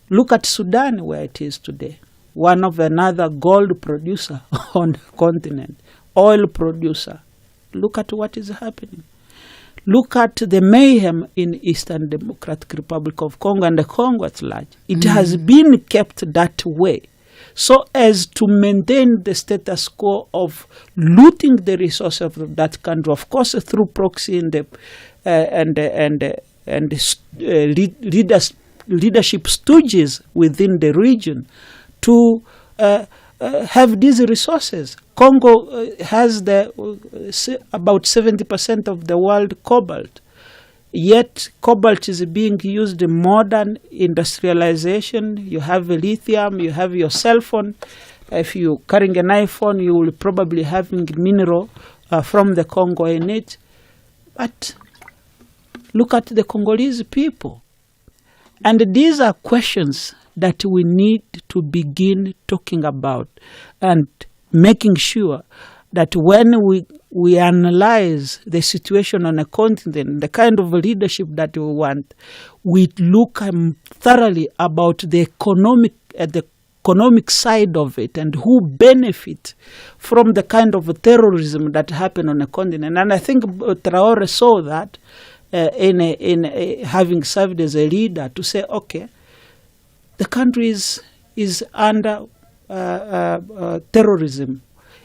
Look at Sudan, where it is today. One of another gold producer on the continent, oil producer. Look at what is happening. Look at the mayhem in Eastern Democratic Republic of Congo and the Congo at large. It has been kept that way so as to maintain the status quo of looting the resources of that country, of course, through proxy leadership stooges within the region to have these resources. Congo has about 70% of the world cobalt. Yet cobalt is being used in modern industrialization. You have lithium, you have your cell phone. If you're carrying an iPhone, you will probably having mineral from the Congo in it. But look at the Congolese people. And these are questions that we need to begin talking about and making sure that when we analyze the situation on a continent, the kind of leadership that we want, we look thoroughly about the economic side of it and who benefit from the kind of terrorism that happen on a continent. And I think Traore saw that in having served as a leader to say, okay, the country is under terrorism,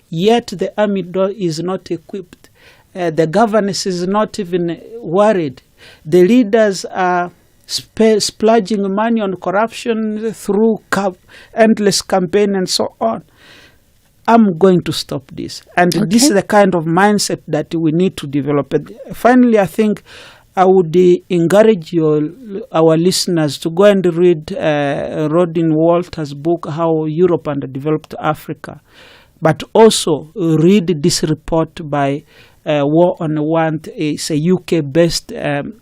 yet the army is not equipped. The governance is not even worried. The leaders are splurging money on corruption through endless campaign and so on. I'm going to stop this. And this is the kind of mindset that we need to develop. And finally, I think I would encourage our listeners to go and read Rodin Walter's book, How Europe Underdeveloped Africa, but also read this report by War on Want. It's a UK-based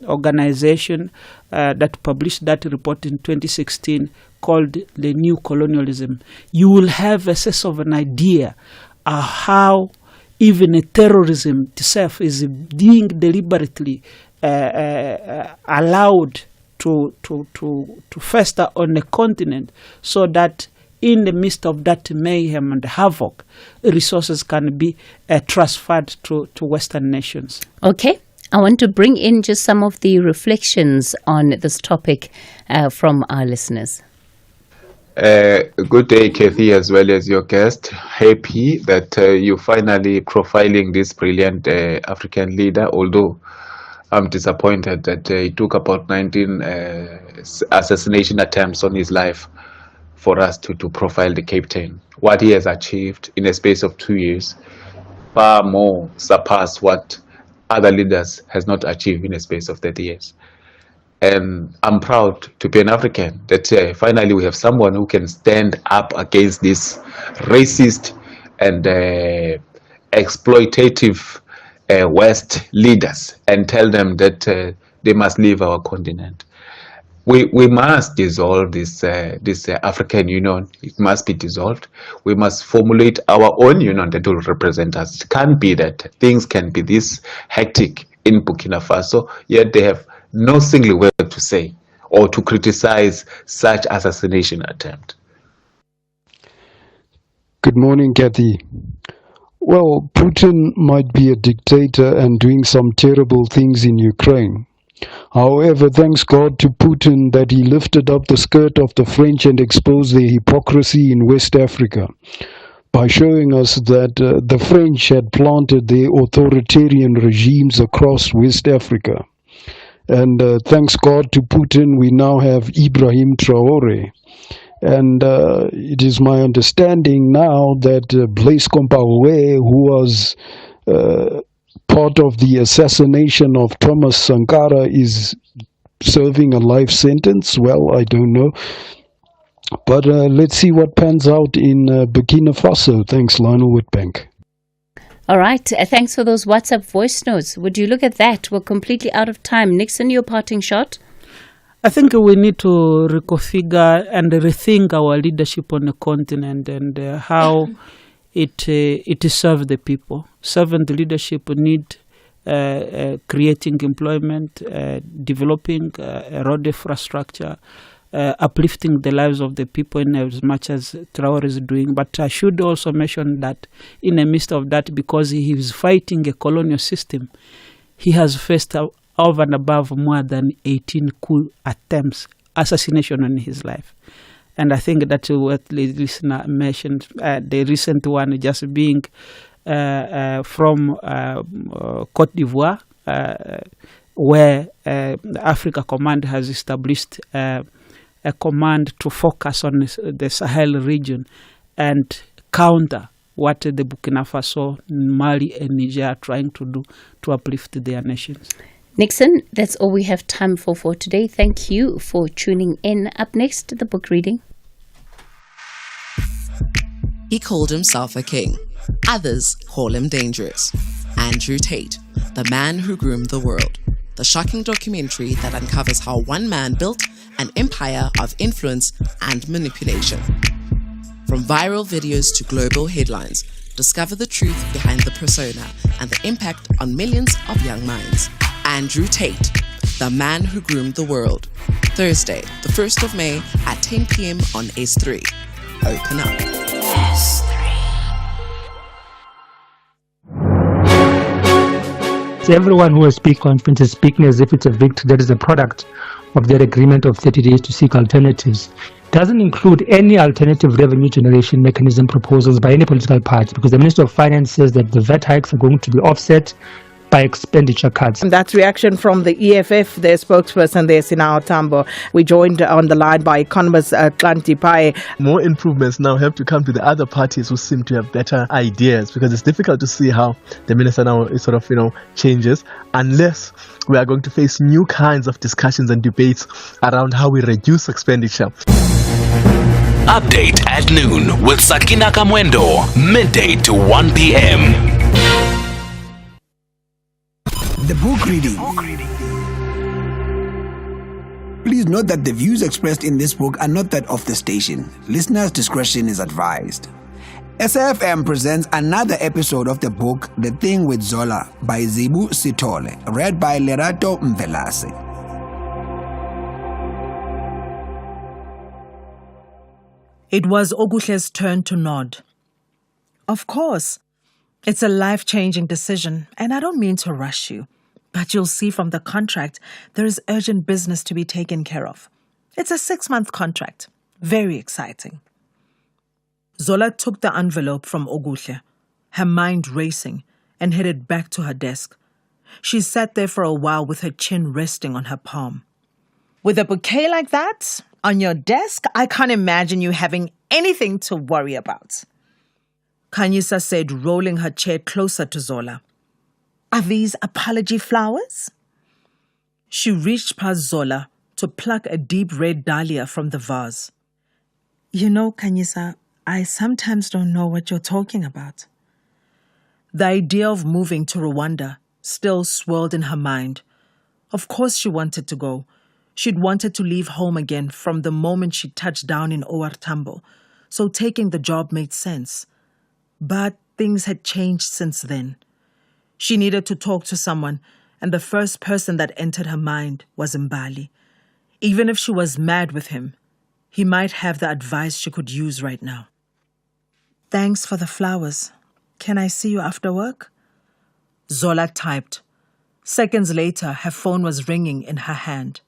organization that published that report in 2016 called The New Colonialism. You will have a sense of an idea of how even a terrorism itself is being deliberately allowed to fester on the continent, so that in the midst of that mayhem and havoc, resources can be transferred to Western nations. Okay. I want to bring in just some of the reflections on this topic from our listeners. Good day, Cathy, as well as your guest. Happy that you finally profiling this brilliant African leader, although I'm disappointed that it took about 19 assassination attempts on his life for us to profile the captain. What he has achieved in a space of 2 years far more surpass what other leaders has not achieved in a space of 30 years. And I'm proud to be an African that finally we have someone who can stand up against this racist and exploitative West leaders and tell them that they must leave our continent. We must dissolve this African Union. It must be dissolved. We must formulate our own union that will represent us. It can't be that things can be this hectic in Burkina Faso, yet they have no single word to say or to criticize such assassination attempt. Good morning, Cathy. Well, Putin might be a dictator and doing some terrible things in Ukraine, However, thanks God to Putin that he lifted up the skirt of the French and exposed their hypocrisy in West Africa by showing us that the French had planted their authoritarian regimes across West Africa. And thanks God to Putin, we now have Ibrahim Traore. And it is my understanding now that Blaise Compaoré, who was part of the assassination of Thomas Sankara, is serving a life sentence. Well, I don't know. But let's see what pans out in Burkina Faso. Thanks, Lionel Whitbank. All right. Thanks for those WhatsApp voice notes. Would you look at that? We're completely out of time. Nixon, your parting shot? I think we need to reconfigure and rethink our leadership on the continent and how it serves the people. Servant leadership need creating employment, developing road infrastructure, uplifting the lives of the people in as much as Traore is doing. But I should also mention that in the midst of that, because he is fighting a colonial system, he has faced over and above more than 18 coup attempts, assassination in his life. And I think that's what the listener mentioned, the recent one just being from Cote d'Ivoire, where the Africa Command has established a command to focus on the Sahel region and counter what the Burkina Faso, Mali and Niger are trying to do to uplift their nations. Nixon, that's all we have time for today. Thank you for tuning in. Up next, the book reading. He called himself a king. Others call him dangerous. Andrew Tate, the man who groomed the world. The shocking documentary that uncovers how one man built an empire of influence and manipulation. From viral videos to global headlines, discover the truth behind the persona and the impact on millions of young minds. Andrew Tate, the man who groomed the world. Thursday, the 1st of May at 10 p.m. on S3. Open up. S3. So everyone who has speak conference is speaking as if it's a victory that is a product of their agreement of 30 days to seek alternatives. Doesn't include any alternative revenue generation mechanism proposals by any political party, because the Minister of Finance says that the VAT hikes are going to be offset by expenditure cuts. And that's reaction from the EFF, their spokesperson there, Sinao Tambo. We joined on the line by economist Klanti Pai. More improvements now have to come to the other parties who seem to have better ideas, because it's difficult to see how the minister now is changes unless we are going to face new kinds of discussions and debates around how we reduce expenditure. Update at noon with Sakina Kamwendo, midday to 1 p.m. The book reading. Please note that the views expressed in this book are not that of the station. Listeners' discretion is advised. SAFM presents another episode of the book The Thing with Zola by Zibu Sitole, read by Lerato Mvelase. It was Ogushe's turn to nod. Of course. It's a life-changing decision, and I don't mean to rush you. But you'll see from the contract, there is urgent business to be taken care of. It's a 6-month contract. Very exciting. Zola took the envelope from Ogushe, her mind racing, and headed back to her desk. She sat there for a while with her chin resting on her palm. With a bouquet like that on your desk, I can't imagine you having anything to worry about. Kanyisa said, rolling her chair closer to Zola. Are these apology flowers? She reached past Zola to pluck a deep red dahlia from the vase. You know, Kanyisa, I sometimes don't know what you're talking about. The idea of moving to Rwanda still swirled in her mind. Of course she wanted to go. She'd wanted to leave home again from the moment she touched down in OR Tambo, so taking the job made sense. But things had changed since then. She needed to talk to someone, and the first person that entered her mind was Mbali. Even if she was mad with him, he might have the advice she could use right now. Thanks for the flowers. Can I see you after work? Zola typed. Seconds later, her phone was ringing in her hand.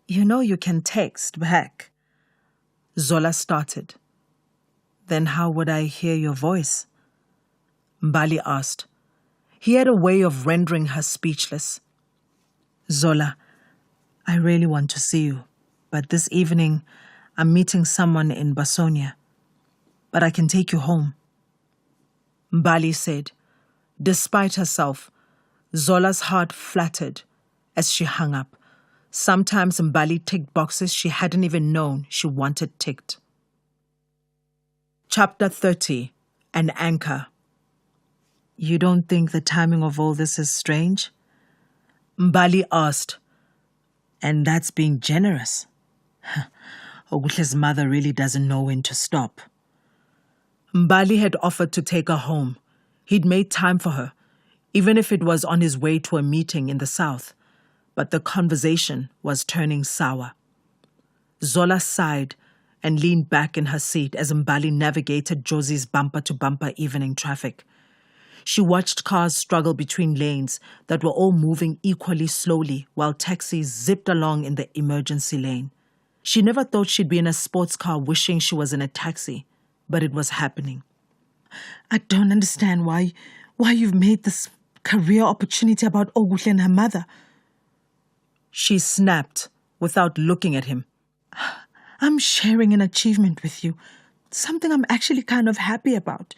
You know you can text back. Zola started. Then how would I hear your voice? Mbali asked. He had a way of rendering her speechless. Zola, I really want to see you, but this evening I'm meeting someone in Basonia. But I can take you home. Mbali said. Despite herself, Zola's heart fluttered as she hung up. Sometimes Mbali ticked boxes she hadn't even known she wanted ticked. Chapter 30. An Anchor. You don't think the timing of all this is strange? Mbali asked. And that's being generous. Ogutle's mother really doesn't know when to stop. Mbali had offered to take her home. He'd made time for her, even if it was on his way to a meeting in the south. But the conversation was turning sour. Zola sighed and leaned back in her seat as Mbali navigated Josie's bumper-to-bumper evening traffic. She watched cars struggle between lanes that were all moving equally slowly while taxis zipped along in the emergency lane. She never thought she'd be in a sports car wishing she was in a taxi, but it was happening. I don't understand why you've made this career opportunity about Ogutle and her mother. She snapped without looking at him. I'm sharing an achievement with you, something I'm actually kind of happy about,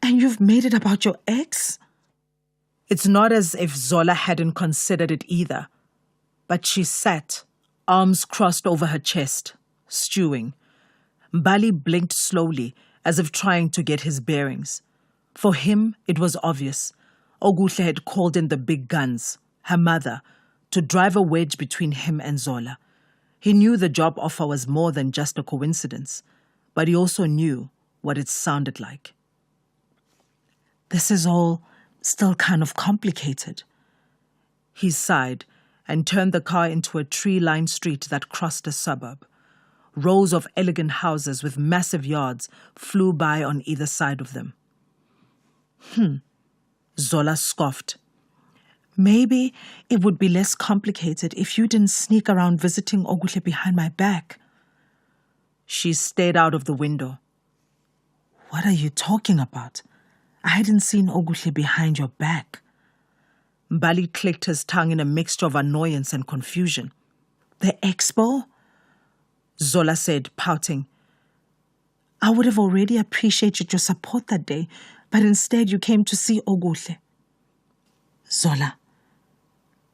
and you've made it about your ex? It's not as if Zola hadn't considered it either, but she sat, arms crossed over her chest, stewing. Mbali blinked slowly, as if trying to get his bearings. For him, it was obvious. Ogutle had called in the big guns, her mother, to drive a wedge between him and Zola. He knew the job offer was more than just a coincidence, but he also knew what it sounded like. This is all still kind of complicated. He sighed and turned the car into a tree-lined street that crossed a suburb. Rows of elegant houses with massive yards flew by on either side of them. Zola scoffed. Maybe it would be less complicated if you didn't sneak around visiting Ogutle behind my back. She stared out of the window. What are you talking about? I hadn't seen Ogutle behind your back. Mbali clicked his tongue in a mixture of annoyance and confusion. The expo? Zola said, pouting. I would have already appreciated your support that day, but instead you came to see Ogutle. Zola,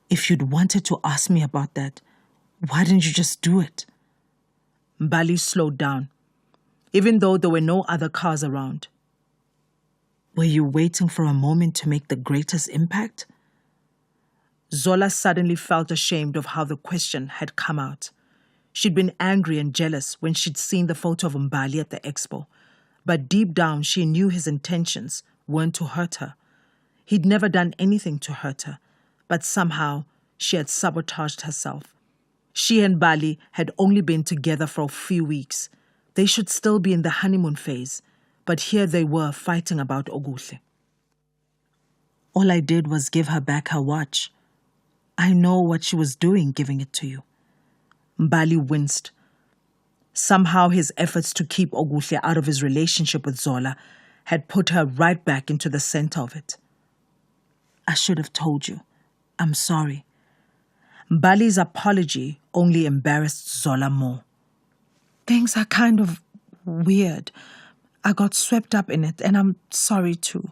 if you'd wanted to ask me about that, why didn't you just do it? Mbali slowed down, even though there were no other cars around. Were you waiting for a moment to make the greatest impact? Zola suddenly felt ashamed of how the question had come out. She'd been angry and jealous when she'd seen the photo of Mbali at the expo, but deep down she knew his intentions weren't to hurt her. He'd never done anything to hurt her, but somehow she had sabotaged herself. She and Mbali had only been together for a few weeks. They should still be in the honeymoon phase, but here they were fighting about Ogutle. All I did was give her back her watch. I know what she was doing giving it to you. Mbali winced. Somehow his efforts to keep Ogutle out of his relationship with Zola had put her right back into the center of it. I should have told you. I'm sorry. Mbali's apology only embarrassed Zola more. Things are kind of weird. I got swept up in it, and I'm sorry too.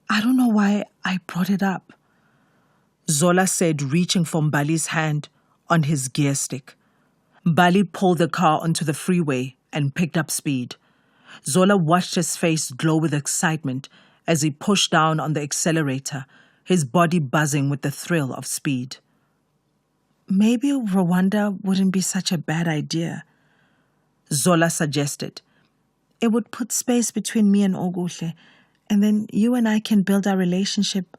I don't know why I brought it up. Zola said, reaching for Mbali's hand on his gear stick. Mbali pulled the car onto the freeway and picked up speed. Zola watched his face glow with excitement as he pushed down on the accelerator, his body buzzing with the thrill of speed. Maybe Rwanda wouldn't be such a bad idea, Zola suggested. It would put space between me and Ogutle, and then you and I can build our relationship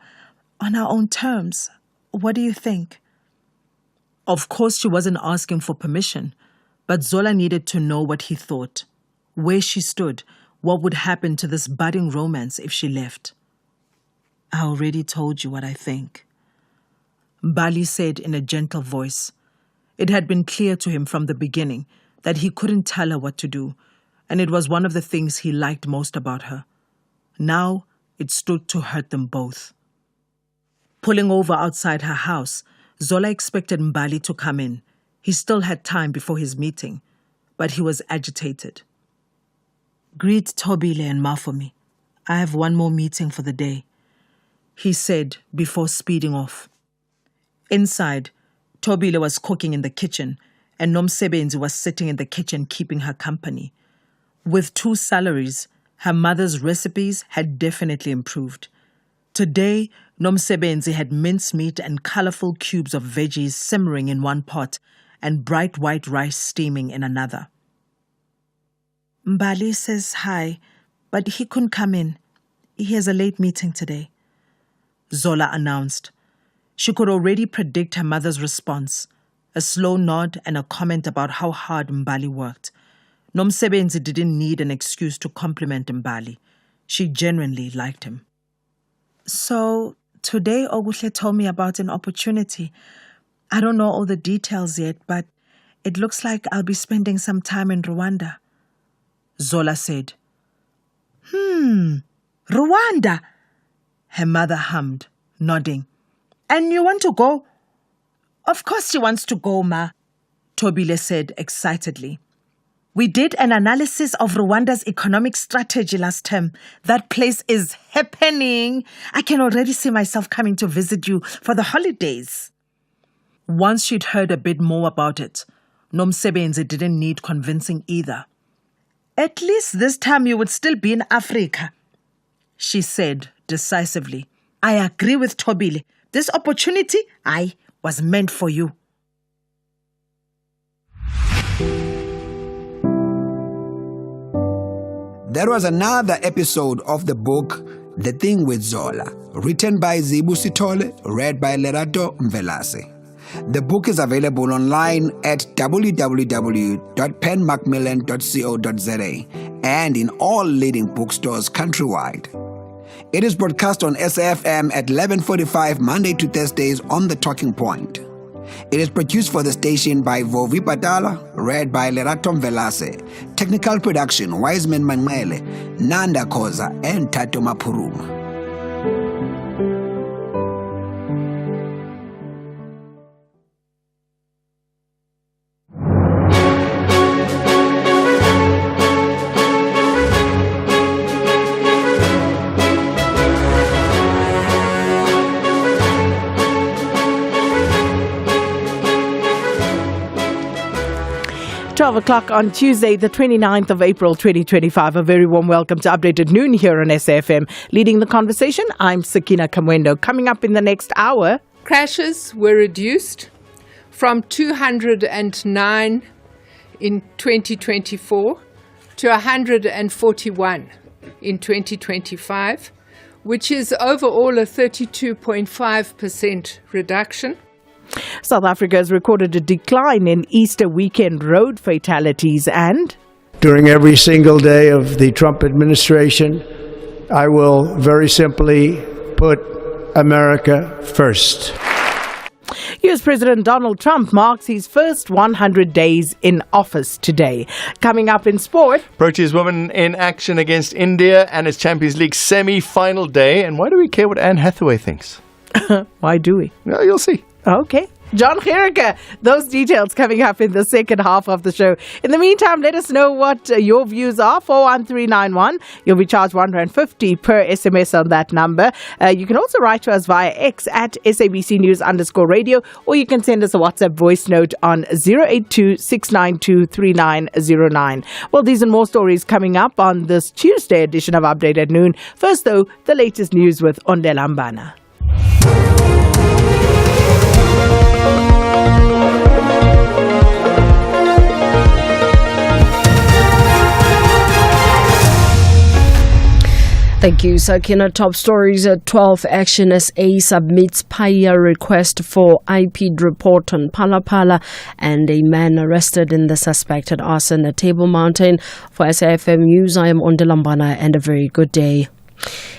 on our own terms. What do you think? Of course she wasn't asking for permission, but Zola needed to know what he thought, where she stood, what would happen to this budding romance if she left. I already told you what I think. Mbali said in a gentle voice. It had been clear to him from the beginning that he couldn't tell her what to do, and it was one of the things he liked most about her. Now it stood to hurt them both. Pulling over outside her house, Zola expected Mbali to come in. He still had time before his meeting, but he was agitated. "Greet Tobile and Ma for me. I have one more meeting for the day," he said before speeding off. Inside, Tobile was cooking in the kitchen, and Nomsebenzi was sitting in the kitchen keeping her company. With 2 salaries, her mother's recipes had definitely improved. Today, Nomsebenzi had mincemeat and colorful cubes of veggies simmering in one pot and bright white rice steaming in another. "Mbali says hi, but he couldn't come in. He has a late meeting today," Zola announced. She could already predict her mother's response, a slow nod and a comment about how hard Mbali worked. Nomsebenzi didn't need an excuse to compliment Mbali. She genuinely liked him. "So, today Oguhle told me about an opportunity. I don't know all the details yet, but it looks like I'll be spending some time in Rwanda," Zola said. Rwanda," her mother hummed, nodding. "And you want to go?" "Of course she wants to go, Ma," Tobile said excitedly. "We did an analysis of Rwanda's economic strategy last term. That place is happening. I can already see myself coming to visit you for the holidays." Once she'd heard a bit more about it, Nomsebenzi didn't need convincing either. "At least this time you would still be in Africa," she said decisively. "I agree with Tobile. This opportunity, was meant for you." That was another episode of the book The Thing with Zola, written by Zibu Sithole, read by Lerato Mvelase. The book is available online at www.penmacmillan.co.za and in all leading bookstores countrywide. It is broadcast on SAFM at 11:45 Monday to Thursdays on The Talking Point. It is produced for the station by Vovi Patala, read by Lerato Mvelase. Technical production, Wiseman Manmele, Nanda Koza, and Tato Mapuruma. O'clock on Tuesday, the 29th of April, 2025. A very warm welcome to Update at Noon here on SAFM. Leading the conversation, I'm Sakina Kamwendo. Coming up in the next hour, crashes were reduced from 209 in 2024 to 141 in 2025, which is overall a 32.5% reduction. South Africa has recorded a decline in Easter weekend road fatalities and... During every single day of the Trump administration, I will very simply put America first. U.S. President Donald Trump marks his first 100 days in office today. Coming up in sport... Proteas women in action against India and its Champions League semi-final day. And why do we care what Anne Hathaway thinks? Why do we? Well, you'll see. Okay. John Gericke, those details coming up in the second half of the show. In the meantime, let us know what your views are. 41391. You'll be charged R150 per SMS on that number. You can also write to us via X at SABC News_radio, or you can send us a WhatsApp voice note on 082-692-3909. Well, these and more stories coming up on this Tuesday edition of Update at Noon. First, though, the latest news with Ondelambana. Thank you, Sakina. Top stories at 12. Action SA submits PAIA request for IP report on Phala and a man arrested in the suspected arson at Table Mountain. For SAFM News, I am Ondelambana and a very good day.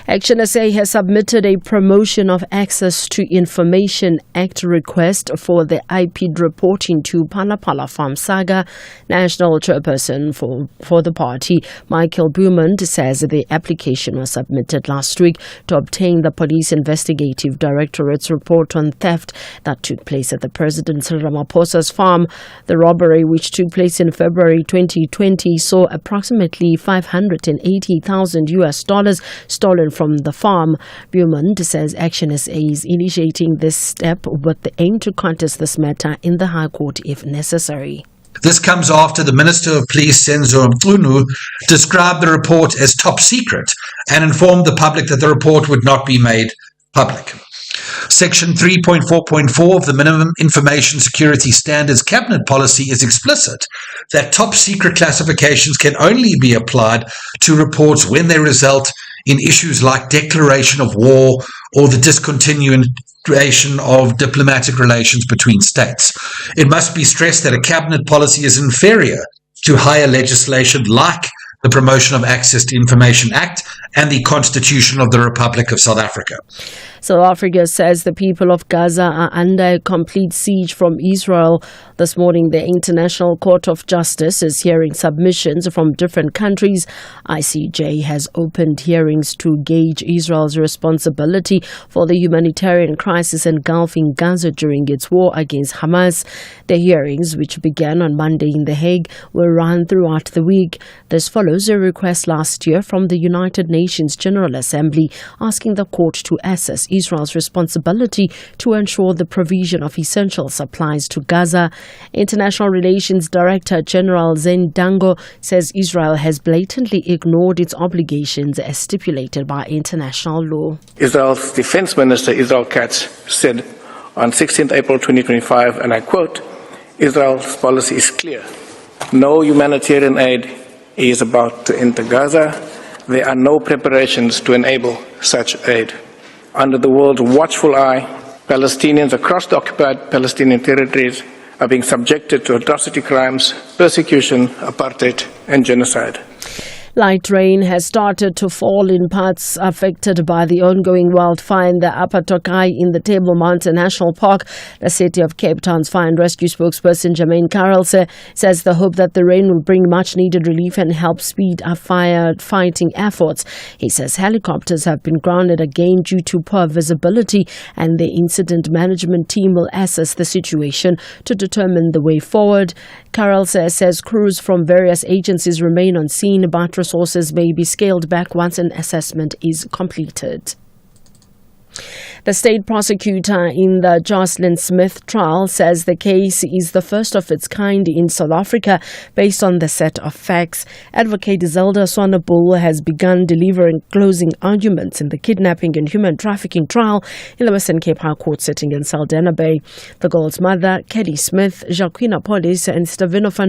Action SA has submitted a Promotion of Access to Information Act request for the IP reporting to Palapala Farm Saga. National chairperson for the party, Michael Beaumont, says the application was submitted last week to obtain the Police Investigative Directorate's report on theft that took place at the President Ramaphosa's farm. The robbery, which took place in February 2020, saw approximately $580,000 stolen from the farm. Beaumont says Action SA is initiating this step with the aim to contest this matter in the High Court if necessary. This comes after the Minister of Police, Senzo Mqunu, described the report as top secret and informed the public that the report would not be made public. Section 3.4.4 of the Minimum Information Security Standards Cabinet Policy is explicit that top secret classifications can only be applied to reports when they result in issues like declaration of war or the discontinuation of diplomatic relations between states. It must be stressed that a cabinet policy is inferior to higher legislation like the Promotion of Access to Information Act and the Constitution of the Republic of South Africa. South Africa says the people of Gaza are under a complete siege from Israel. This morning, the International Court of Justice is hearing submissions from different countries. ICJ has opened hearings to gauge Israel's responsibility for the humanitarian crisis engulfing Gaza during its war against Hamas. The hearings, which began on Monday in The Hague, will run throughout the week. This follows a request last year from the United Nations General Assembly asking the court to assess Israel's responsibility to ensure the provision of essential supplies to Gaza. International Relations Director General Zain Dango says Israel has blatantly ignored its obligations as stipulated by international law. Israel's Defense Minister Israel Katz said on 16 April 2025, and I quote, "Israel's policy is clear. No humanitarian aid is about to enter Gaza. There are no preparations to enable such aid." Under the world's watchful eye, Palestinians across the occupied Palestinian territories are being subjected to atrocity crimes, persecution, apartheid, and genocide. Light rain has started to fall in parts affected by the ongoing wildfire in the Upper Tokai in the Table Mountain National Park. The City of Cape Town's Fire and Rescue spokesperson Jermaine Carrollse says the hope that the rain will bring much needed relief and help speed up firefighting efforts. He says helicopters have been grounded again due to poor visibility, and the incident management team will assess the situation to determine the way forward. Carrollse says crews from various agencies remain on scene, but resources may be scaled back once an assessment is completed. The state prosecutor in the Jocelyn Smith trial says the case is the first of its kind in South Africa based on the set of facts. Advocate Zelda Swanepoel has begun delivering closing arguments in the kidnapping and human trafficking trial in the Western Cape High Court sitting in Saldanha Bay. The girl's mother, Kelly Smith, Jacquina Polis and Stavino van